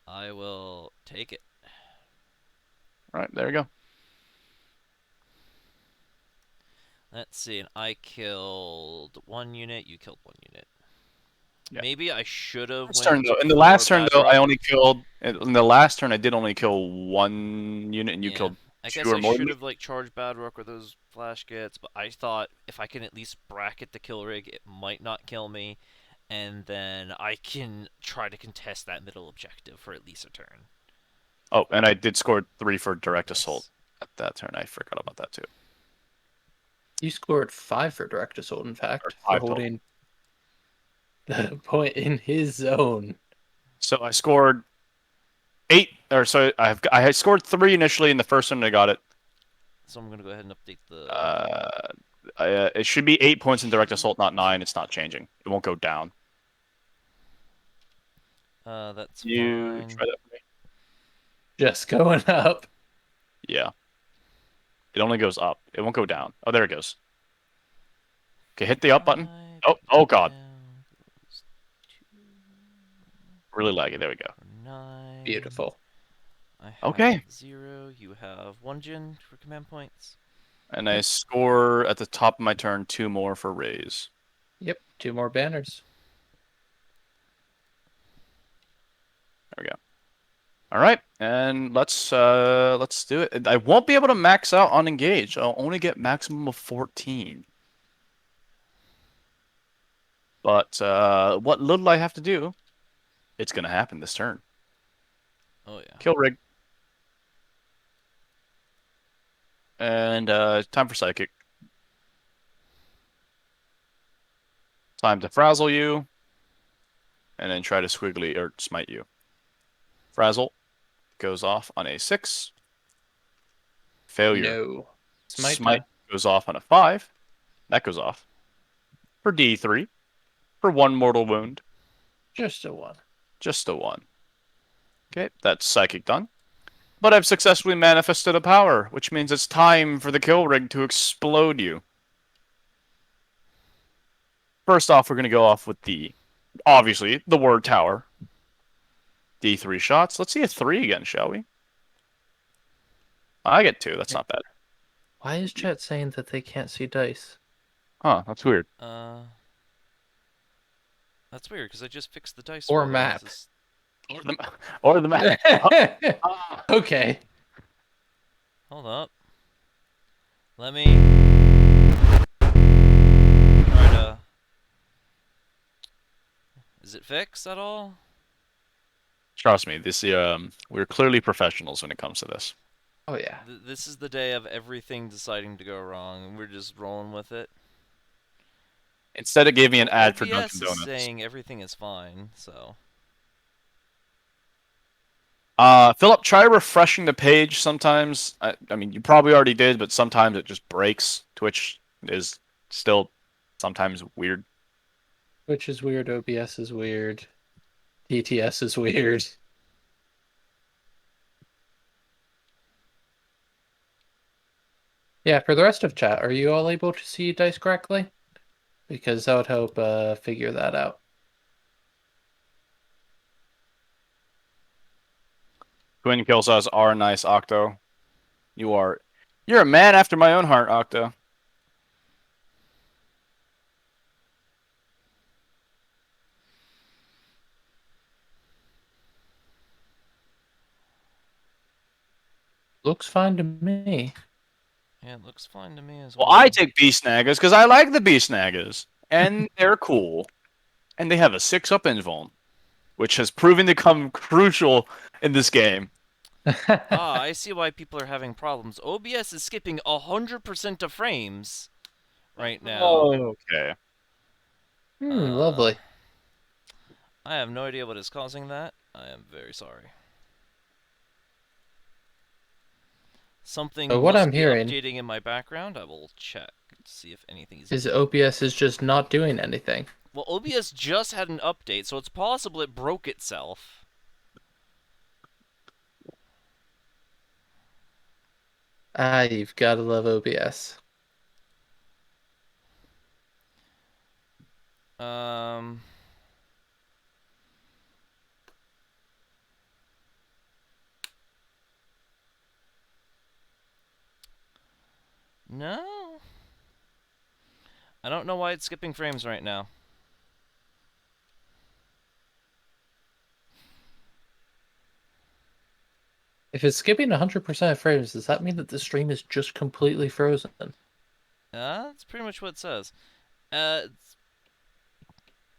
I will take it. All right, there you go. Let's see, and I killed 1 unit, you killed 1 unit. Yeah. Maybe I should have Last went turn, though. In the for last turn, though, Badrock. I only killed. In the last turn, I did only kill 1 unit, and you Yeah. killed I 2 guess or I more should than me. have like charged Badrock or those flash gets, but I thought if I can at least bracket the kill rig, it might not kill me, and then I can try to contest that middle objective for at least a turn. Oh, and I did score 3 for direct Yes. assault at that turn. I forgot about that too. You scored 5 for direct assault, in fact, for 5 total. holding the point in his zone. So I scored 8, or so I had scored 3 initially in the first one. I got it. So I'm gonna go ahead and update the. It should be 8 points in direct assault, not 9. It's not changing. It won't go down. That's You fine. try that for me? Just going up. Yeah. It only goes up. It won't go down. Oh, there it goes. Okay, hit the up button. Oh god. Really laggy. There we go. 9. Beautiful. I have Okay. 0. You have 1 gin for command points. And I score at the top of my turn 2 more for raise. Yep, 2 more banners. There we go. All right, and let's do it. I won't be able to max out on engage. I'll only get maximum of 14. But what little I have to do, it's gonna happen this turn. Oh yeah. Kill rig. And time for psychic. Time to frazzle you. And then try to squiggly or smite you. Frazzle goes off on a 6. Failure. No. Smite goes off on a 5. That goes off. For D3. For 1 mortal wound. Just a 1. Just a 1. Okay, that's psychic done. But I've successfully manifested a power, which means it's time for the kill rig to explode you. First off, we're going to go off with obviously, the word tower. D3 shots. Let's see a 3 again, shall we? I get 2. That's not bad. Why is chat saying that they can't see dice? Huh, that's weird. That's weird because I just fixed the dice. Or roll. map. Or the map. Okay. Hold up. Let me try to. Is it fixed at all? Trust me, we're clearly professionals when it comes to this. Oh yeah. This is the day of everything deciding to go wrong, and we're just rolling with it. Instead, it gave me an ad for OBS Dunkin' is Donuts. saying everything is fine, so. Philip, try refreshing the page sometimes. I mean, you probably already did, but sometimes it just breaks. Twitch is still sometimes weird. Twitch is weird, OBS is weird. TTS is weird. Yeah, for the rest of chat, are you all able to see dice correctly? Because that would help figure that out. Twin kill says are nice, Octo. You're a man after my own heart, Octo. Looks fine to me. Yeah, it looks fine to me as Well, well. I take beast snaggers because I like the beast snaggers, and they're cool, and they have a 6-up invuln, which has proven to come crucial in this game. Ah, I see why people are having problems. OBS is skipping 100% of frames right now. Okay. Uh, Lovely. I have no idea what is causing that. I am very sorry. Something But what must I'm be hearing updating in my background. I will check to see if anything is is updating. OBS is just not doing anything. Well, OBS just had an update, so it's possible it broke itself. Ah, you've got to love OBS. Um, no. I don't know why it's skipping frames right now. If it's skipping 100% of frames, does that mean that the stream is just completely frozen? That's pretty much what it says. It's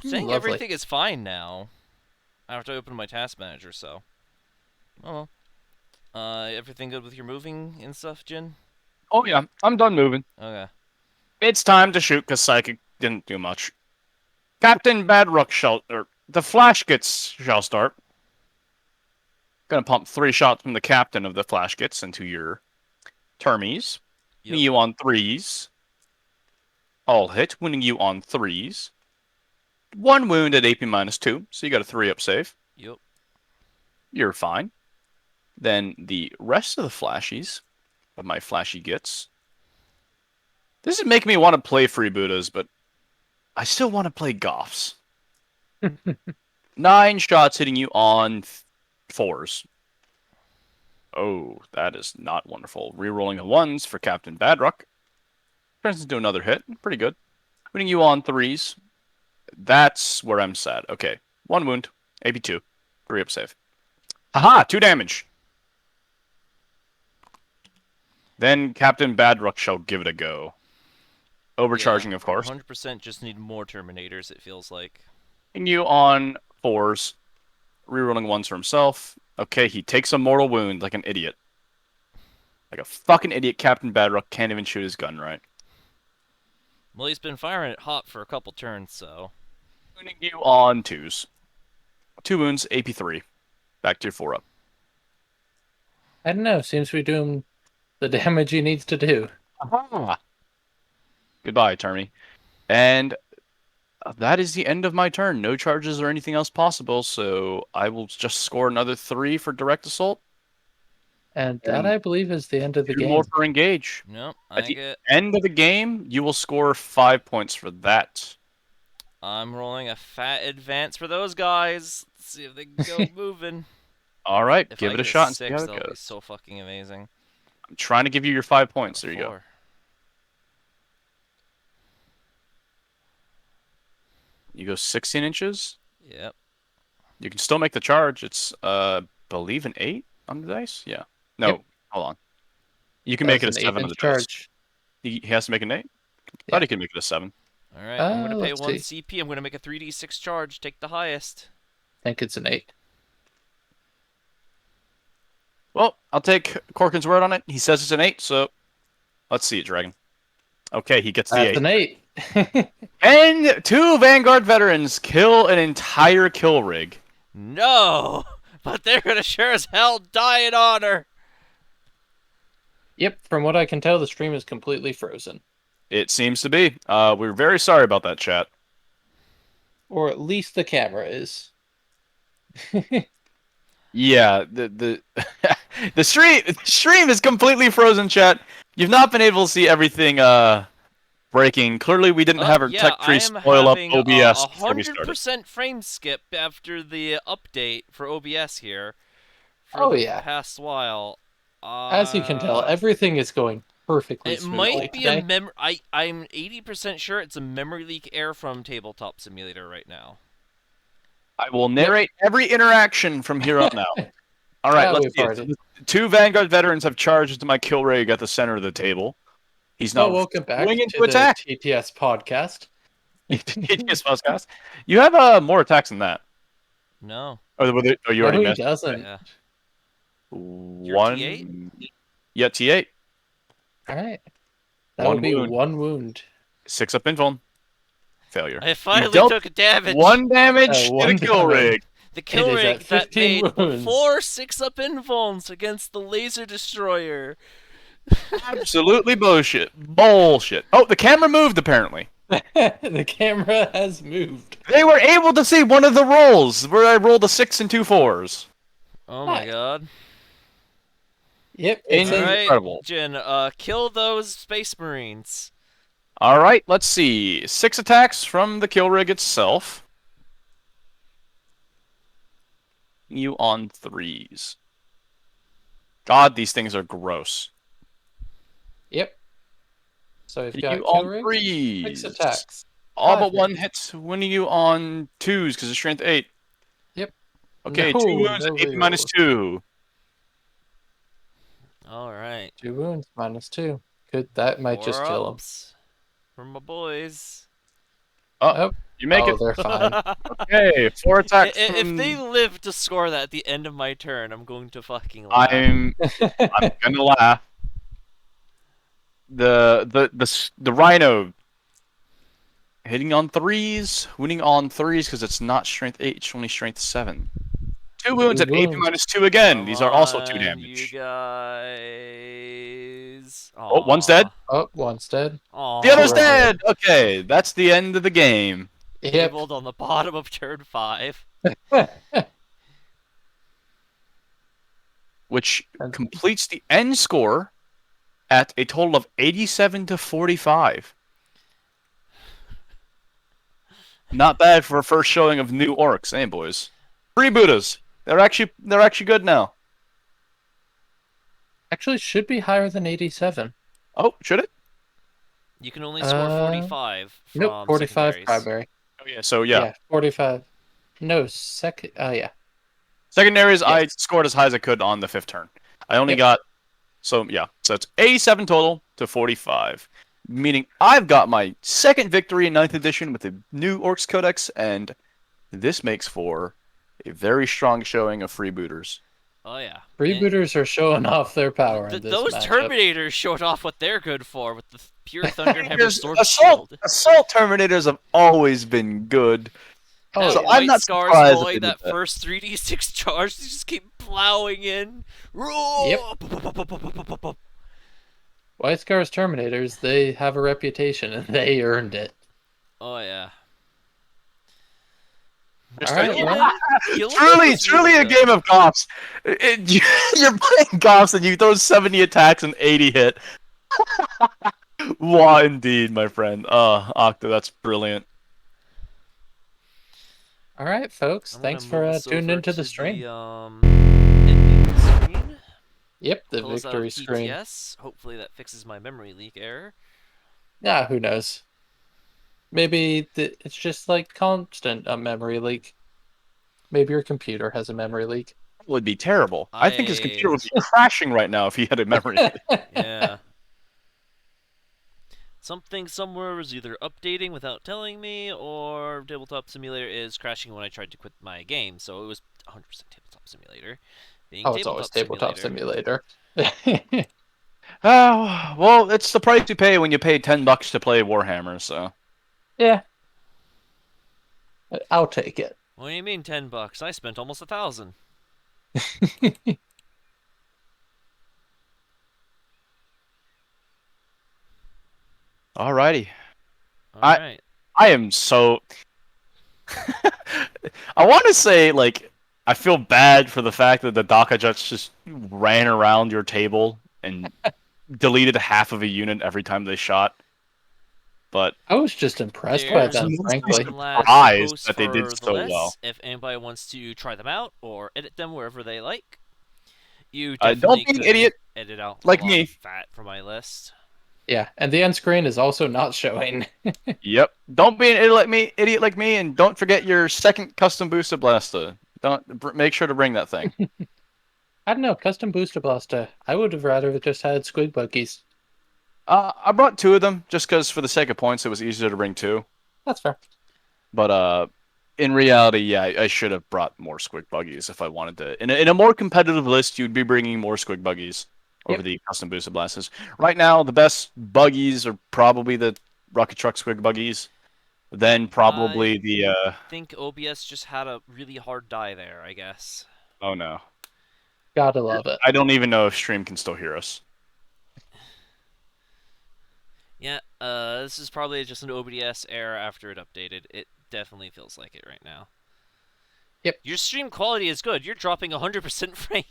saying Lovely. everything is fine now. I have to open my task manager, so. Oh. Everything good with your moving and stuff, Jin? Oh yeah, I'm done moving. Okay. It's time to shoot because Psychic didn't do much. Captain Badrock the flash gets shall start. Gonna pump 3 shots from the captain of the flash gets into your termies. Yep. You on 3s. All hit, winning you on 3s. 1 wound at AP -2, so you got a 3-up save. Yep. You're fine. Then the rest of the flashies of my flashy gets. This is making me want to play Freebootas, but I still want to play Goffs. 9 shots hitting you on 4s. Oh, that is not wonderful. Rerolling the 1s for Captain Badrock. Turns into another hit. Pretty good. Winning you on 3s. That's where I'm sad. Okay. 1 wound. AP2. 3-up save. Haha! 2 damage. Then Captain Badrock shall give it a go. Overcharging, Yeah, of course. 100% just need more Terminators, it feels like. Hitting you on 4s. Rerolling 1s for himself. Okay, he takes a mortal wound like an idiot. Like a fucking idiot, Captain Badrock can't even shoot his gun right. Well, he's been firing it hot for a couple turns, so. Wounding you on 2s. 2 wounds, AP3. Back to your 4-up. I don't know. Seems to be doing the damage he needs to do. Aha! Goodbye, Termy. And that is the end of my turn. No charges or anything else possible, so I will just score another 3 for direct assault. And that, I believe, is the end of the 2 more game. for engage. Nope, At I the get. end of the game, you will score 5 points for that. I'm rolling a fat advance for those guys. Let's see if they can go moving. All right, If give I it a get shot and see 6, how it that'll be goes. so fucking amazing. I'm trying to give you your 5 points. Got a There you go. 4. You go 16 inches. Yep. You can still make the charge. It's, believe an 8 on the dice? Yeah. No, Yep. hold on. You can That make was it a an 7 on 8-inch the dice. charge. He has to make an 8? Yeah. Thought he could make it a 7. Alright, I'm going to pay Let's 1 see. CP. I'm going to make a 3d6 charge. Take the highest. I think it's an 8. Well, I'll take Corkin's word on it. He says it's an 8, so let's see it, Dragon. Okay, he gets the That's 8. an 8. And 2 Vanguard veterans kill an entire kill rig. No! But they're going to sure as hell die in honor. Yep, from what I can tell, the stream is completely frozen. It seems to be. We're very sorry about that, chat. Or at least the camera is. Yeah, the the stream is completely frozen, chat. You've not been able to see everything breaking. Clearly, we didn't have our Yeah, tech I tree am spoil up having OBS a before we hundred started. percent frame skip after the update for OBS here for Oh the yeah. past while. As you can tell, everything is going perfectly It smoothly might be a today. I'm 80% sure it's a memory leak error from Tabletop Simulator right now. I will narrate every interaction from here on out. All right, let's We've see it. So already. the two Vanguard veterans have charged into my kill rig at the center of the table. He's Well, now welcome back going into to the attack. TTS podcast. TTS podcast. You have more attacks than that. No. Oh, you No, already he missed. doesn't. Yeah. You're T8? One. Yeah, T8. All right. That would One be wound. one wound. 6 up info. Failure. I You finally dealt took damage. 1 damage to One the kill damage. rig. The kill It is rig at that 15 made wounds. 4 6-up invulns against the laser destroyer. Absolutely bullshit. Bullshit. Oh, the camera moved apparently. The camera has moved. They were able to see one of the rolls where I rolled a 6 and 2 4s. Oh my Nice. god. Yep, it says Incredible. Alright, Jin, kill those space marines. All right, let's see. 6 attacks from the kill rig itself. You on 3s. God, these things are gross. Yep. So we've got You kill on rig, 3s. 6 attacks. All 5 but one hits. hits, winning you on 2s because of strength 8. Yep. Okay, No, 2 wounds no at 8 minus rerolls. 2. Alright. 2 wounds minus 2. That might just 4 kill him. ups from my boys. Oh, You make it. they're fine. Okay, 4 attacks If they from... live to score that at the end of my turn, I'm going to fucking laugh. I'm gonna laugh. The rhino hitting on 3s, winning on 3s because it's not strength 8, it's only strength 7. 2 wounds at 8 wounds. minus 2 again. Come These are also 2 on, damage. You guys. Oh, one's dead. Oh, one's dead. The other's Aw. dead. Okay, that's the end of the game. Yep. Tabled on the bottom of turn 5. Which completes the end score at a total of 87 to 45. Not bad for a first showing of new orcs, eh, boys? Freebootas. They're actually good now. Actually, should be higher than 87. Oh, should it? You can only score 45 from Nope, 45 secondaries. primary. Oh yeah. So yeah. 45. No, second. Yeah. Secondaries, Yes. I scored as high as I could on the 5th turn. I only Yep. got... So, yeah. So it's 87 total to 45. Meaning I've got my second victory in 9th edition with the new Orcs Codex, and this makes for a very strong showing of freebooters. Oh yeah. Freebooters are showing off their power in this Those matchup. Terminators showed off what they're good for with the pure Thunderhammer Because Sword assault Shield. Terminators have always been good. Oh, So yeah. I'm not Scars surprised Void, that they that did that. first 3d6 charge, they just keep plowing in. Yep. White Scars Terminators, they have a reputation and they earned it. Oh yeah. All right, Truly a game of Goffs. You're playing Goffs and you throw 70 attacks and 80 hit. Wow, indeed, my friend. Octa, that's brilliant. All right, folks. Thanks for tuning into the stream. Ending screen. Yep, the Close out victory screen. TTS. Hopefully that fixes my memory leak error. Yeah, who knows? Maybe it's just like constant a memory leak. Maybe your computer has a memory leak. That would be terrible. I think his computer would be crashing right now if he had a memory. Yeah. Something somewhere was either updating without telling me, or Tabletop Simulator is crashing when I tried to quit my game. So it was 100% Tabletop Simulator. It's always Tabletop Simulator. Oh, well, it's the price you pay when you pay $10 to play Warhammer, so. Yeah. I'll take it. What do you mean $10? I spent almost 1,000. Alrighty. Alright. I am so... I want to say, like, I feel bad for the fact that the Daka Jets just ran around your table and deleted half of a unit every time they shot. But I was just impressed by I was There's them, mostly frankly. one last surprised post that they did for the so well. list. If anybody wants to try them out or edit them wherever they like, you Don't definitely be an could idiot edit out a like lot of me. fat from my list. Yeah, and the end screen is also not showing. Yep. Don't be an idiot like me, and don't forget your second custom boosted blaster. Don't make sure to bring that thing. I don't know, custom booster blaster. I would have rather just had squig buggies. I brought two of them just because, for the sake of points, it was easier to bring two. That's fair. But in reality, yeah, I should have brought more squig buggies if I wanted to. In a more competitive list, you'd be bringing more squig buggies over Yep. the custom boosted blasters. Right now, the best buggies are probably the rocket truck squig buggies. Yep, Then I probably the think OBS just had a really hard die there, I guess. oh no, Gotta love it. I don't even know if stream can still hear us. Yeah, this is probably just an OBS error after it updated. It definitely feels like it right now. Yep. Your stream quality is good. You're dropping 100% frame.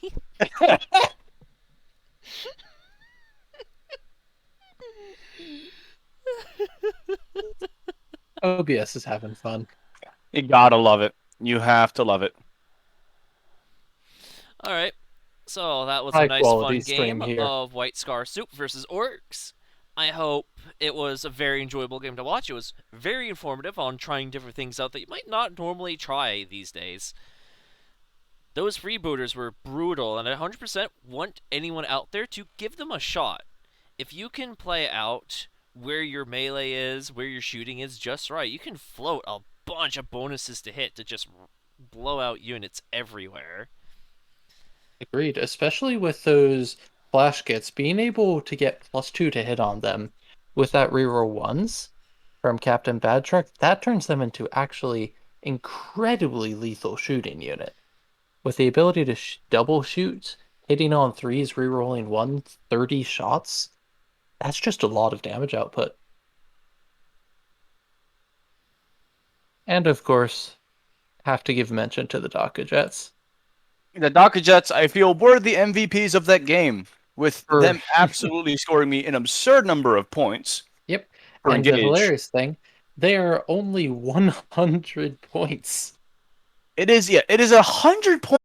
OBS is having fun. You gotta love it. You have to love it. Alright, so that was a High nice quality fun stream game here. of White Scar Soup versus Orks. I hope it was a very enjoyable game to watch. It was very informative on trying different things out that you might not normally try these days. Those freebooters were brutal, and I 100% want anyone out there to give them a shot. If you can play out where your melee is, where your shooting is just right, you can float a bunch of bonuses to hit to just blow out units everywhere. Agreed. Especially with those flash kits, being able to get +2 to hit on them with that reroll ones from Captain Bad Truck, that turns them into actually incredibly lethal shooting unit. With the ability to double shoot, hitting on threes, rerolling 130 shots, that's just a lot of damage output. And of course, have to give mention to the Daka Jets. The Daka Jets, I feel, were the MVPs of that game, with them absolutely scoring me an absurd number of points Yep. per And the engage. hilarious thing, they are only 100 points. It is 100 points